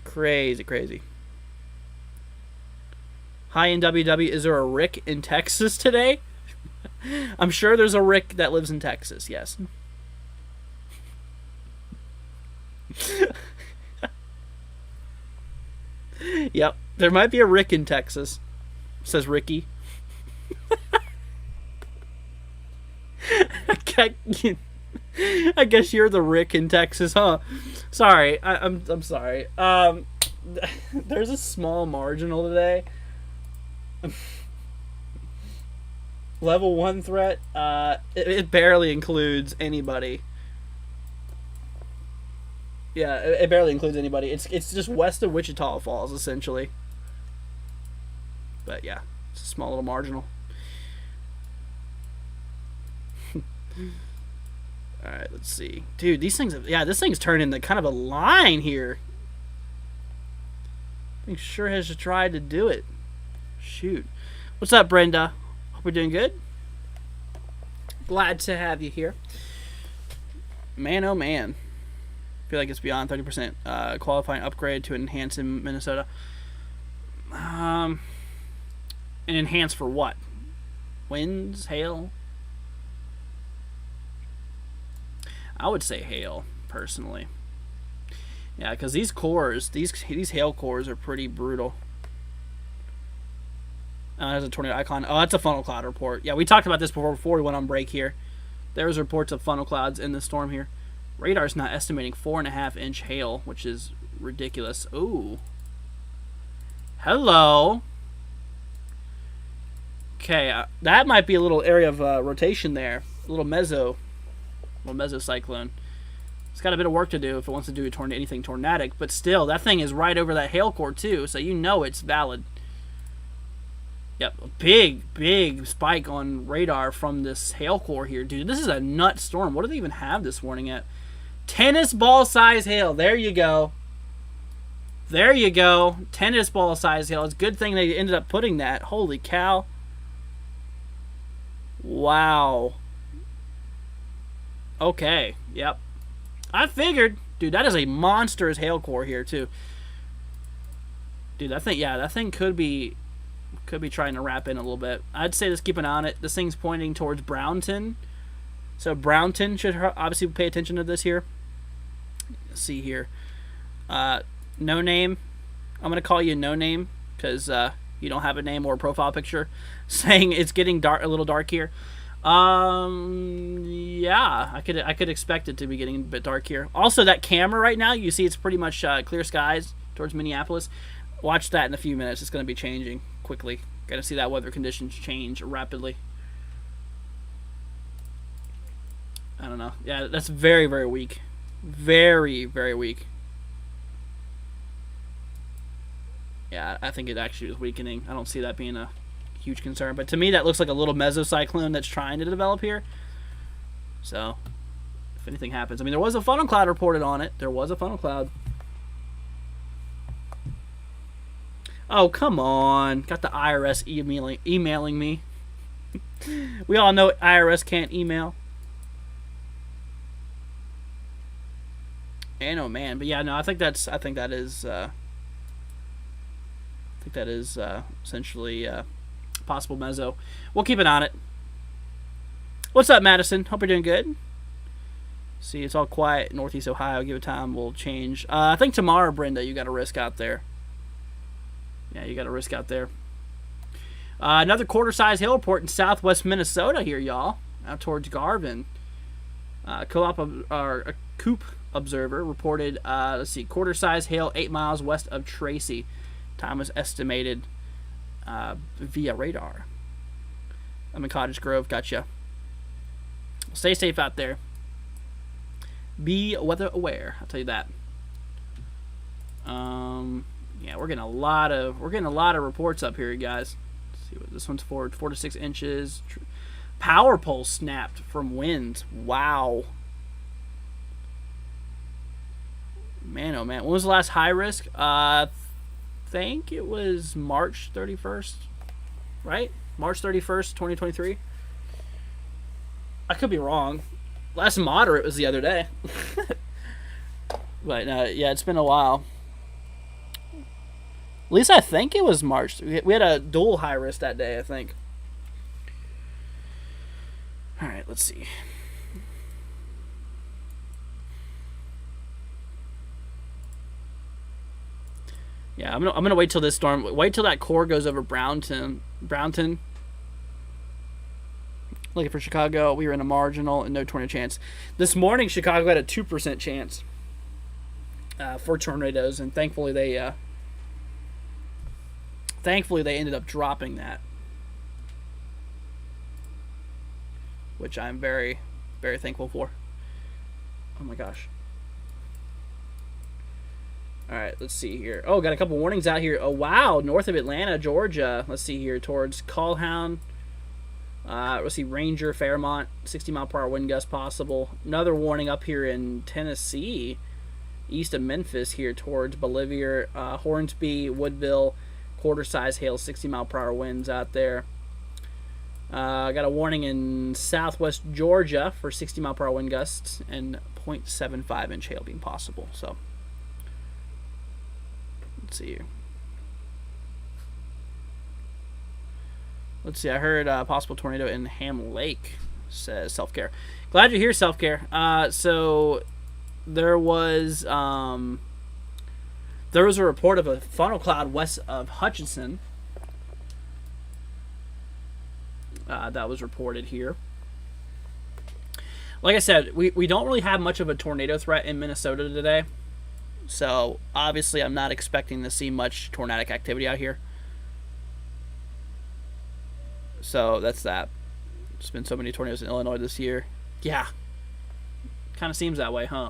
Crazy. Hi, in WW. Is there a Rick in Texas today? I'm sure there's a Rick that lives in Texas, yes. Yep. There might be a Rick in Texas, says Ricky. I guess you're the Rick in Texas, huh? Sorry, I'm sorry. There's a small marginal today. Level 1 threat. It barely includes anybody. Yeah, it barely includes anybody. It's just west of Wichita Falls, essentially. But yeah, it's a small little marginal. Alright, let's see. Dude, these things... Yeah, this thing's turned into kind of a line here. I think sure has tried to do it. Shoot. What's up, Brenda? Hope we're doing good. Glad to have you here. Man, oh man. I feel like it's beyond 30%. Qualifying upgrade to enhance in Minnesota. And enhance for what? Winds? Hail? I would say hail, personally. Yeah, because these cores, these hail cores are pretty brutal. There's a tornado icon. Oh, that's a funnel cloud report. Yeah, we talked about this before we went on break here. There's reports of funnel clouds in the storm here. Radar's not estimating 4.5-inch hail, which is ridiculous. Ooh. Hello. Okay, that might be a little area of rotation there. A little mesocyclone. It's got a bit of work to do if it wants to do anything tornadic, but still, that thing is right over that hail core too, so you know it's valid. Yep, big spike on radar from this hail core here. Dude, this is a nut storm. What do they even have this warning at? Tennis ball size hail. There you go. There you go. Tennis ball size hail. It's a good thing they ended up putting that. Holy cow. Wow. Okay. Yep. I figured. Dude, that is a monstrous hail core here, too. Dude, that thing could be trying to wrap in a little bit. I'd say just keep an eye on it. This thing's pointing towards Brownton. So Brownton should obviously pay attention to this here. Let's see here. No name. I'm going to call you No Name because you don't have a name or a profile picture. Saying it's getting a little dark here. Yeah, I could expect it to be getting a bit dark here. Also, that camera right now, you see it's pretty much clear skies towards Minneapolis. Watch that in a few minutes. It's going to be changing quickly. Got to see that weather conditions change rapidly. I don't know. Yeah, that's very, very weak. Very, very weak. Yeah, I think it actually is weakening. I don't see that being a huge concern. But to me, that looks like a little mesocyclone that's trying to develop here. So, if anything happens. I mean, there was a funnel cloud reported on it. There was a funnel cloud. Oh, come on. Got the IRS emailing me. We all know IRS can't email. And oh man, but yeah, no, I think that is essentially possible mezzo. We'll keep an eye on it. What's up, Madison? Hope you're doing good. See, it's all quiet in Northeast Ohio. Give it time, we'll change. I think tomorrow, Brenda, you got a risk out there. Yeah, you got a risk out there. Another quarter-size hail report in southwest Minnesota here, y'all. Out towards Garvin. Coop observer reported, let's see, quarter-size hail 8 miles west of Tracy. Time was estimated via radar. I'm in Cottage Grove. Gotcha. Stay safe out there. Be weather aware. I'll tell you that. Yeah, we're getting a lot of reports up here, guys. Let's see what this one's for. 4 to 6 inches. Power pole snapped from winds. Wow. Man, oh man. When was the last high risk? I think it was March 31st. Right? March 31st, 2023. I could be wrong. Last moderate was the other day. But yeah, it's been a while. At least I think it was March. We had a dual high risk that day, I think. All right, let's see. Yeah, I'm gonna wait till this storm. Wait till that core goes over Brownton. Looking for Chicago. We were in a marginal and no tornado chance. This morning, Chicago had a 2% chance for tornadoes, and thankfully they ended up dropping that, which I'm very, very thankful for. Oh my gosh. All right, let's see here. Oh, got a couple warnings out here. Oh wow, north of Atlanta, Georgia. Let's see here towards Callhound. Let's see, Ranger, Fairmont, 60-mile-per-hour wind gust possible. Another warning up here in Tennessee, east of Memphis here towards Bolivia, Hornsby, Woodville, quarter-size hail, 60-mile-per-hour winds out there. Got a warning in southwest Georgia for 60-mile-per-hour wind gusts and 0.75-inch hail being possible. So, let's see here. Let's see, I heard possible tornado in Ham Lake, says Self-Care. Glad you're here, Self-Care. So there was a report of a funnel cloud west of Hutchinson that was reported here. Like I said, we don't really have much of a tornado threat in Minnesota today. So obviously I'm not expecting to see much tornadic activity out here. So that's that. There's been so many tornadoes in Illinois this year. Yeah. Kind of seems that way, huh?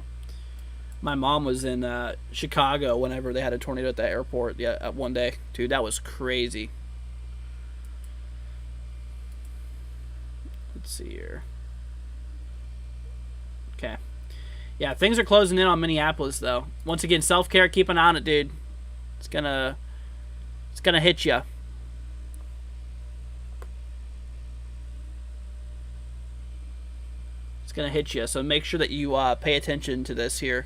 My mom was in Chicago whenever they had a tornado at the airport one day. Dude, that was crazy. Let's see here. Okay. Yeah, things are closing in on Minneapolis, though. Once again, Self-Care, keep an eye on it, dude. It's gonna hit you. It's going to hit you, so make sure that you pay attention to this here.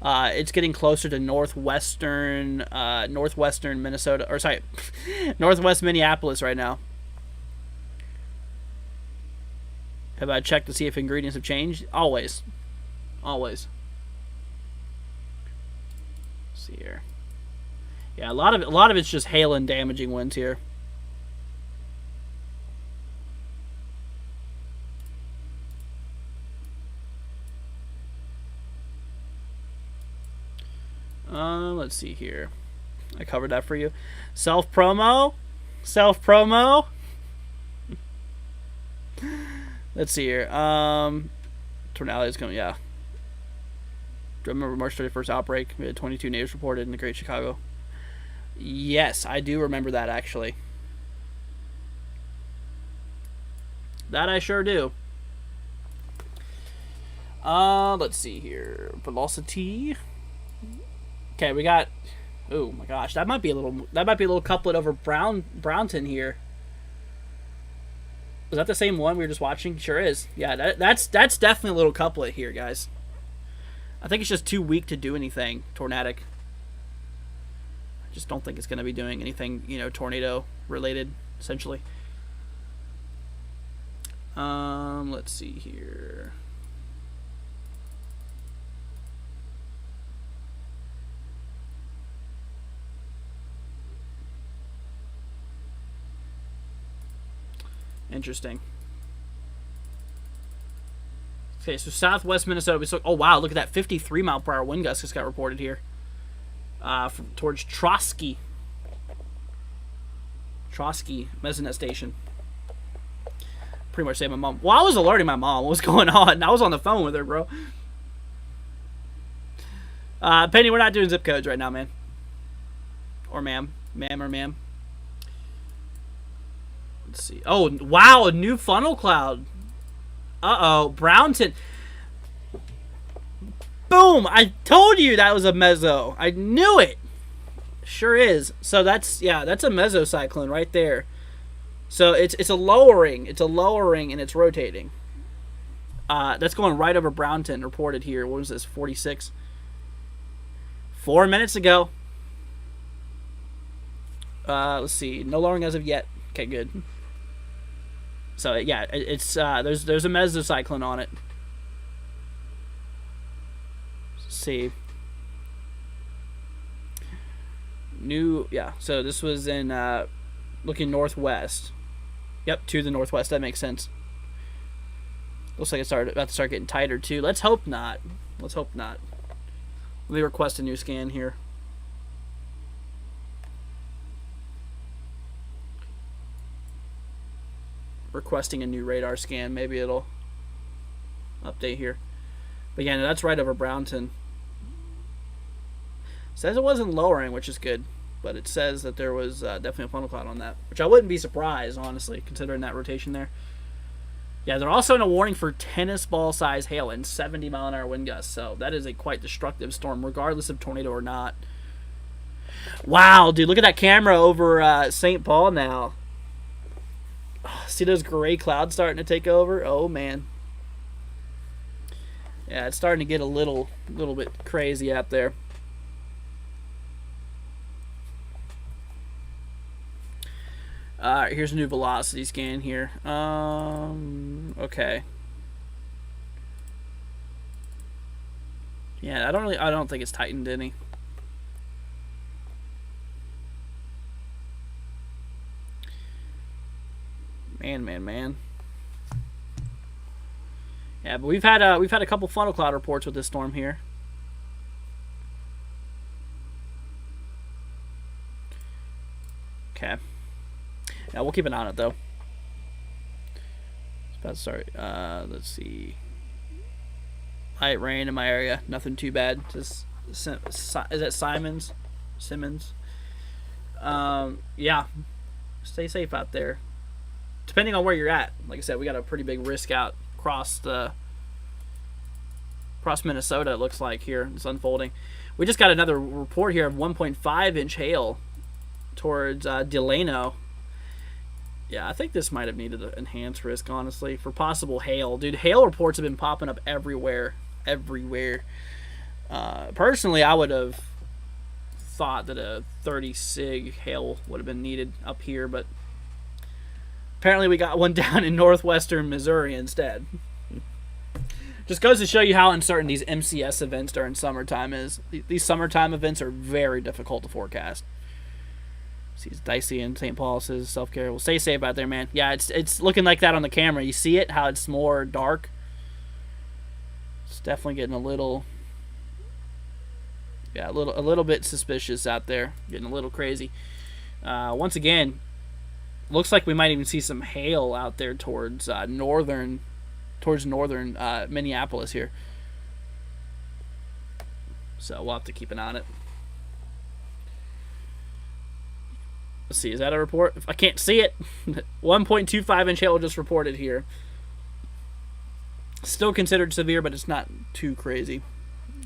It's getting closer to northwestern Minnesota, or sorry, northwest Minneapolis right now. Have I checked to see if ingredients have changed? Always. Let's see here. Yeah, a lot of it's just hail and damaging winds here. Let's see here. I covered that for you. Self promo. Let's see here. Tornado is coming. Yeah. Do I remember March 31st outbreak? We had 22 natives reported in the Great Chicago. Yes, I do remember that actually. That I sure do. Let's see here. Velocity. Okay, we got. Oh my gosh, that might be a little couplet over Brownton here. Was that the same one we were just watching? Sure is. Yeah, that's definitely a little couplet here, guys. I think it's just too weak to do anything tornadic. I just don't think it's going to be doing anything, tornado related, essentially. Let's see here. Interesting. Okay, so southwest Minnesota. Oh wow, look at that 53-mile-per-hour wind gust just got reported here. Towards Trotsky Mesonet Station. Pretty much saved my mom. Well, I was alerting my mom what was going on. I was on the phone with her, bro. Penny, we're not doing zip codes right now, man. Or ma'am. Let's see. Oh, wow, a new funnel cloud. Uh-oh, Brownton. Boom! I told you that was a meso. I knew it. Sure is. So that's a mesocyclone right there. So it's a lowering. It's a lowering and it's rotating. That's going right over Brownton, reported here. What was this? 46. 4 minutes ago. Let's see. No lowering as of yet. Okay, good. So yeah, it's there's a mesocyclone on it. Let's see. Yeah, so this was in looking northwest. Yep, to the northwest. That makes sense. Looks like it's about to start getting tighter too. Let's hope not. Let's hope not. Let me request a new scan here. Requesting a new radar scan. Maybe it'll update here. But yeah, no, that's right over Brownton. Says it wasn't lowering, which is good. But it says that there was definitely a funnel cloud on that. Which I wouldn't be surprised, honestly, considering that rotation there. Yeah, they're also in a warning for tennis ball size hail and 70-mile-an-hour wind gusts. So that is a quite destructive storm, regardless of tornado or not. Wow, dude, look at that camera over St. Paul now. Oh, see those gray clouds starting to take over? Oh, man. Yeah, it's starting to get a little bit crazy out there. Alright, here's a new velocity scan here. Okay. Yeah, I don't think it's tightened any. Man. Yeah, but we've had a couple funnel cloud reports with this storm here. Okay. Yeah, we'll keep an eye on it though. It's about to start. Let's see. Light rain in my area. Nothing too bad. Just is that Simmons? Yeah. Stay safe out there. Depending on where you're at, like I said, we got a pretty big risk out across Minnesota. It looks like here it's unfolding. We just got another report here of 1.5-inch hail towards Delano. Yeah, I think this might have needed an enhanced risk, honestly, for possible hail. Dude, hail reports have been popping up everywhere. Personally, I would have thought that a 30 sig hail would have been needed up here, but apparently we got one down in northwestern Missouri instead. Just goes to show you how uncertain these MCS events during summertime is. These summertime events are very difficult to forecast. See, it's dicey in St. Paul, says self-care. Well, stay safe out there, man. Yeah, it's looking like that on the camera. You see it, how it's more dark? It's definitely getting a little bit suspicious out there. Getting a little crazy. Once again, looks like we might even see some hail out there towards northern Minneapolis here. So we'll have to keep an eye on it. Let's see, is that a report? I can't see it. 1.25-inch hail just reported here. Still considered severe, but it's not too crazy.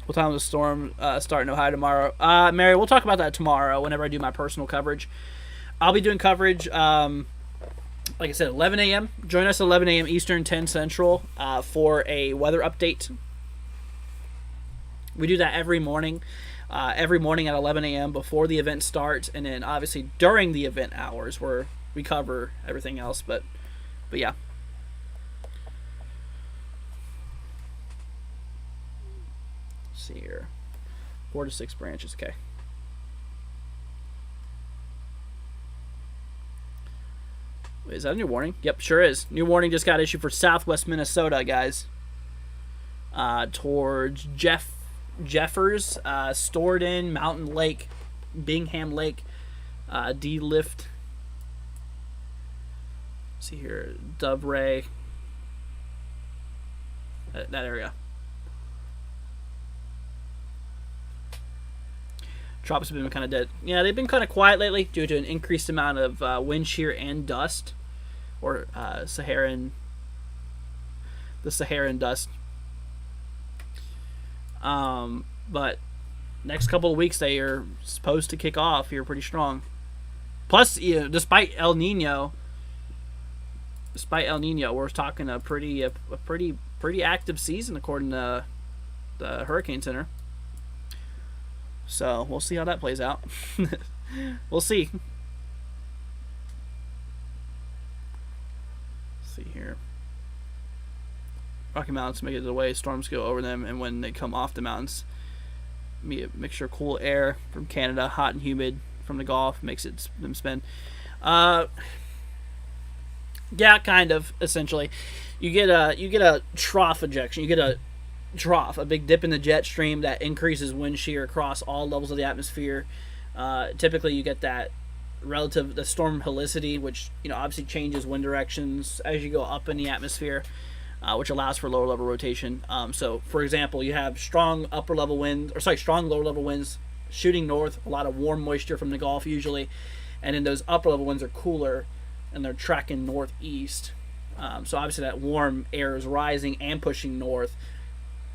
What time does the storm start in Ohio tomorrow? Mary, we'll talk about that tomorrow whenever I do my personal coverage. I'll be doing coverage, like I said, 11 a.m. Join us at 11 a.m. Eastern, 10 Central for a weather update. We do that every morning. Every morning at 11 a.m. before the event starts, and then obviously during the event hours where we cover everything else. But yeah. Let's see here. 4 to 6 branches. Okay. Wait, is that a new warning? Yep, sure is. New warning just got issued for southwest Minnesota, guys. Towards Jeffers, Storden, Mountain Lake, Bingham Lake, D-Lift. See here, Doveray. That area. Drops have been kind of dead. Yeah, they've been kind of quiet lately due to an increased amount of wind shear and dust, or the Saharan dust. But next couple of weeks they are supposed to kick off here pretty strong. Plus, despite El Nino, we're talking a pretty active season according to the Hurricane Center. So we'll see how that plays out. We'll see. Let's see here. Rocky Mountains make it away. Storms go over them, and when they come off the mountains, be a mixture of cool air from Canada, hot and humid, from the Gulf, makes them spin. Yeah, kind of, essentially. You get a trough ejection. You get a trough, a big dip in the jet stream that increases wind shear across all levels of the atmosphere. Typically, you get that the storm helicity, which obviously changes wind directions as you go up in the atmosphere, which allows for lower level rotation. So, for example, you have strong lower level winds shooting north, a lot of warm moisture from the Gulf usually, and then those upper level winds are cooler and they're tracking northeast. So obviously that warm air is rising and pushing north,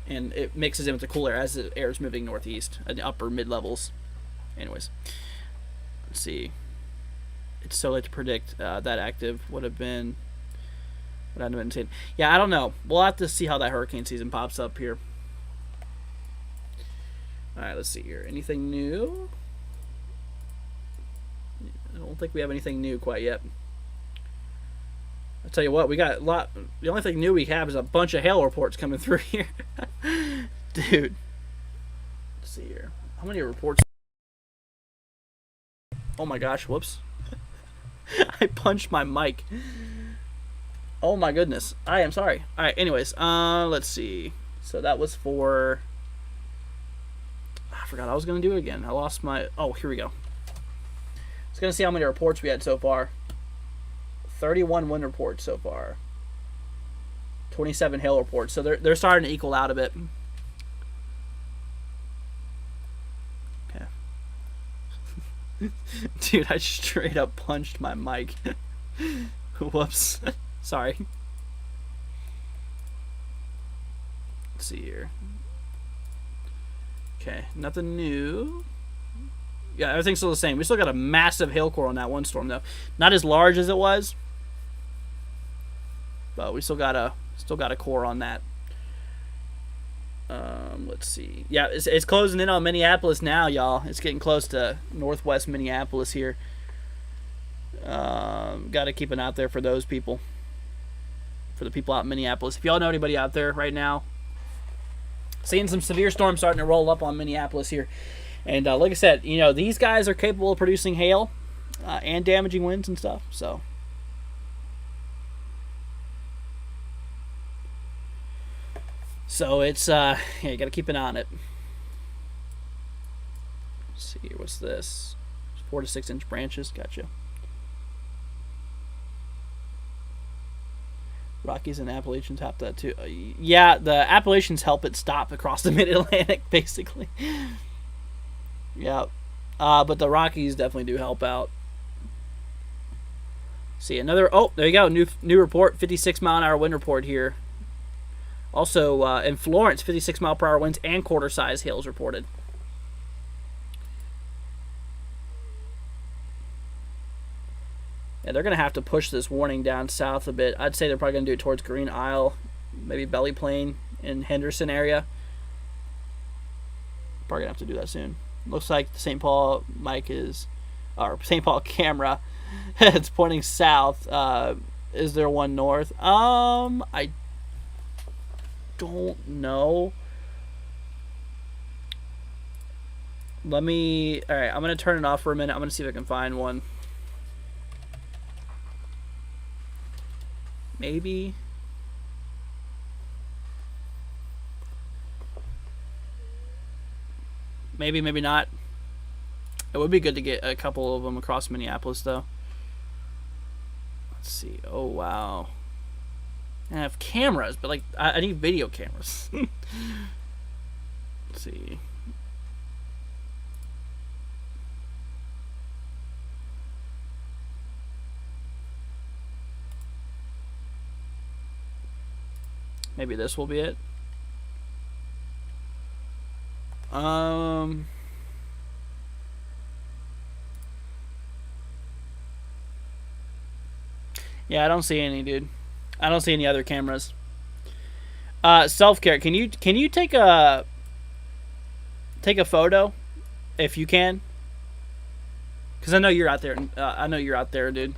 and it mixes in with the cool air as the air is moving northeast at the upper mid levels. Anyways, let's see. It's so late to predict. That active would have been insane. Yeah, I don't know. We'll have to see how that hurricane season pops up here. All right, let's see here. Anything new? I don't think we have anything new quite yet. I'll tell you what, we got a lot. The only thing new we have is a bunch of hail reports coming through here. Dude. Let's see here. How many reports? Oh my gosh, whoops. I punched my mic. Oh my goodness. I am sorry. Alright, anyways, let's see. So that was for... I forgot I was going to do it again. I lost my... Oh, here we go. I was going to see how many reports we had so far. 31 wind reports so far. 27 hail reports. So they're starting to equal out a bit. Okay. Dude, I straight up punched my mic. Whoops. Sorry. Let's see here. Okay, nothing new. Yeah, everything's still the same. We still got a massive hail core on that one storm, though. Not as large as it was, but we still got a core on that. Let's see. Yeah, it's closing in on Minneapolis now, y'all. It's getting close to northwest Minneapolis here. Got to keep an eye out there for those people. For the people out in Minneapolis. If y'all know anybody out there right now, seeing some severe storms starting to roll up on Minneapolis here. And like I said, these guys are capable of producing hail and damaging winds and stuff. So it's, yeah, you got to keep an eye on it. Let's see, what's this? 4 to 6 inch branches. Gotcha. Rockies and Appalachians have that too. Yeah, the Appalachians help it stop across the mid-Atlantic, basically. Yeah, but the Rockies definitely do help out. See, another... Oh, there you go. New report. 56 mile an hour wind report here. Also, in Florence, 56 mile per hour winds and quarter-size hails reported. Yeah, they're going to have to push this warning down south a bit. I'd say they're probably going to do it towards Green Isle, maybe Belly Plain in Henderson area. Probably going to have to do that soon. Looks like the St. Paul mic is, or St. Paul camera, it's pointing south. Is there one north? I don't know. All right, I'm going to turn it off for a minute. I'm going to see if I can find one. Maybe. Maybe not. It would be good to get a couple of them across Minneapolis, though. Let's see. Oh, wow. I have cameras, but, like, I need video cameras. Let's see. Maybe this will be it. Yeah, I don't see any, dude. I don't see any other cameras. Self-care. Can you take a photo if you can? Because I know you're out there. I know you're out there, dude.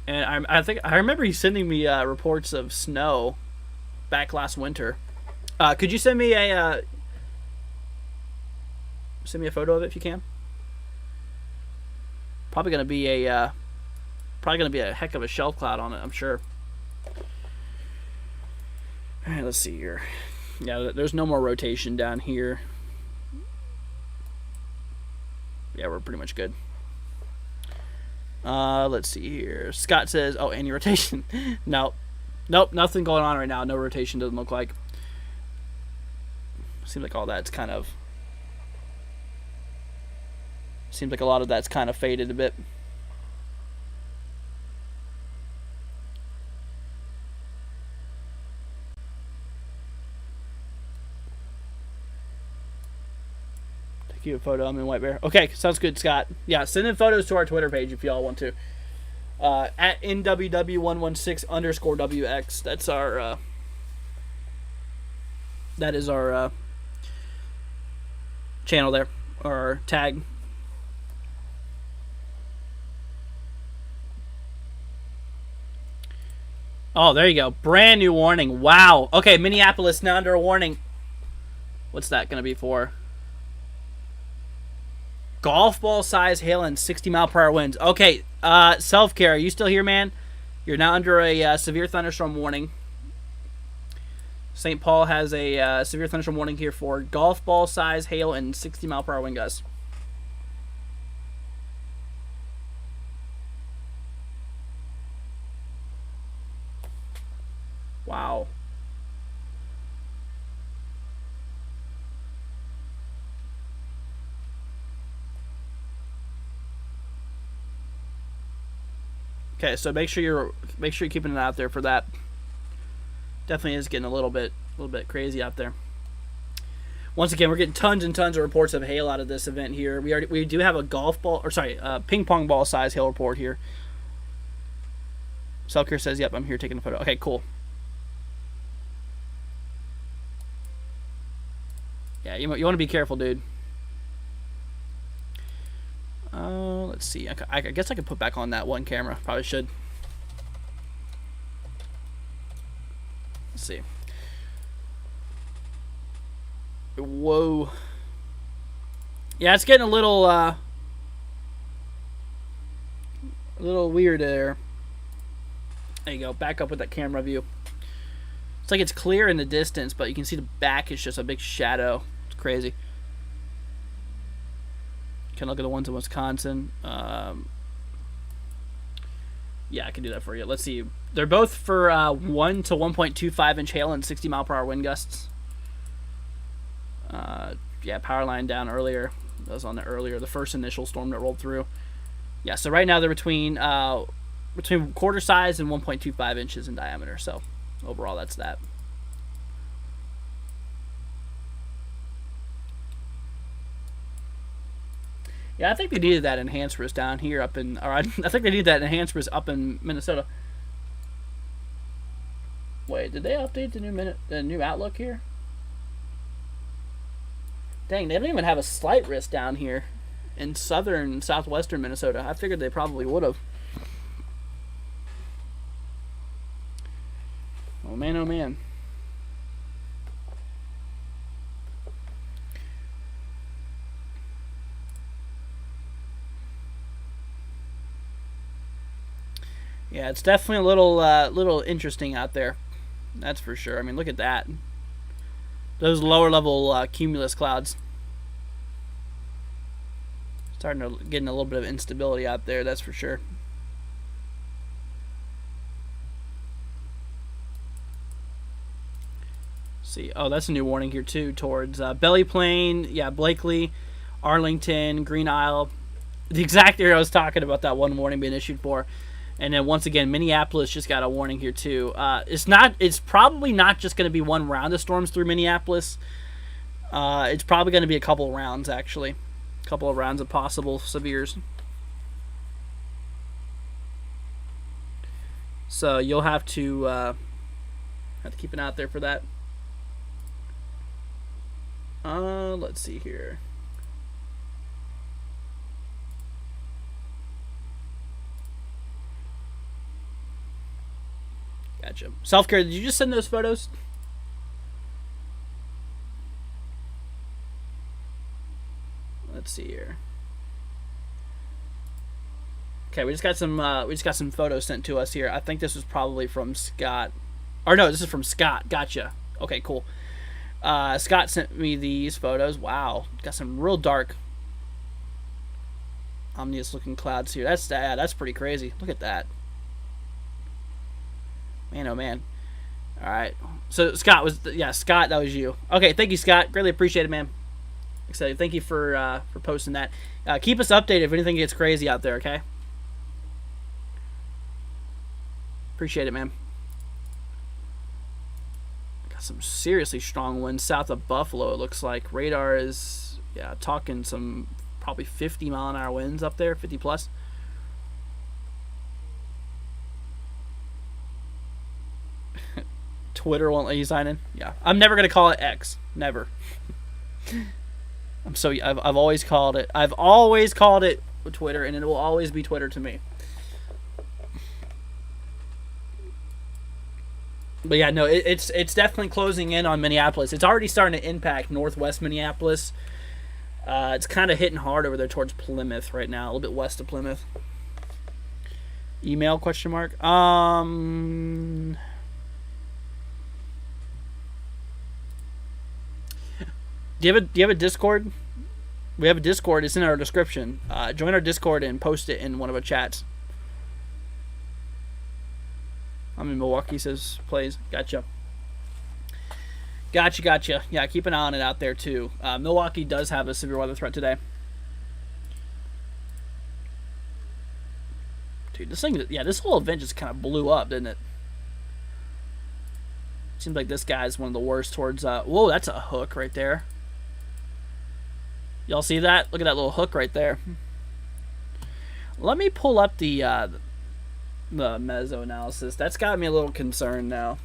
And I remember you sending me reports of snow back last winter. Could you send me a photo of it if you can? Probably gonna be a heck of a shelf cloud on it, I'm sure. All right, let's see here. Yeah, there's no more rotation down here. Yeah, we're pretty much good. Let's see here. Scott says, oh, any rotation? Nope, nothing going on right now. No rotation, doesn't look like. Seems like all that's kind of... Seems like a lot of that's kind of faded a bit. Take you a photo. I'm in White Bear. Okay, sounds good, Scott. Yeah, send in photos to our Twitter page if y'all want to. At NWW116_WX. That's our... that is our channel there, or tag. Oh, there you go. Brand new warning. Wow. Okay, Minneapolis now under a warning. What's that going to be for? Golf ball size hail and 60-mile-per-hour winds. Okay, self-care. Are you still here, man? You're now under a severe thunderstorm warning. St. Paul has a severe thunderstorm warning here for golf ball size hail and 60-mile-per-hour wind gusts. Wow. Okay, so make sure you're keeping an eye out there for that. Definitely is getting a little bit crazy out there. Once again, we're getting tons and tons of reports of hail out of this event here. We do have a golf ball, or sorry, ping pong ball size hail report here. Selker says, "Yep, I'm here taking a photo." Okay, cool. Yeah, you want to be careful, dude. Let's see. I guess I could put back on that one camera. Probably should. Let's see. Whoa. Yeah, it's getting a little weird there. There you go. Back up with that camera view. It's like it's clear in the distance, but you can see the back is just a big shadow. It's crazy. Can look at the ones in Wisconsin. Yeah, I can do that for you. Let's see. They're both for 1 to 1.25 inch hail and 60-mile-per-hour wind gusts. Yeah, power line down earlier. That was on the first initial storm that rolled through. Yeah, so right now they're between quarter size and 1.25 inches in diameter. So overall, that's that. Yeah, I think they needed that enhanced risk down here up in... Or I think they needed that enhanced risk up in Minnesota. Wait, did they update the new outlook here? Dang, they don't even have a slight risk down here in southwestern Minnesota. I figured they probably would have. Oh man, oh man. Yeah, it's definitely a little interesting out there. That's for sure. I mean, look at that. Those lower level cumulus clouds. Starting to getting a little bit of instability out there, that's for sure. See, oh, that's a new warning here too towards Belly Plain, yeah, Blakely, Arlington, Green Isle. The exact area I was talking about, that one warning being issued for. And then once again, Minneapolis just got a warning here too. It's probably not just going to be one round of storms through Minneapolis. It's probably going to be a couple of rounds, actually. A couple of rounds of possible severes. So you'll have to keep an eye out there for that. Let's see here. Gotcha. Self-care, did you just send those photos? Let's see here. Okay, we just got some photos sent to us here. I think this was probably from Scott. Or no, this is from Scott. Gotcha. Okay, cool. Scott sent me these photos. Wow, got some real dark, ominous looking clouds here. That's pretty crazy. Look at that. Man, oh man. All right. So Scott, that was you. Okay, thank you, Scott. Greatly appreciate it, man. So thank you for posting that. Keep us updated if anything gets crazy out there. Okay. Appreciate it, man. Got some seriously strong winds south of Buffalo, it looks like. Radar is, talking some probably 50-mile-an-hour winds up there, 50 plus. Twitter won't let you sign in? Yeah. I'm never going to call it X. Never. I've always called it. I've always called it Twitter, and it will always be Twitter to me. But yeah, no, it's definitely closing in on Minneapolis. It's already starting to impact northwest Minneapolis. It's kind of hitting hard over there towards Plymouth right now, a little bit west of Plymouth. Email ? Do you have a Discord? We have a Discord. It's in our description. Join our Discord and post it in one of our chats. I'm in Milwaukee, says plays. Gotcha. Yeah, keep an eye on it out there, too. Milwaukee does have a severe weather threat today. Dude, this whole event just kind of blew up, didn't it? Seems like this guy's one of the worst towards... whoa, that's a hook right there. Y'all see that? Look at that little hook right there. Let me pull up the meso analysis. That's got me a little concerned now.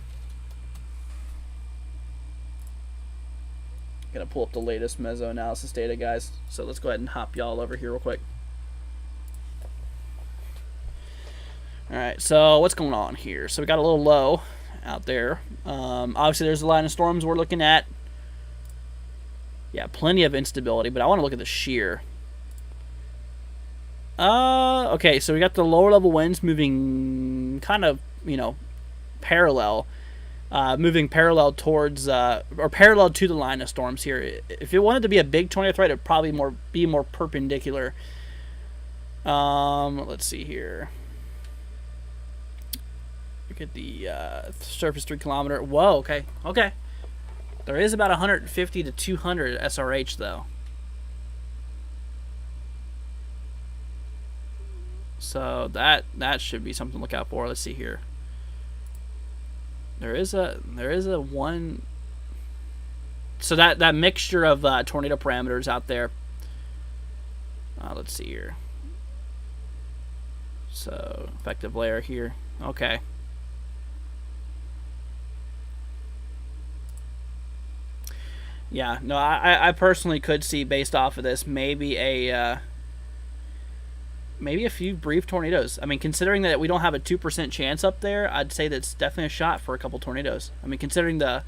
Gotta pull up the latest meso analysis data, guys. So let's go ahead and hop y'all over here real quick. Alright, so what's going on here? So we got a little low out there. Obviously there's a line of storms we're looking at. Yeah, plenty of instability, but I want to look at the shear. Okay, so we got the lower level winds moving kind of, parallel. Moving parallel towards, or parallel to the line of storms here. If it wanted to be a big tornado threat, it would probably be more perpendicular. Let's see here. Look at the surface 3 kilometer. Whoa, okay. There is about 150 to 200 SRH, though. So that should be something to look out for. Let's see here. There is a one. So that mixture of tornado parameters out there. Let's see here. So effective layer here. Okay. Yeah. No, I personally could see, based off of this, maybe a few brief tornadoes. I mean, considering that we don't have a 2% chance up there, I'd say that's definitely a shot for a couple tornadoes. I mean, considering the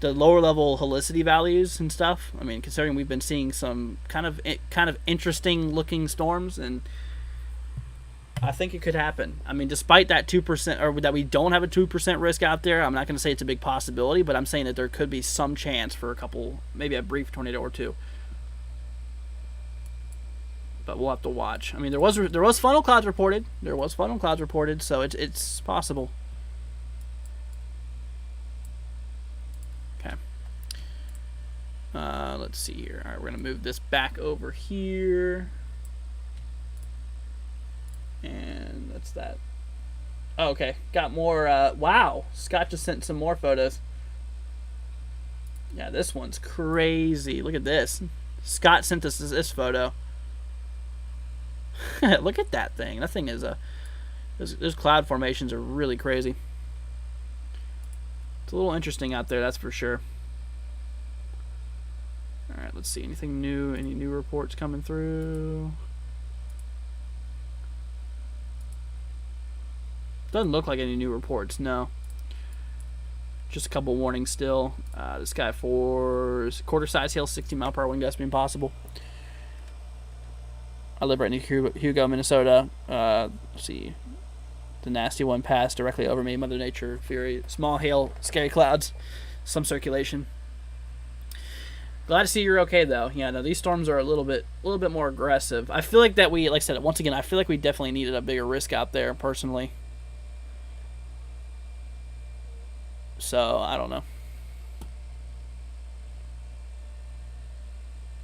lower level helicity values and stuff. I mean, considering we've been seeing some kind of interesting looking storms, and I think it could happen. I mean, despite that 2%, or that we don't have a 2% risk out there, I'm not going to say it's a big possibility, but I'm saying that there could be some chance for a couple, maybe a brief tornado or two. But we'll have to watch. I mean, there was funnel clouds reported. So it's possible. Okay. Let's see here. All right, we're gonna move this back over here, and that's that. Oh, okay, got more. Wow, Scott just sent some more photos. Yeah, this one's crazy. Look at this. Scott sent us this photo. Look at that thing. That thing is those cloud formations are really crazy. It's a little interesting out there, that's for sure. Alright, let's see. Anything new? Any new reports coming through? Doesn't look like any new reports, no. Just a couple warnings still. This guy for quarter size hail, 60 mile per hour wind gust being possible. I live right near Hugo, Minnesota. Let's see. The nasty one passed directly over me. Mother Nature, fury, small hail, scary clouds, some circulation. Glad to see you're okay though. Yeah, no, these storms are a little bit more aggressive. I feel like that like I said, once again, I feel like we definitely needed a bigger risk out there, personally. So I don't know.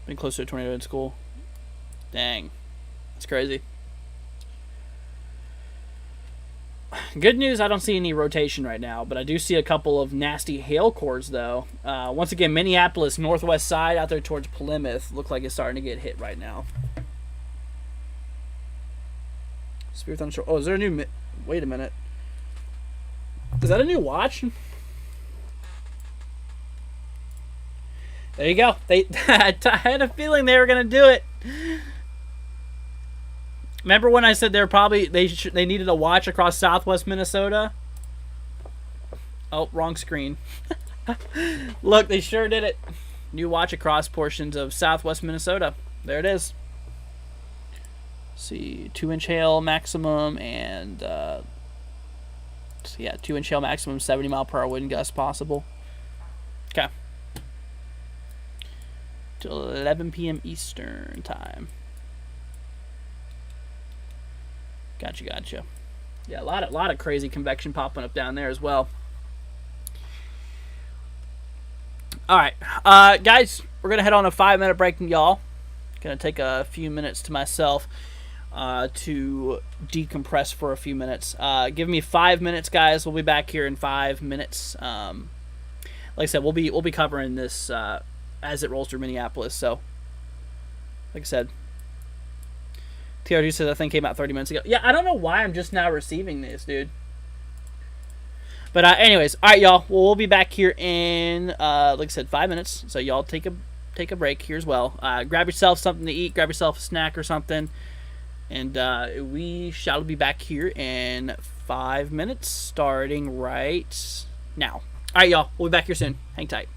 Been closer to a tornado in school. Dang, that's crazy. Good news, I don't see any rotation right now, but I do see a couple of nasty hail cores, though. Once again, Minneapolis, northwest side, out there towards Plymouth, look like it's starting to get hit right now. Spirit Thunderstorm. Oh, is there a new... Wait a minute. Is that a new watch? There you go. I had a feeling they were going to do it. Remember when I said they needed a watch across southwest Minnesota? Oh, wrong screen. Look, they sure did it. New watch across portions of southwest Minnesota. There it is. Let's see, 2-inch hail maximum and so yeah, 2-inch hail maximum, 70-mile-per-hour wind gust possible. Okay. Till 11 p.m. Eastern time. Gotcha. Yeah, a lot of crazy convection popping up down there as well. All right, guys, we're gonna head on a 5-minute break, y'all. Gonna take a few minutes to myself to decompress for a few minutes. Give me 5 minutes, guys. We'll be back here in 5 minutes. Like I said, we'll be covering this as it rolls through Minneapolis. So, like I said. TRG says that thing came out 30 minutes ago. Yeah, I don't know why I'm just now receiving this, dude. But anyways, all right, y'all. Well, we'll be back here in, like I said, 5 minutes. So y'all take a break here as well. Grab yourself something to eat. Grab yourself a snack or something. And we shall be back here in 5 minutes, starting right now. All right, y'all. We'll be back here soon. Hang tight.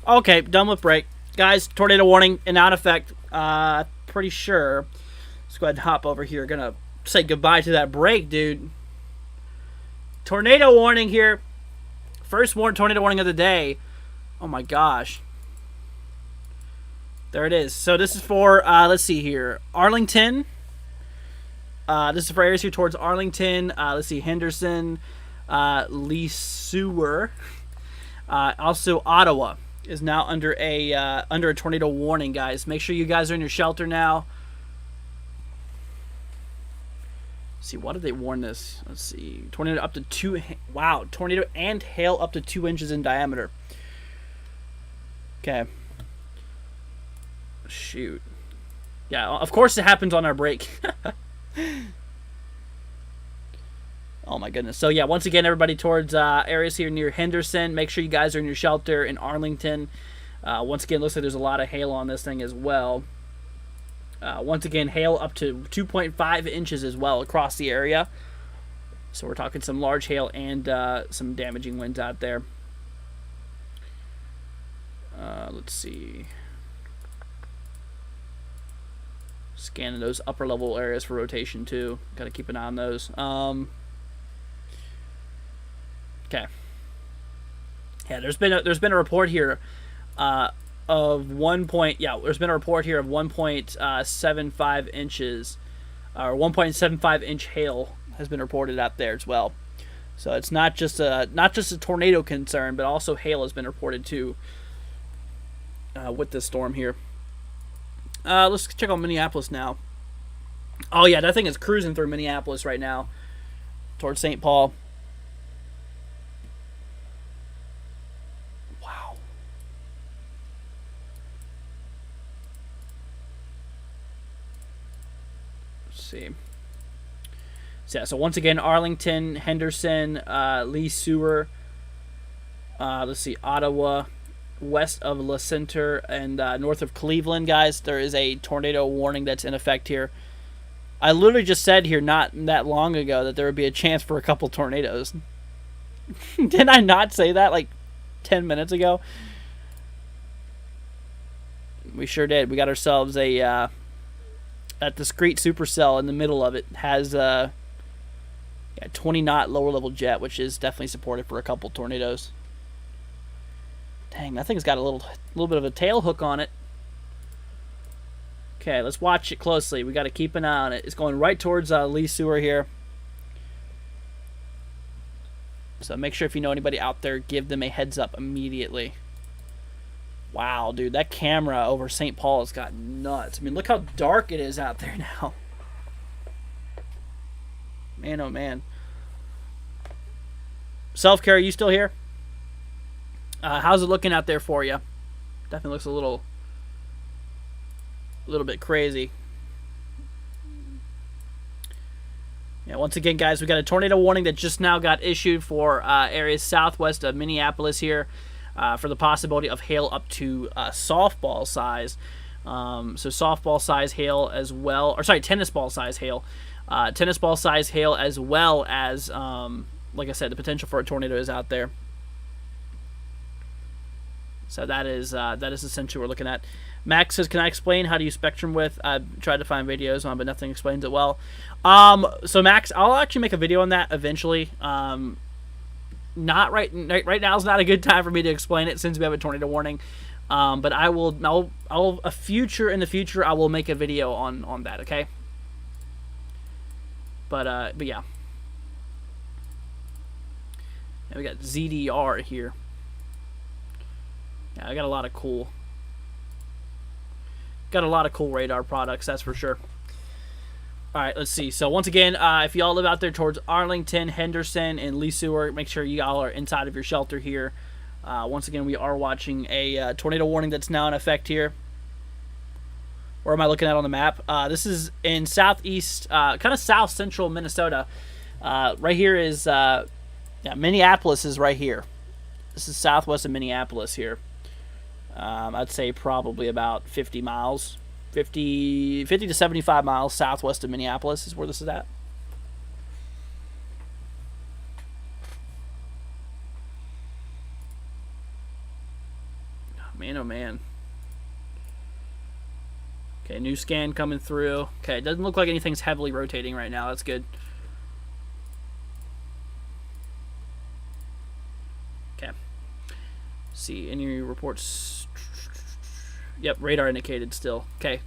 Okay, done with break. Guys, tornado warning in effect. Pretty sure. Let's go ahead and hop over here. Gonna say goodbye to that break, dude. Tornado warning here. First tornado warning of the day. Oh my gosh. There it is. So this is for, let's see here. Arlington. This is for areas here towards Arlington. Let's see, Henderson, Lee Sewer. Also, Ottawa is now under a tornado warning, guys. Make sure you guys are in your shelter now. Let's see, what did they warn this? Let's see, tornado up to 2. Wow, tornado and hail up to 2 inches in diameter. Okay. Shoot. Yeah, of course it happens on our break. Oh my goodness. So yeah, once again, everybody towards areas here near Henderson, make sure you guys are in your shelter. In Arlington, once again, looks like there's a lot of hail on this thing as well. Once again, hail up to 2.5 inches as well across the area. So we're talking some large hail and some damaging winds out there. Let's see. Scanning those upper level areas for rotation too. Got to keep an eye on those. Okay. Yeah, there's been a report here of 1.75 inches or 1.75 inch hail has been reported out there as well. So it's not just a tornado concern, but also hail has been reported too with this storm here. Let's check out Minneapolis now. Oh yeah, that thing is cruising through Minneapolis right now towards St. Paul. See. So, yeah, so once again, Arlington, Henderson, Lee Sewer, let's see, Ottawa, west of Le Center, and north of Cleveland, guys, there is a tornado warning that's in effect here. I literally just said here not that long ago that there would be a chance for a couple tornadoes. Did I not say that like 10 minutes ago? We sure did. We got ourselves a... that discrete supercell in the middle of it has a 20 knot lower level jet, which is definitely supported for a couple tornadoes. Dang, that thing's got a little bit of a tail hook on it. Okay, let's watch it closely. We got to keep an eye on it. It's going right towards Lee Sewer here. So make sure if you know anybody out there, give them a heads up immediately. Wow, dude, that camera over St. Paul has got nuts. I mean, look how dark it is out there now. Man, oh man. Self-care, are you still here? How's it looking out there for you? Definitely looks a little bit crazy. Yeah, once again, guys, we got a tornado warning that just now got issued for areas southwest of Minneapolis here. For the possibility of hail up to softball size. So softball size hail as well, or sorry, tennis ball size hail. Tennis ball size hail as well as, like I said, the potential for a tornado is out there. So that is essentially what we're looking at. Max says, can I explain how to use spectrum width? I've tried to find videos on, but nothing explains it well. So Max, I'll actually make a video on that eventually. Not right now is not a good time for me to explain it since we have a tornado warning. But I will in the future I will make a video on that, okay? But yeah. And we got ZDR here. Yeah, I got a lot of cool radar products, that's for sure. All right, let's see. So once again, if y'all live out there towards Arlington, Henderson, and Lee Sewer, make sure y'all are inside of your shelter here. Once again, we are watching a tornado warning that's now in effect here. Where am I looking at on the map? This is in southeast, kind of south central Minnesota. Right here is, Minneapolis is right here. This is southwest of Minneapolis here. I'd say probably about 50 miles. 50 to 75 miles southwest of Minneapolis is where this is at. Man, oh man. Okay, new scan coming through. Okay, it doesn't look like anything's heavily rotating right now. That's good. Okay. See, any reports? Yep, radar indicated still. Okay.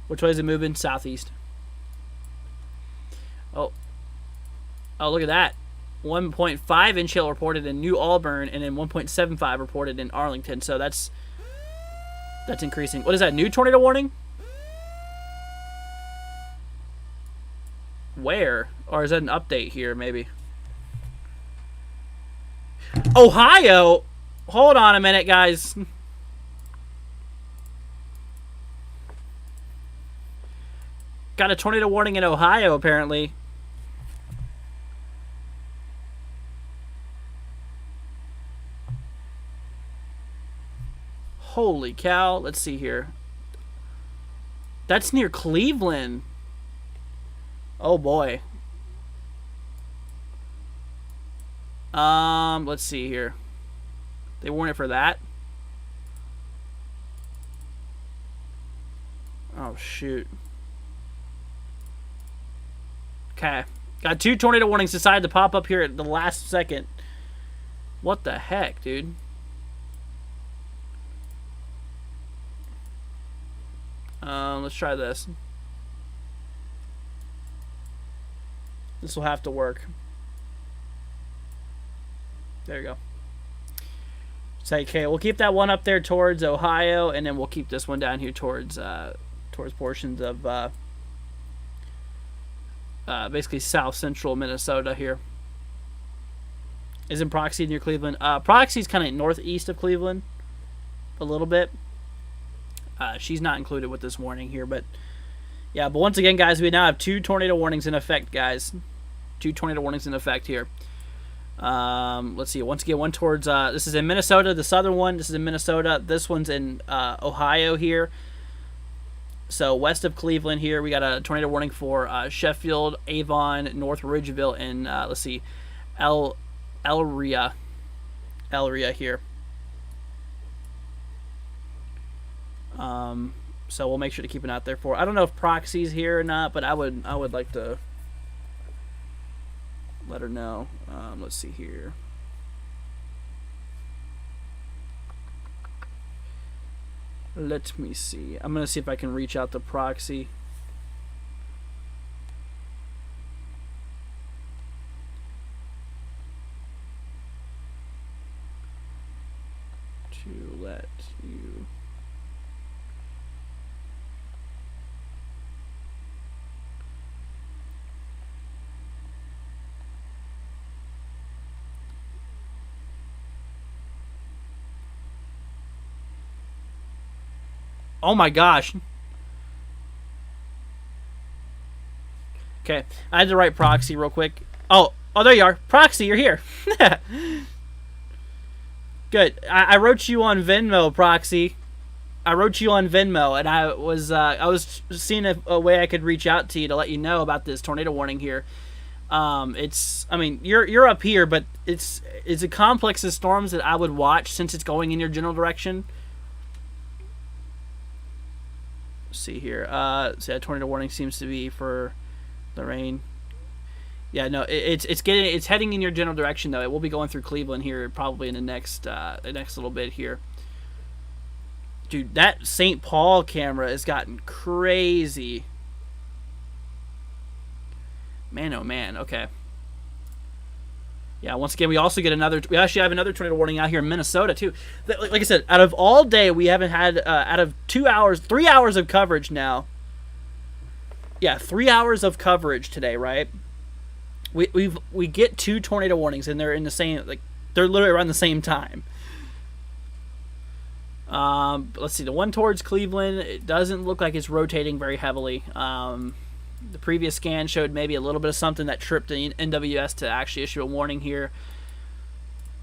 Which way is it moving? Southeast. Oh. Oh, look at that. 1.5 inch hail reported in New Auburn, and then 1.75 reported in Arlington. So that's increasing. What is that? New tornado warning? Where? Or is that an update here, maybe? Ohio? Hold on a minute, guys. Got a tornado warning in Ohio, apparently. Holy cow. Let's see here. That's near Cleveland. Oh boy. Let's see here. They warned it for that. Oh shoot. Okay. Got 2 tornado warnings decided to pop up here at the last second. What the heck, dude? Let's try this. This will have to work. There you go. Say, okay, we'll keep that one up there towards Ohio, and then we'll keep this one down here towards portions of basically south central Minnesota here. Isn't Proxy near Cleveland? Proxy's kind of northeast of Cleveland, a little bit. She's not included with this warning here, but yeah. But once again, guys, we now have 2 tornado warnings in effect, guys. 2 tornado warnings in effect here. Let's see. Once again, one towards this is in Minnesota. The southern one. This is in Minnesota. This one's in Ohio here. So west of Cleveland here, we got a tornado warning for Sheffield, Avon, North Ridgeville, and let's see, Elria here. So we'll make sure to keep an eye out there for. I don't know if Proxy's here or not, but I would like to let her know. Let's see here. Let me see. I'm gonna see if I can reach out to Proxy. To let you. Oh my gosh. Okay, I had to write Proxy real quick. Oh, there you are. Proxy, you're here. Good. I wrote you on Venmo, Proxy. I wrote you on Venmo, and I was seeing a way I could reach out to you to let you know about this tornado warning here. I mean, you're up here, but it's a complex of storms that I would watch since it's going in your general direction. See here. So that tornado warning seems to be for the rain. Yeah, no, it's heading in your general direction though. It will be going through Cleveland here probably in the next little bit here. Dude, that St. Paul camera has gotten crazy. Man, oh man. Okay. Yeah, once again, we actually have another tornado warning out here in Minnesota, too. Like I said, out of all day, we haven't had, out of 3 hours of coverage now. Yeah, 3 hours of coverage today, right? We get 2 tornado warnings, and they're in the same, like, they're literally around the same time. Let's see, the one towards Cleveland, it doesn't look like it's rotating very heavily. The previous scan showed maybe a little bit of something that tripped the NWS to actually issue a warning here.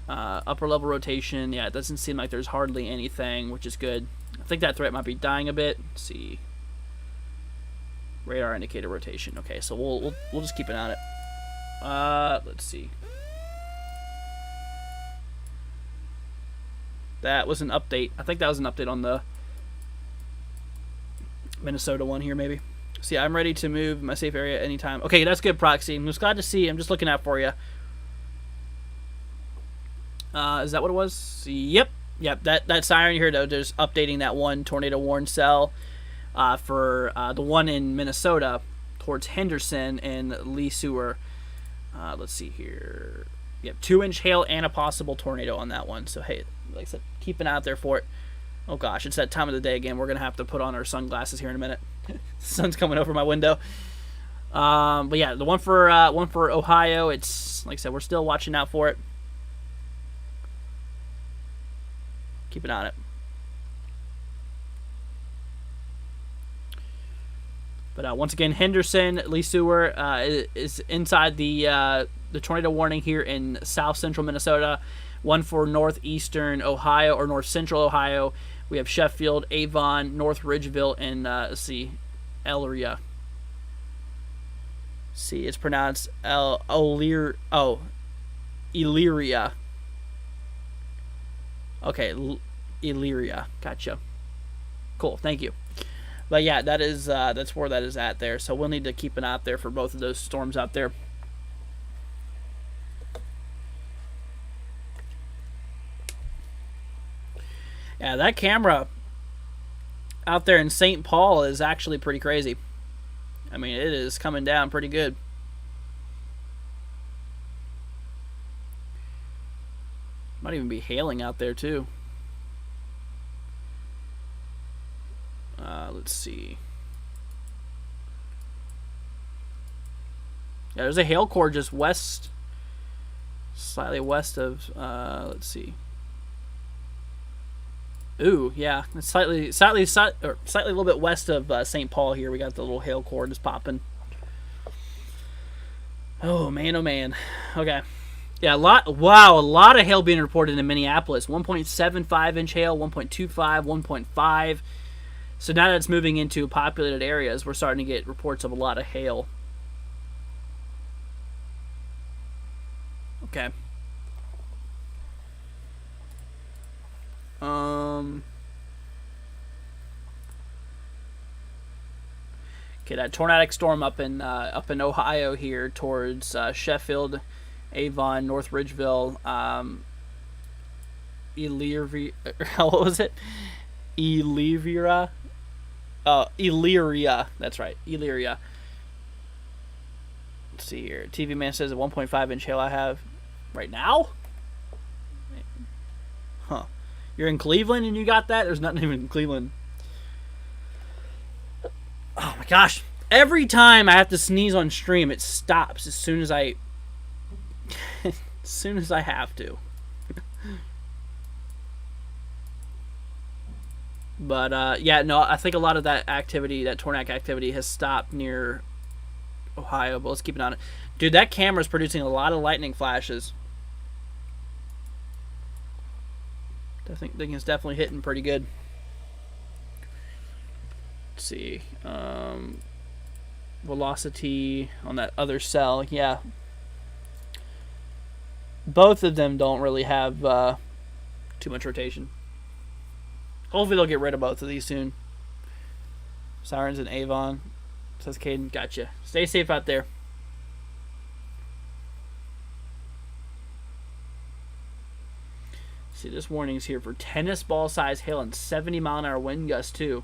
Upper level rotation. Yeah, it doesn't seem like there's hardly anything, which is good. I think that threat might be dying a bit. Let's see. Radar indicator rotation. Okay, so we'll just keep an eye on it. Let's see. That was an update. I think that was an update on the Minnesota one here, maybe. See, I'm ready to move my safe area anytime. Okay, that's good, Proxy. I'm just glad to see. I'm just looking out for you. Is that what it was? Yep. That siren here, though, just updating that one tornado warn cell for the one in Minnesota towards Henderson and Lee Sewer. Let's see here. Yep, 2-inch hail and a possible tornado on that one. So, hey, like I said, keep an eye out there for it. Oh, gosh, it's that time of the day again. We're going to have to put on our sunglasses here in a minute. The sun's coming over my window. But, yeah, the one for Ohio, it's, like I said, we're still watching out for it. Keep an eye on it. But once again, Henderson, Lee Sewer is inside the tornado warning here in south central Minnesota. One for northeastern Ohio or north central Ohio. We have Sheffield, Avon, North Ridgeville, and let's see, Elyria. See, it's pronounced Elyria. Okay, Elyria. Gotcha. Cool. Thank you. But yeah, that's where that is at there. So we'll need to keep an eye out there for both of those storms out there. Yeah, that camera out there in St. Paul is actually pretty crazy. I mean, it is coming down pretty good. Might even be hailing out there too. Let's see. Yeah, there's a hail core just west, slightly west of. Let's see. Ooh, yeah, it's slightly a little bit west of St. Paul here. We got the little hail core just popping. Oh man, oh man. Okay. Yeah, a lot of hail being reported in Minneapolis. 1.75 inch hail, 1.25, 1.5. So now that it's moving into populated areas, we're starting to get reports of a lot of hail. Okay. Okay, that tornadic storm up in Ohio here towards Sheffield, Avon, North Ridgeville, Elyria. What was it? Elyria. Elyria. That's right, Elyria. Let's see here. TV Man says a 1.5 inch hail I have right now. Huh? You're in Cleveland and you got that? There's nothing even in Cleveland. Oh my gosh! Every time I have to sneeze on stream, it stops as soon as I have to. But yeah, no, I think a lot of that activity, that tornadic activity, has stopped near Ohio. But let's keep an eye on it, dude. That camera's producing a lot of lightning flashes. I think it's definitely hitting pretty good. Let's see. Velocity on that other cell. Yeah. Both of them don't really have too much rotation. Hopefully they'll get rid of both of these soon. Sirens in Avon. Says Caden. Gotcha. Stay safe out there. See, this warning's here for tennis ball size hail and 70 mile an hour wind gusts too.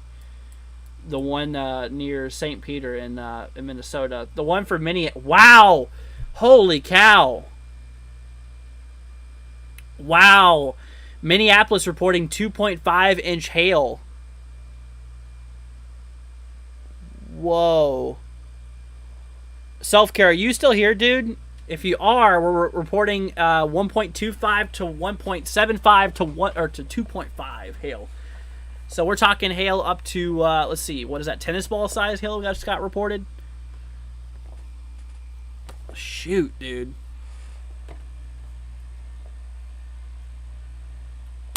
The one near St. Peter in Minnesota. The one for Minneapolis. Wow! Holy cow! Wow! Minneapolis reporting 2.5 inch hail. Whoa. Self-care, are you still here, dude? If you are, we're reporting 1.25 to 1.75 to 1 or to 2.5 hail. So we're talking hail up to let's see, what is that, tennis ball size hail just got reported? Shoot, dude.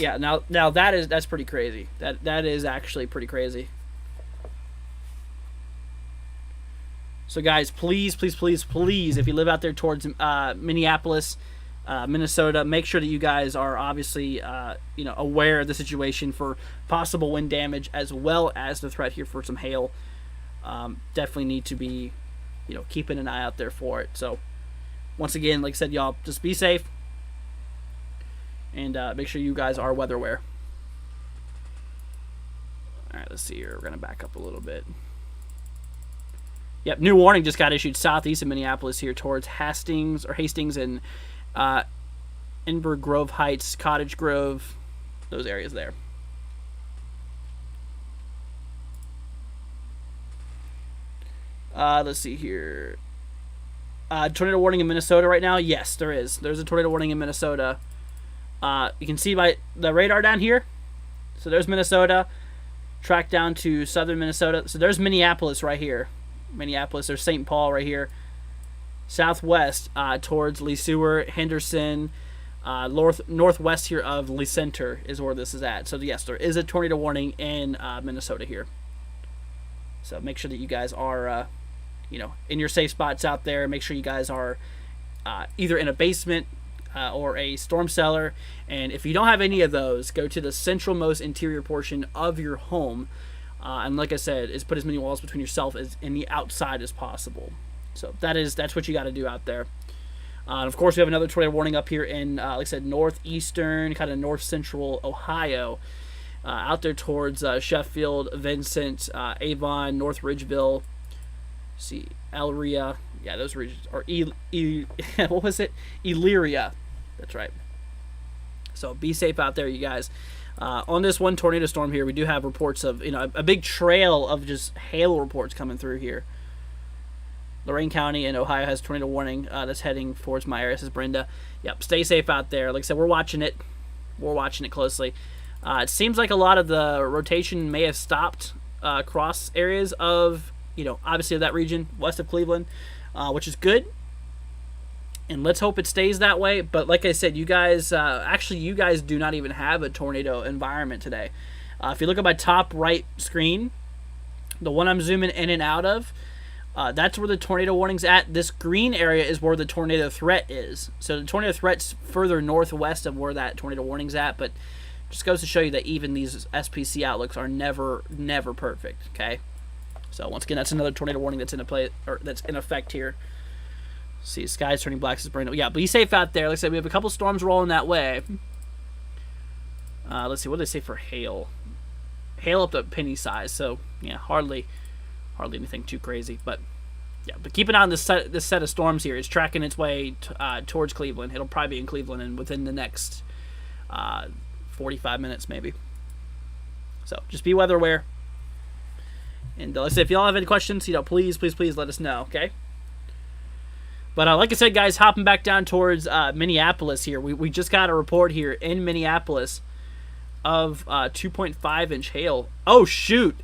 Yeah, now that's pretty crazy. That is actually pretty crazy. So guys, please, if you live out there towards Minneapolis, Minnesota. Make sure that you guys are obviously aware of the situation for possible wind damage as well as the threat here for some hail. Definitely need to be keeping an eye out there for it. So once again, like I said, y'all, just be safe and make sure you guys are weather aware. All right, let's see here. We're going to back up a little bit. Yep, new warning just got issued southeast of Minneapolis here towards Hastings and Inver Grove Heights, Cottage Grove, those areas there. Let's see here. Tornado warning in Minnesota right now? Yes, there is. There's a tornado warning in Minnesota. You can see by the radar down here. So there's Minnesota. Track down to southern Minnesota. So there's Minneapolis right here. Minneapolis. There's St. Paul right here. Southwest towards Lee Sewer, Henderson, northwest here of Lee Center is where this is at. So yes, there is a tornado warning in Minnesota here. So make sure that you guys are, in your safe spots out there. Make sure you guys are either in a basement or a storm cellar. And if you don't have any of those, go to the centralmost interior portion of your home. And like I said, is put as many walls between yourself and the outside as possible. So that's what you got to do out there. Of course, we have another tornado warning up here in, like I said, northeastern, kind of north central Ohio. Out there towards Sheffield, Vincent, Avon, North Ridgeville. See, Elria. Yeah, those regions. Or what was it? Elyria. That's right. So be safe out there, you guys. On this one tornado storm here, we do have reports of, a big trail of just hail reports coming through here. Lorain County in Ohio has tornado warning that's heading towards my area, says Brenda. Yep, stay safe out there. Like I said, we're watching it. We're watching it closely. It seems like a lot of the rotation may have stopped across areas of, obviously of that region, west of Cleveland, which is good. And let's hope it stays that way. But like I said, you guys, you guys do not even have a tornado environment today. If you look at my top right screen, the one I'm zooming in and out of, that's where the tornado warning's at. This green area is where the tornado threat is. So the tornado threat's further northwest of where that tornado warning's at, but just goes to show you that even these SPC outlooks are never perfect, okay? So once again, that's another tornado warning that's that's in effect here. See, sky's turning black, says Brandon. Yeah, be safe out there. Like I said, we have a couple storms rolling that way. Let's see, what do they say for hail? Hail up to penny size, so yeah, hardly anything too crazy, but yeah. But keep an eye on this set of storms here. It's tracking its way towards Cleveland. It'll probably be in Cleveland and within the next 45 minutes maybe. So just be weather aware. And like I said, if y'all have any questions, please let us know, okay? But like I said, guys, hopping back down towards Minneapolis here. We just got a report here in Minneapolis of 2.5-inch hail. Oh, shoot.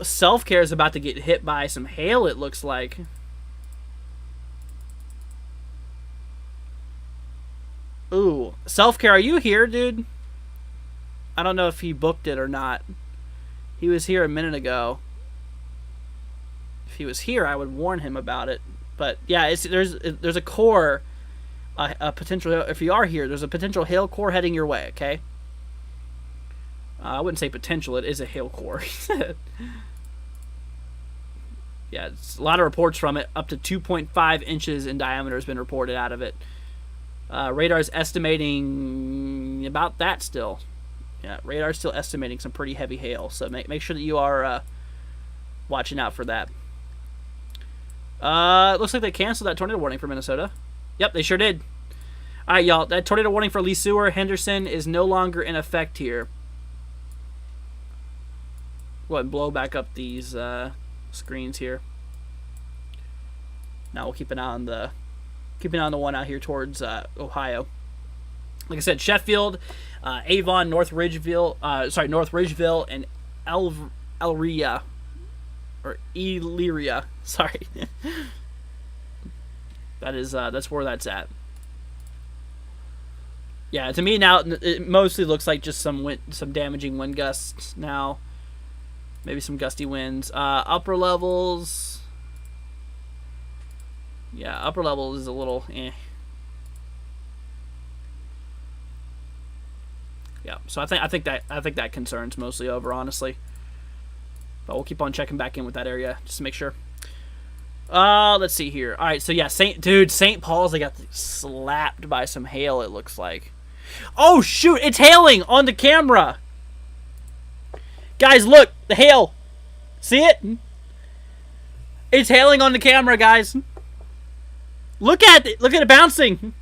Self-Care is about to get hit by some hail, it looks like. Ooh. Self-Care, are you here, dude? I don't know if he booked it or not. He was here a minute ago. If he was here, I would warn him about it. But yeah, there's a core, a potential. If you are here, there's a potential hail core heading your way. Okay. I wouldn't say potential. It is a hail core. Yeah, it's a lot of reports from it. Up to 2.5 inches in diameter has been reported out of it. Radar's estimating about that still. Yeah, radar's still estimating some pretty heavy hail. So make sure that you are watching out for that. It looks like they canceled that tornado warning for Minnesota. Yep, they sure did. All right, y'all. That tornado warning for Lee Sewer, Henderson is no longer in effect here. Go ahead and blow back up these screens here. Now we'll keep an eye on the one out here towards Ohio. Like I said, Sheffield, Avon, North Ridgeville, and Elria. Or Elyria, sorry. That's where that's at. Yeah, to me now it mostly looks like just some damaging wind gusts now. Maybe some gusty winds. Upper levels. Yeah, upper levels is a little Yeah. So I think that concern's mostly over, honestly. But we'll keep on checking back in with that area just to make sure. Let's see here. All right, so yeah, St. Paul's, they got slapped by some hail, it looks like. Oh, shoot, it's hailing on the camera. Guys, look, the hail. See it? It's hailing on the camera, guys. Look at it. Look at it bouncing.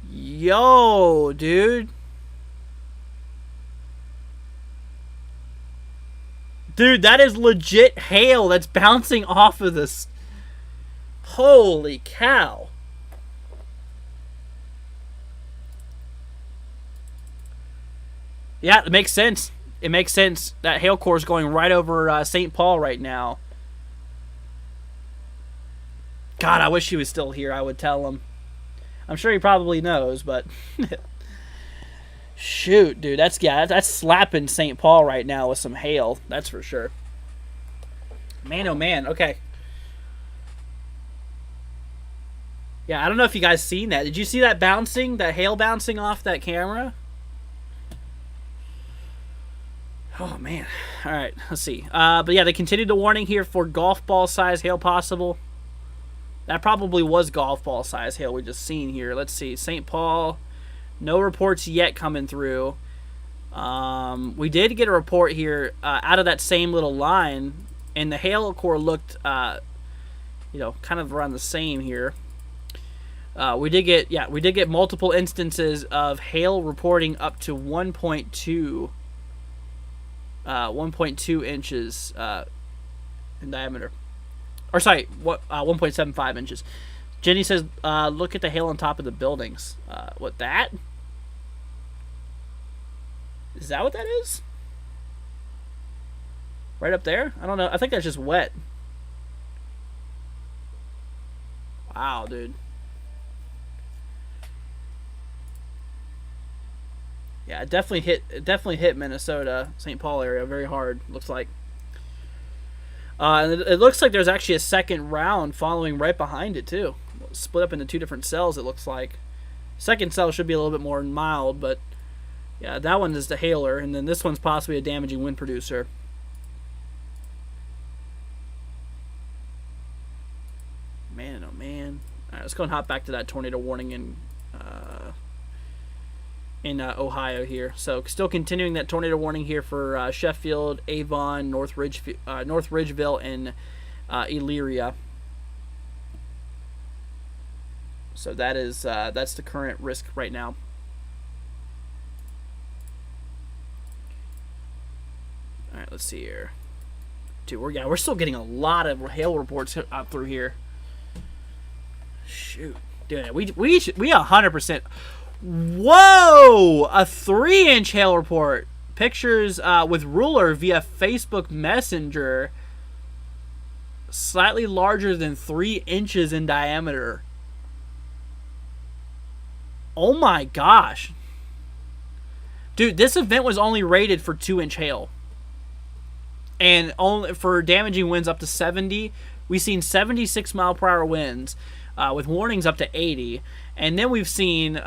Yo, dude. Dude, that is legit hail that's bouncing off of this. Holy cow. Yeah, it makes sense. It makes sense. That hail core is going right over St. Paul right now. God, I wish he was still here. I would tell him. I'm sure he probably knows, but... Shoot, dude, that's slapping St. Paul right now with some hail. That's for sure. Man, oh man. Okay. Yeah, I don't know if you guys seen that. Did you see that bouncing? That hail bouncing off that camera? Oh man. All right, let's see. But yeah, they continued the warning here for golf ball size hail possible. That probably was golf ball size hail we just seen here. Let's see. St. Paul. No reports yet coming through. We did get a report here out of that same little line, and the hail core looked, kind of around the same here. We did get multiple instances of hail reporting up to 1.2 inches in diameter. Or sorry, 1.75 inches. Jenny says, look at the hail on top of the buildings. What, that? Is that what that is? Right up there? I don't know. I think that's just wet. Wow, dude. Yeah, it definitely hit Minnesota, St. Paul area very hard, looks like. And it looks like there's actually a second round following right behind it, too. Split up into two different cells, it looks like. Second cell should be a little bit more mild, but yeah, that one is the hailer, and then this one's possibly a damaging wind producer. Man, oh man. All right, let's go and hop back to that tornado warning in Ohio here. So still continuing that tornado warning here for Sheffield, Avon, North Ridgeville, and Elyria. So that's the current risk right now. All right, let's see here. Dude, we're still getting a lot of hail reports out through here. Shoot, dude, we 100%. Whoa, a 3-inch hail report. Pictures with ruler via Facebook Messenger. Slightly larger than 3 inches in diameter. Oh my gosh. Dude, this event was only rated for 2-inch hail. And only for damaging winds up to 70. We've seen 76 mile per hour winds with warnings up to 80. And then we've seen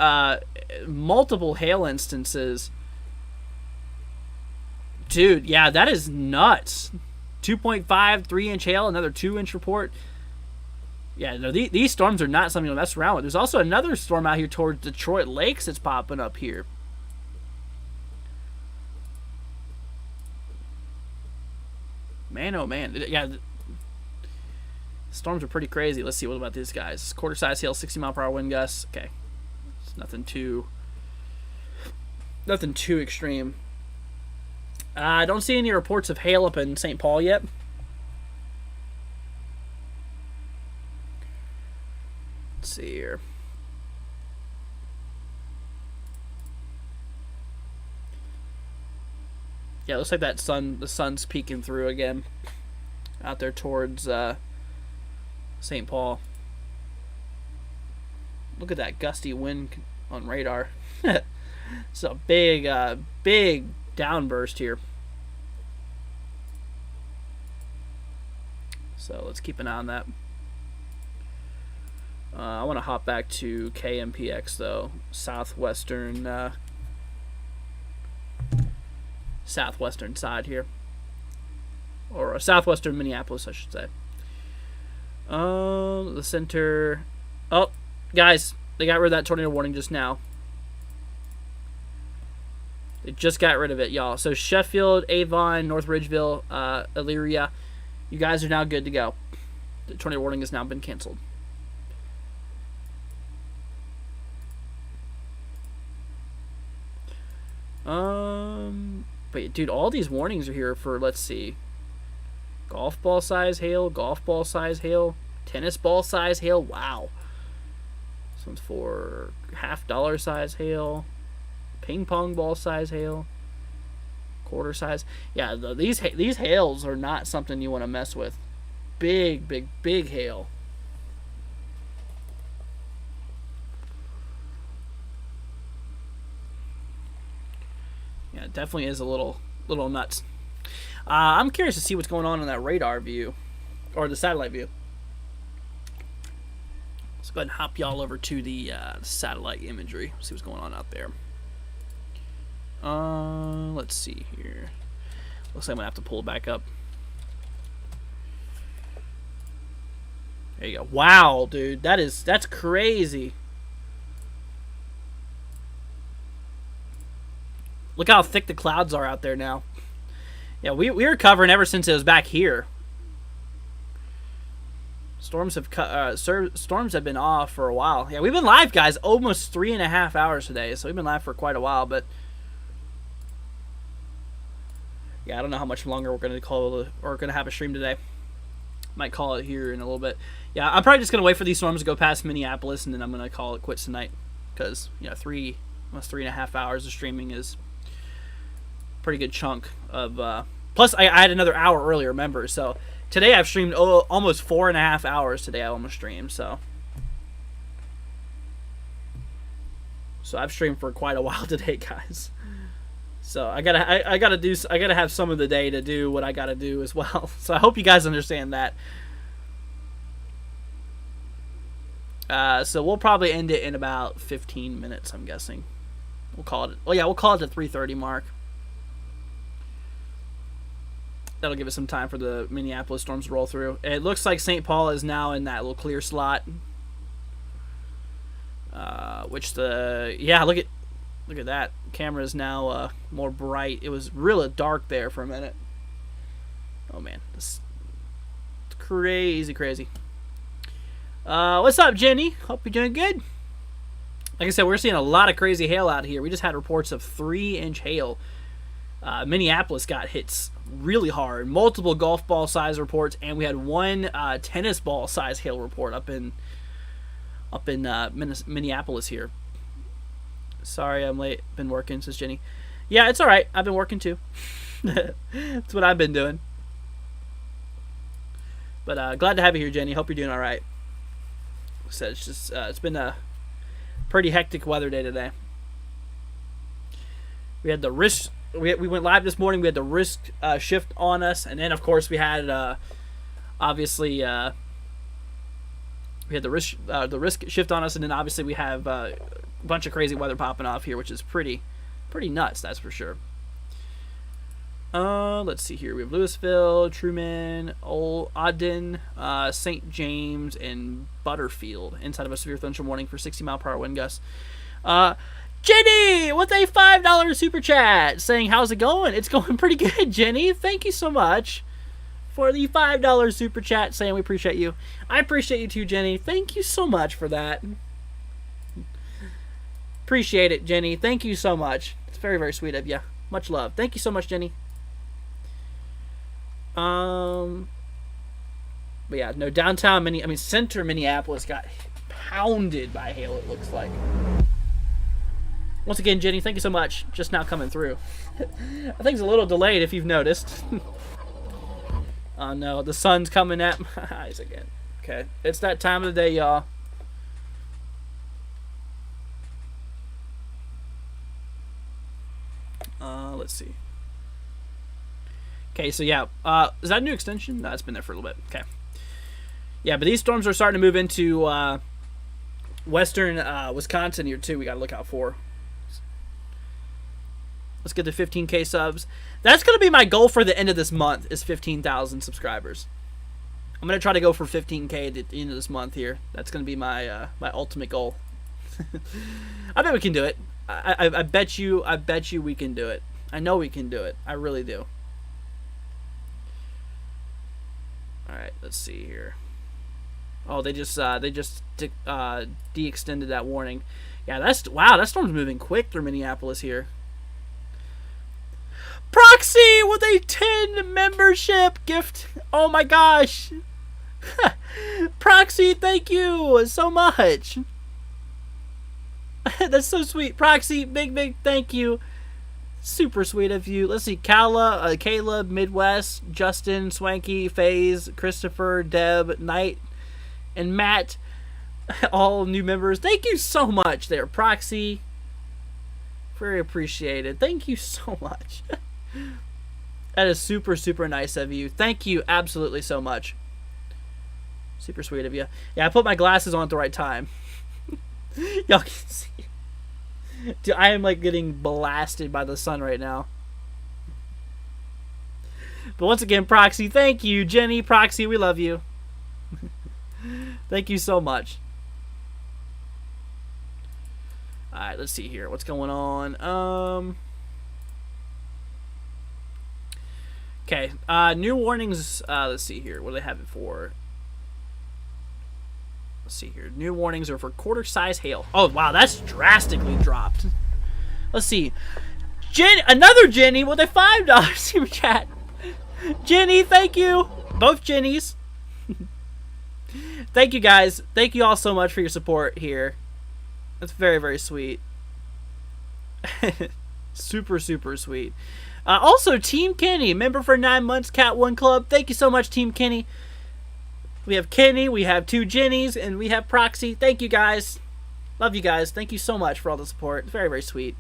multiple hail instances. Dude, yeah, that is nuts. 2.5, 3-inch hail, another 2-inch report. Yeah, no, these storms are not something to mess around with. There's also another storm out here towards Detroit Lakes that's popping up here. Man, oh man. Yeah, storms are pretty crazy. Let's see, what about these guys? Quarter size hail, 60 mile per hour wind gusts. Okay. It's nothing too extreme. I don't see any reports of hail up in St. Paul yet. Let's see here. Yeah, it looks like the sun's peeking through again out there towards St. Paul. Look at that gusty wind on radar. It's a big downburst here. So let's keep an eye on that. I want to hop back to KMPX though, southwestern side here, or southwestern Minneapolis, I should say. The center. Oh, guys, they got rid of that tornado warning just now. They just got rid of it, y'all. So Sheffield, Avon, North Ridgeville, Elyria, you guys are now good to go. The tornado warning has now been canceled. But dude, all these warnings are here for, let's see, golf ball size hail, tennis ball size hail. Wow. This one's for $50 size hail, ping pong ball size hail, quarter size. Yeah, these hails are not something you want to mess with. Big hail. Yeah, it definitely is a little nuts. I'm curious to see what's going on in that radar view, or the satellite view. Let's go ahead and hop y'all over to the satellite imagery. See what's going on out there. Let's see here. Looks like I'm gonna have to pull it back up. There you go. Wow, dude, that's crazy. Look how thick the clouds are out there now. Yeah, we were covering ever since it was back here. Storms have been off for a while. Yeah, we've been live, guys, almost 3.5 hours today, so we've been live for quite a while. But yeah, I don't know how much longer we're gonna have a stream today. Might call it here in a little bit. Yeah, I'm probably just gonna wait for these storms to go past Minneapolis, and then I'm gonna call it quits tonight, because almost 3.5 hours of streaming is pretty good chunk of plus I had another hour earlier, remember, so today I've streamed almost 4.5 hours today. I almost streamed, so I've streamed for quite a while today, guys. So I gotta have some of the day to do what I gotta do as well. So I hope you guys understand that. So we'll probably end it in about 15 minutes, I'm guessing. We'll call it. Oh yeah, we'll call it the 3:30 mark. That'll give us some time for the Minneapolis storms to roll through. It looks like St. Paul is now in that little clear slot. Look at that. Camera is now more bright. It was really dark there for a minute. Oh man, this is crazy. What's up, Jenny? Hope you're doing good. Like I said, we're seeing a lot of crazy hail out here. We just had reports of 3-inch hail. Minneapolis got hits really hard. Multiple golf ball size reports, and we had one tennis ball size hail report up in Minneapolis here. Sorry, I'm late. Been working, says Jenny. Yeah, it's all right. I've been working too. That's what I've been doing. But glad to have you here, Jenny. Hope you're doing all right. Like I said, it's just it's been a pretty hectic weather day today. We had the risk. We went live this morning. We had the risk shift on us, and then of course we had obviously we had the risk shift on us, and then obviously we have a bunch of crazy weather popping off here, which is pretty nuts, that's for sure. Let's see here. We have Louisville, Truman, Ogden, St. James, and Butterfield inside of a severe thunderstorm warning for 60-mile-per-hour wind gusts. Jenny with a $5 super chat saying, how's it going? It's going pretty good, Jenny. Thank you so much for the $5 super chat saying we appreciate you. I appreciate you too, Jenny. Thank you so much for that. Appreciate it, Jenny. Thank you so much. It's very, very sweet of you. Much love. Thank you so much, Jenny. But yeah, no, center Minneapolis got pounded by hail, it looks like. Once again, Jenny, thank you so much. Just now coming through. I think it's a little delayed if you've noticed. Oh no, the sun's coming at my eyes again. Okay, it's that time of the day, y'all. Let's see. Okay, so yeah, is that a new extension? No, it's been there for a little bit. Okay. Yeah, but these storms are starting to move into Western Wisconsin here too. We got to look out for. Let's get to 15K subs. That's going to be my goal for the end of this month, is 15,000 subscribers. I'm going to try to go for 15K at the end of this month here. That's going to be my my ultimate goal. I bet we can do it. I bet you we can do it. I know we can do it. I really do. All right, let's see here. Oh, they just de-extended that warning. Yeah, wow, that storm's moving quick through Minneapolis here. Proxy with a 10 membership gift. Oh my gosh. Proxy, thank you so much. That's so sweet. Proxy, big thank you. Super sweet of you. Let's see. Caleb, Midwest, Justin, Swanky, FaZe, Christopher, Deb, Knight, and Matt. All new members. Thank you so much there, Proxy. Very appreciated. Thank you so much. That is super nice of you. Thank you absolutely so much. Super sweet of you. Yeah, I put my glasses on at the right time. Y'all can see. Dude, I am like getting blasted by the sun right now. But once again, Proxy, thank you. Jenny, Proxy, we love you. Thank you so much. Alright, let's see here. What's going on? Okay, new warnings. Let's see here. What do they have it for? Let's see here. New warnings are for quarter-size hail. Oh, wow, that's drastically dropped. Let's see. Another Jenny with a $5 super chat. Jenny, thank you. Both Jennies. Thank you, guys. Thank you all so much for your support here. That's very sweet. Super sweet. Also, Team Kenny, member for 9 months, Cat 1 Club. Thank you so much, Team Kenny. We have Kenny, we have 2 Jennies, and we have Proxy. Thank you, guys. Love you guys. Thank you so much for all the support. It's very sweet.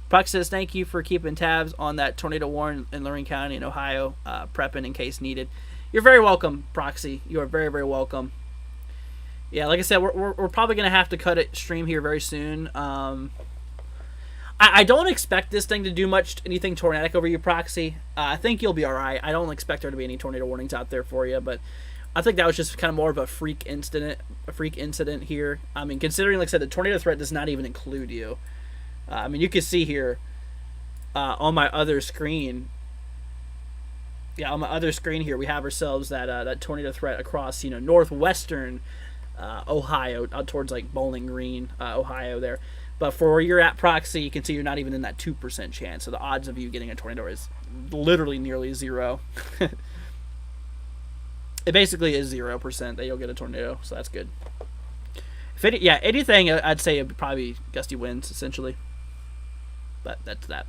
Proxy says, thank you for keeping tabs on that tornado warning in Lorraine County in Ohio, prepping in case needed. You're very welcome, Proxy. You are very welcome. Yeah, like I said, we're probably going to have to cut it stream here very soon. I don't expect this thing to do anything tornadic over you, Proxy. I think you'll be alright. I don't expect there to be any tornado warnings out there for you, but I think that was just kind of more of a freak incident here. I mean, considering, like I said, the tornado threat does not even include you. I mean, you can see here on my other screen. Yeah, on my other screen here, we have ourselves that tornado threat across, northwestern Ohio, out towards like Bowling Green, Ohio there. But for where you're at, Proxy, you can see you're not even in that 2% chance. So the odds of you getting a tornado is literally nearly zero. It basically is 0% that you'll get a tornado, so that's good. Anything, I'd say it would probably gusty winds, essentially. But that's that.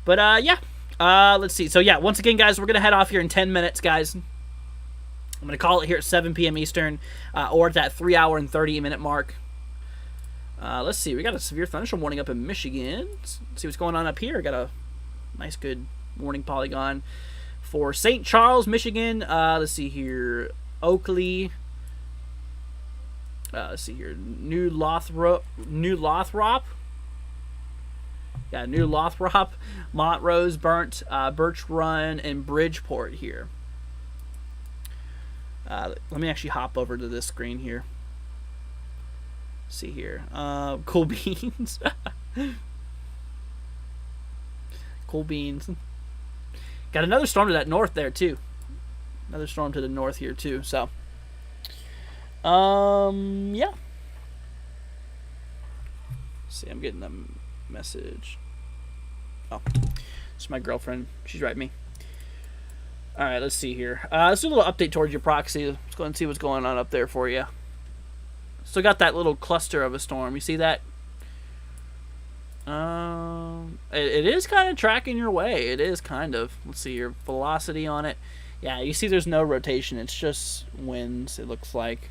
But, let's see. So, once again, guys, we're going to head off here in 10 minutes, guys. I'm going to call it here at 7 p.m. Eastern, or at that 3-hour and 30-minute mark. Let's see. We got a severe thunderstorm warning up in Michigan. Let's see what's going on up here. Got a nice, good warning polygon for St. Charles, Michigan. Let's see here. Oakley. Let's see here. New Lothrop. Yeah, New Lothrop, Montrose, Burnt, Birch Run, and Bridgeport here. Let me actually hop over to this screen here. See here. Cool beans. Cool beans. Got another storm to that north there too. Another storm to the north here too. So, yeah. See, I'm getting a message. Oh, it's my girlfriend. She's writing me. All right, let's see here. Let's do a little update towards your Proxy. Let's go and see what's going on up there for you. Still got that little cluster of a storm. You see that? It is kind of tracking your way. It is kind of. Let's see your velocity on it. Yeah, you see there's no rotation. It's just winds, it looks like.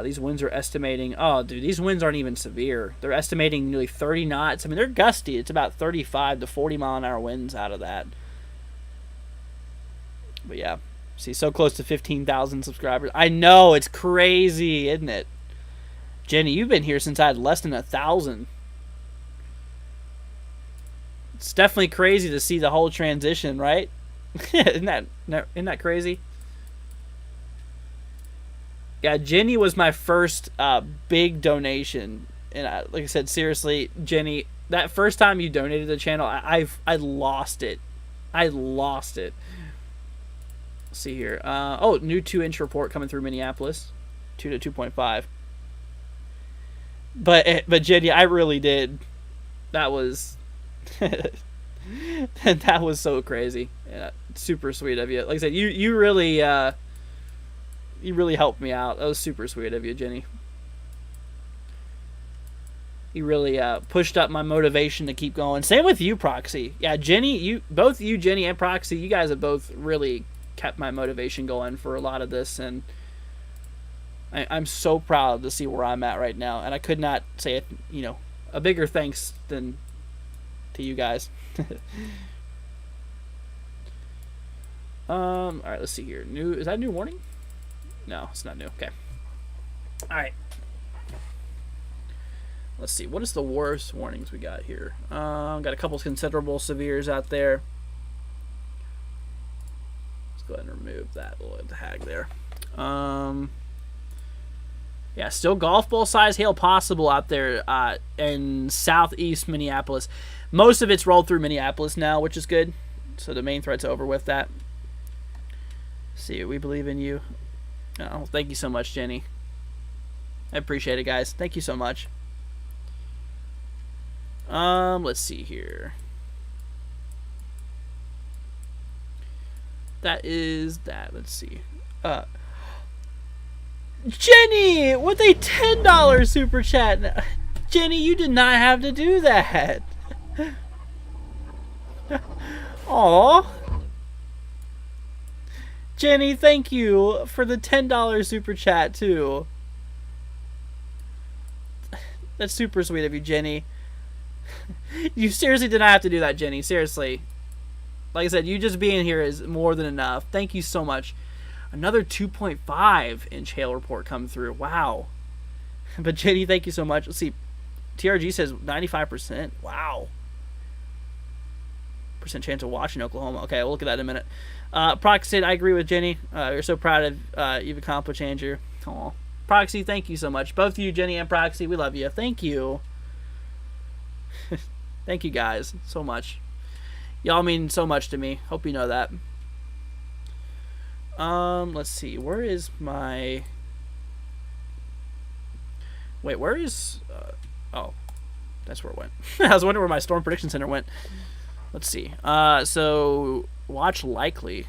These winds are estimating... Oh, dude, these winds aren't even severe. They're estimating nearly 30 knots. I mean, they're gusty. It's about 35 to 40 mile an hour winds out of that. But yeah. See, so close to 15,000 subscribers. I know, it's crazy, isn't it? Jenny, you've been here since I had less than 1,000. It's definitely crazy to see the whole transition, right? isn't that crazy? Yeah, Jenny was my first big donation, and like I said, seriously, Jenny, that first time you donated to the channel, I lost it. I lost it. Let's see here. Oh, new 2-inch report coming through Minneapolis, 2 to 2.5. But Jenny, I really did. That was that was so crazy. Yeah, super sweet of you. Like I said, you really helped me out. That was super sweet of you, Jenny. You really pushed up my motivation to keep going. Same with you, Proxy. Yeah, Jenny, both you, Jenny, and Proxy, you guys have both really kept my motivation going for a lot of this, and I'm so proud to see where I'm at right now. And I could not say it, a bigger thanks than to you guys. All right, let's see here. Is that a new warning? No, it's not new. Okay. All right. Let's see. What is the worst warnings we got here? Got a couple considerable severes out there. Let's go ahead and remove that little tag there. Yeah, still golf ball size hail possible out there in southeast Minneapolis. Most of it's rolled through Minneapolis now, which is good. So the main threat's over with that. See, we believe in you. Oh, thank you so much, Jenny. I appreciate it, guys. Thank you so much. Let's see here. That is that. Let's see. Jenny with a $10 super chat. Jenny, you did not have to do that. Aw. Jenny, thank you for the $10 super chat too. That's super sweet of you, Jenny. You seriously did not have to do that, Jenny. Seriously. Like I said, you just being here is more than enough. Thank you so much. Another 2.5-inch hail report come through. Wow. But Jenny, thank you so much. Let's see. TRG says 95%. Wow. Percent chance of watching Oklahoma. Okay, we'll look at that in a minute. Proxy, I agree with Jenny. You're so proud of you've accomplished, Andrew. Aw. Proxy, thank you so much. Both you, Jenny and Proxy, we love you. Thank you. Thank you guys so much. Y'all mean so much to me. Hope you know that. Let's see. Where is my... Wait, where is... oh, that's where it went. I was wondering where my Storm Prediction Center went. Let's see. So, watch likely.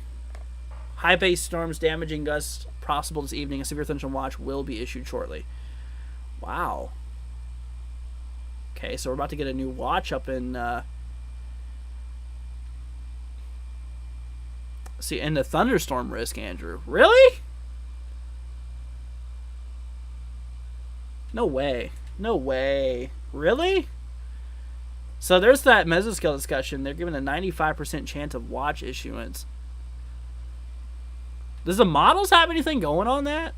High base storms, damaging gusts possible this evening. A severe thunderstorm watch will be issued shortly. Wow. Okay, so we're about to get a new watch up in... see, and the thunderstorm risk, Andrew. Really? No way. No way. Really? So there's that mesoscale discussion. They're giving a 95% chance of watch issuance. Does the models have anything going on that?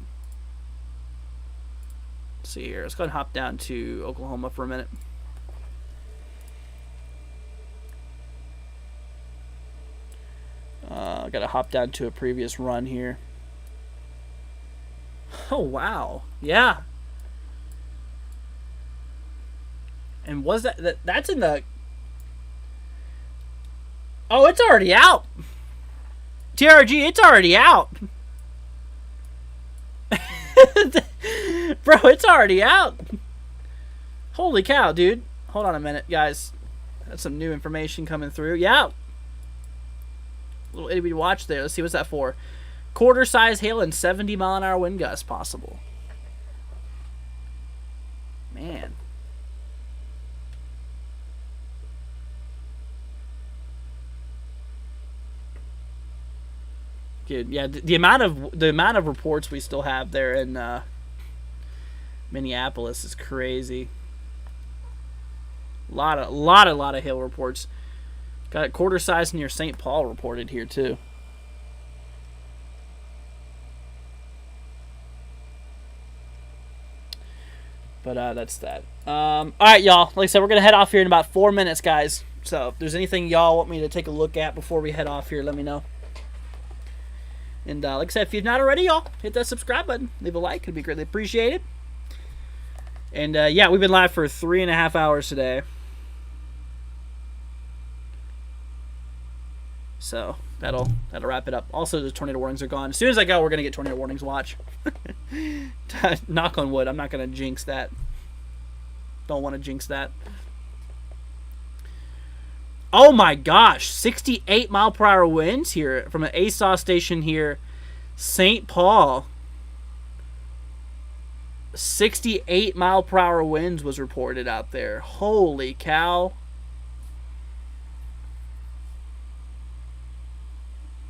Let's see here. Let's go ahead and hop down to Oklahoma for a minute. I gotta hop down to a previous run here. Oh, wow. Yeah. And was that's in the... Oh, it's already out. TRG, it's already out. Bro, it's already out. Holy cow, dude. Hold on a minute, guys. That's some new information coming through. Yeah. Little itty-bitty watch there. Let's see, what's that for? Quarter size hail and 70-mile-an-hour wind gusts possible. Man. Dude, yeah, the amount of reports we still have there in Minneapolis is crazy. A lot of hail reports. Got a quarter size near St. Paul reported here too. But that's that. All right, y'all. Like I said, we're gonna head off here in about 4 minutes, guys. So if there's anything y'all want me to take a look at before we head off here, let me know. And like I said, if you've not already, y'all, hit that subscribe button. Leave a like. It'd be greatly appreciated. And yeah, we've been live for 3.5 hours today. So that'll wrap it up. Also, the tornado warnings are gone. As soon as I go, we're gonna get tornado warnings watch. Knock on wood. I'm not gonna jinx that. Don't want to jinx that. Oh my gosh, 68-mile-per-hour winds here from an ASOS station here, St. Paul. 68-mile-per-hour winds was reported out there. Holy cow.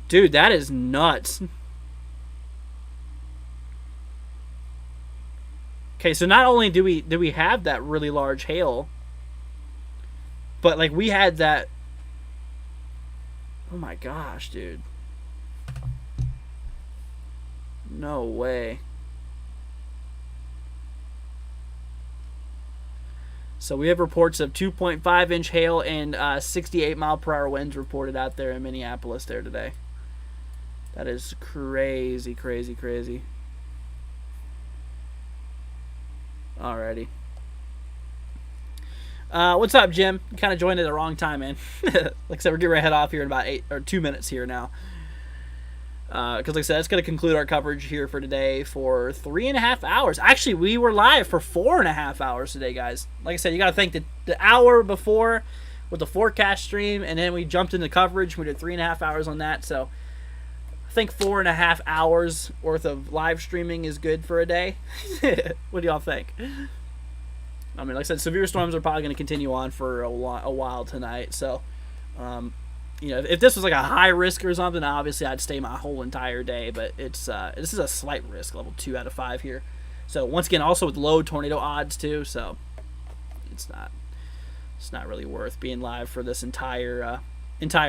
Dude, that is nuts. Okay, so not only do we have that really large hail, but like we had that. Oh my gosh, dude. No way. So we have reports of 2.5-inch hail and 68-mile-per-hour winds reported out there in Minneapolis there today. That is crazy, crazy, crazy. Alrighty. What's up, Jim? You kind of joined at the wrong time, man. Like I said, we're getting ready to head off here in about 2 minutes here now. Because like I said, that's going to conclude our coverage here for today for 3.5 hours. Actually, we were live for 4.5 hours today, guys. Like I said, you got to think that the hour before with the forecast stream, and then we jumped into coverage. We did 3.5 hours on that, so I think 4.5 hours worth of live streaming is good for a day. What do y'all think? I mean, like I said, severe storms are probably going to continue on for a while tonight. So, you know, if this was like a high risk or something, obviously I'd stay my whole entire day. But it's this is a slight risk, level 2 out of 5 here. So once again, also with low tornado odds too. So it's not really worth being live for this entire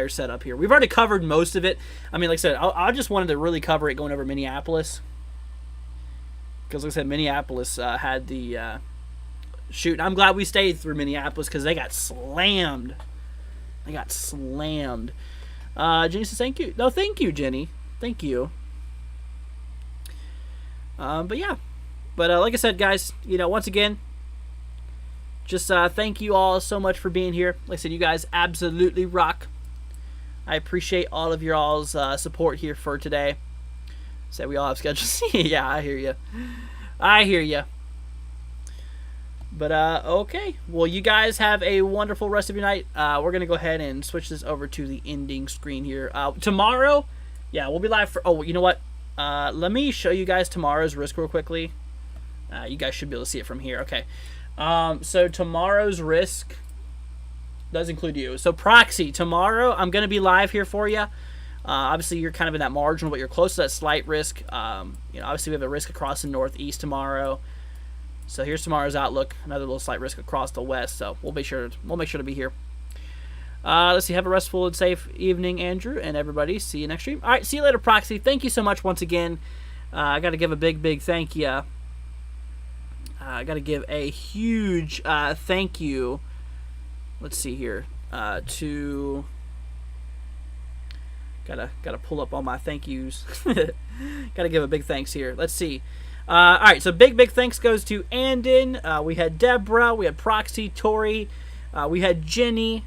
setup here. We've already covered most of it. I mean, like I said, I just wanted to really cover it going over Minneapolis, because like I said, Minneapolis had the shoot. I'm glad we stayed through Minneapolis because they got slammed. They got slammed. Jenny says thank you. No, thank you, Jenny. Thank you. But yeah. But like I said, guys, you know, once again, just thank you all so much for being here. Like I said, you guys absolutely rock. I appreciate all of your all's support here for today. Say we all have schedules. Yeah, I hear you. I hear you. But, okay. Well, you guys have a wonderful rest of your night. We're going to go ahead and switch this over to the ending screen here. Tomorrow, yeah, we'll be live for... Oh, you know what? Let me show you guys tomorrow's risk real quickly. You guys should be able to see it from here. Okay. So tomorrow's risk does include you. So proxy, tomorrow I'm going to be live here for you. Obviously, you're kind of in that marginal, but you're close to that slight risk. You know, obviously, we have a risk across the northeast tomorrow. So here's tomorrow's outlook. Another little slight risk across the west. So we'll make sure to be here. Let's see. Have a restful and safe evening, Andrew, and everybody. See you next stream. All right. See you later, Proxy. Thank you so much once again. I got to give a big thank you. I got to give a huge thank you. Let's see here. To gotta pull up all my thank yous. Gotta give a big thanks here. Let's see. All right, so big thanks goes to Andon. We had Deborah, we had Proxy, Tori, we had Jenny,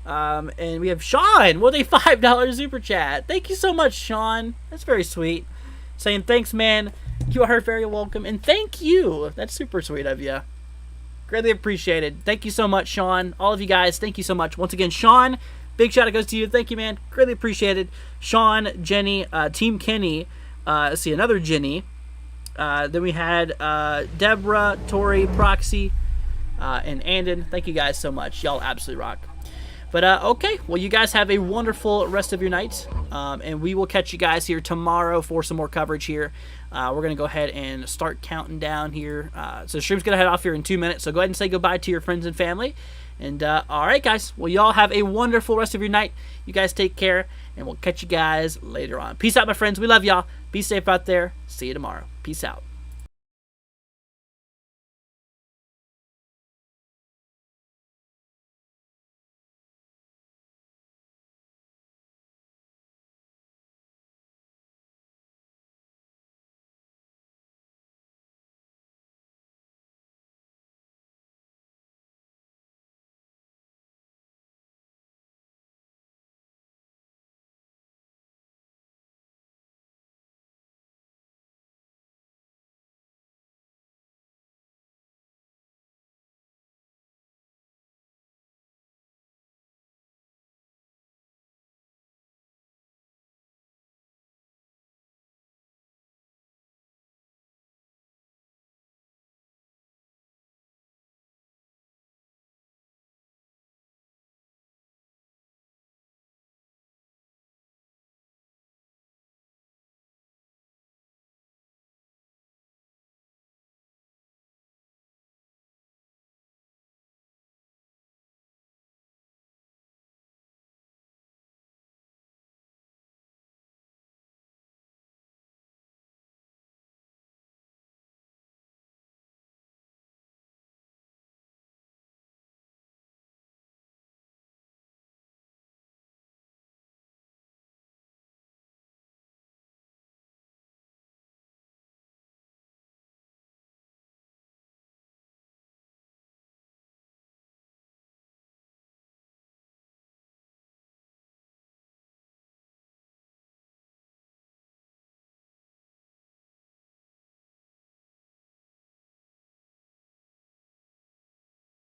and we have Sean with a $5 super chat. Thank you so much, Sean. That's very sweet. Saying thanks, man. You are very welcome, and thank you. That's super sweet of you. Greatly appreciated. Thank you so much, Sean. All of you guys, thank you so much. Once again, Sean, big shout out goes to you. Thank you, man. Greatly appreciated. Sean, Jenny, Team Kenny. Let's see, another Jenny. Then we had Deborah, Tori, Proxy, and Andon. Thank you guys so much. Y'all absolutely rock. But, okay. Well, you guys have a wonderful rest of your night. And we will catch you guys here tomorrow for some more coverage here. We're going to go ahead and start counting down here. So the stream's going to head off here in 2 minutes. So go ahead and say goodbye to your friends and family. And, all right, guys. Well, y'all have a wonderful rest of your night. You guys take care. And we'll catch you guys later on. Peace out, my friends. We love y'all. Be safe out there. See you tomorrow. Peace out.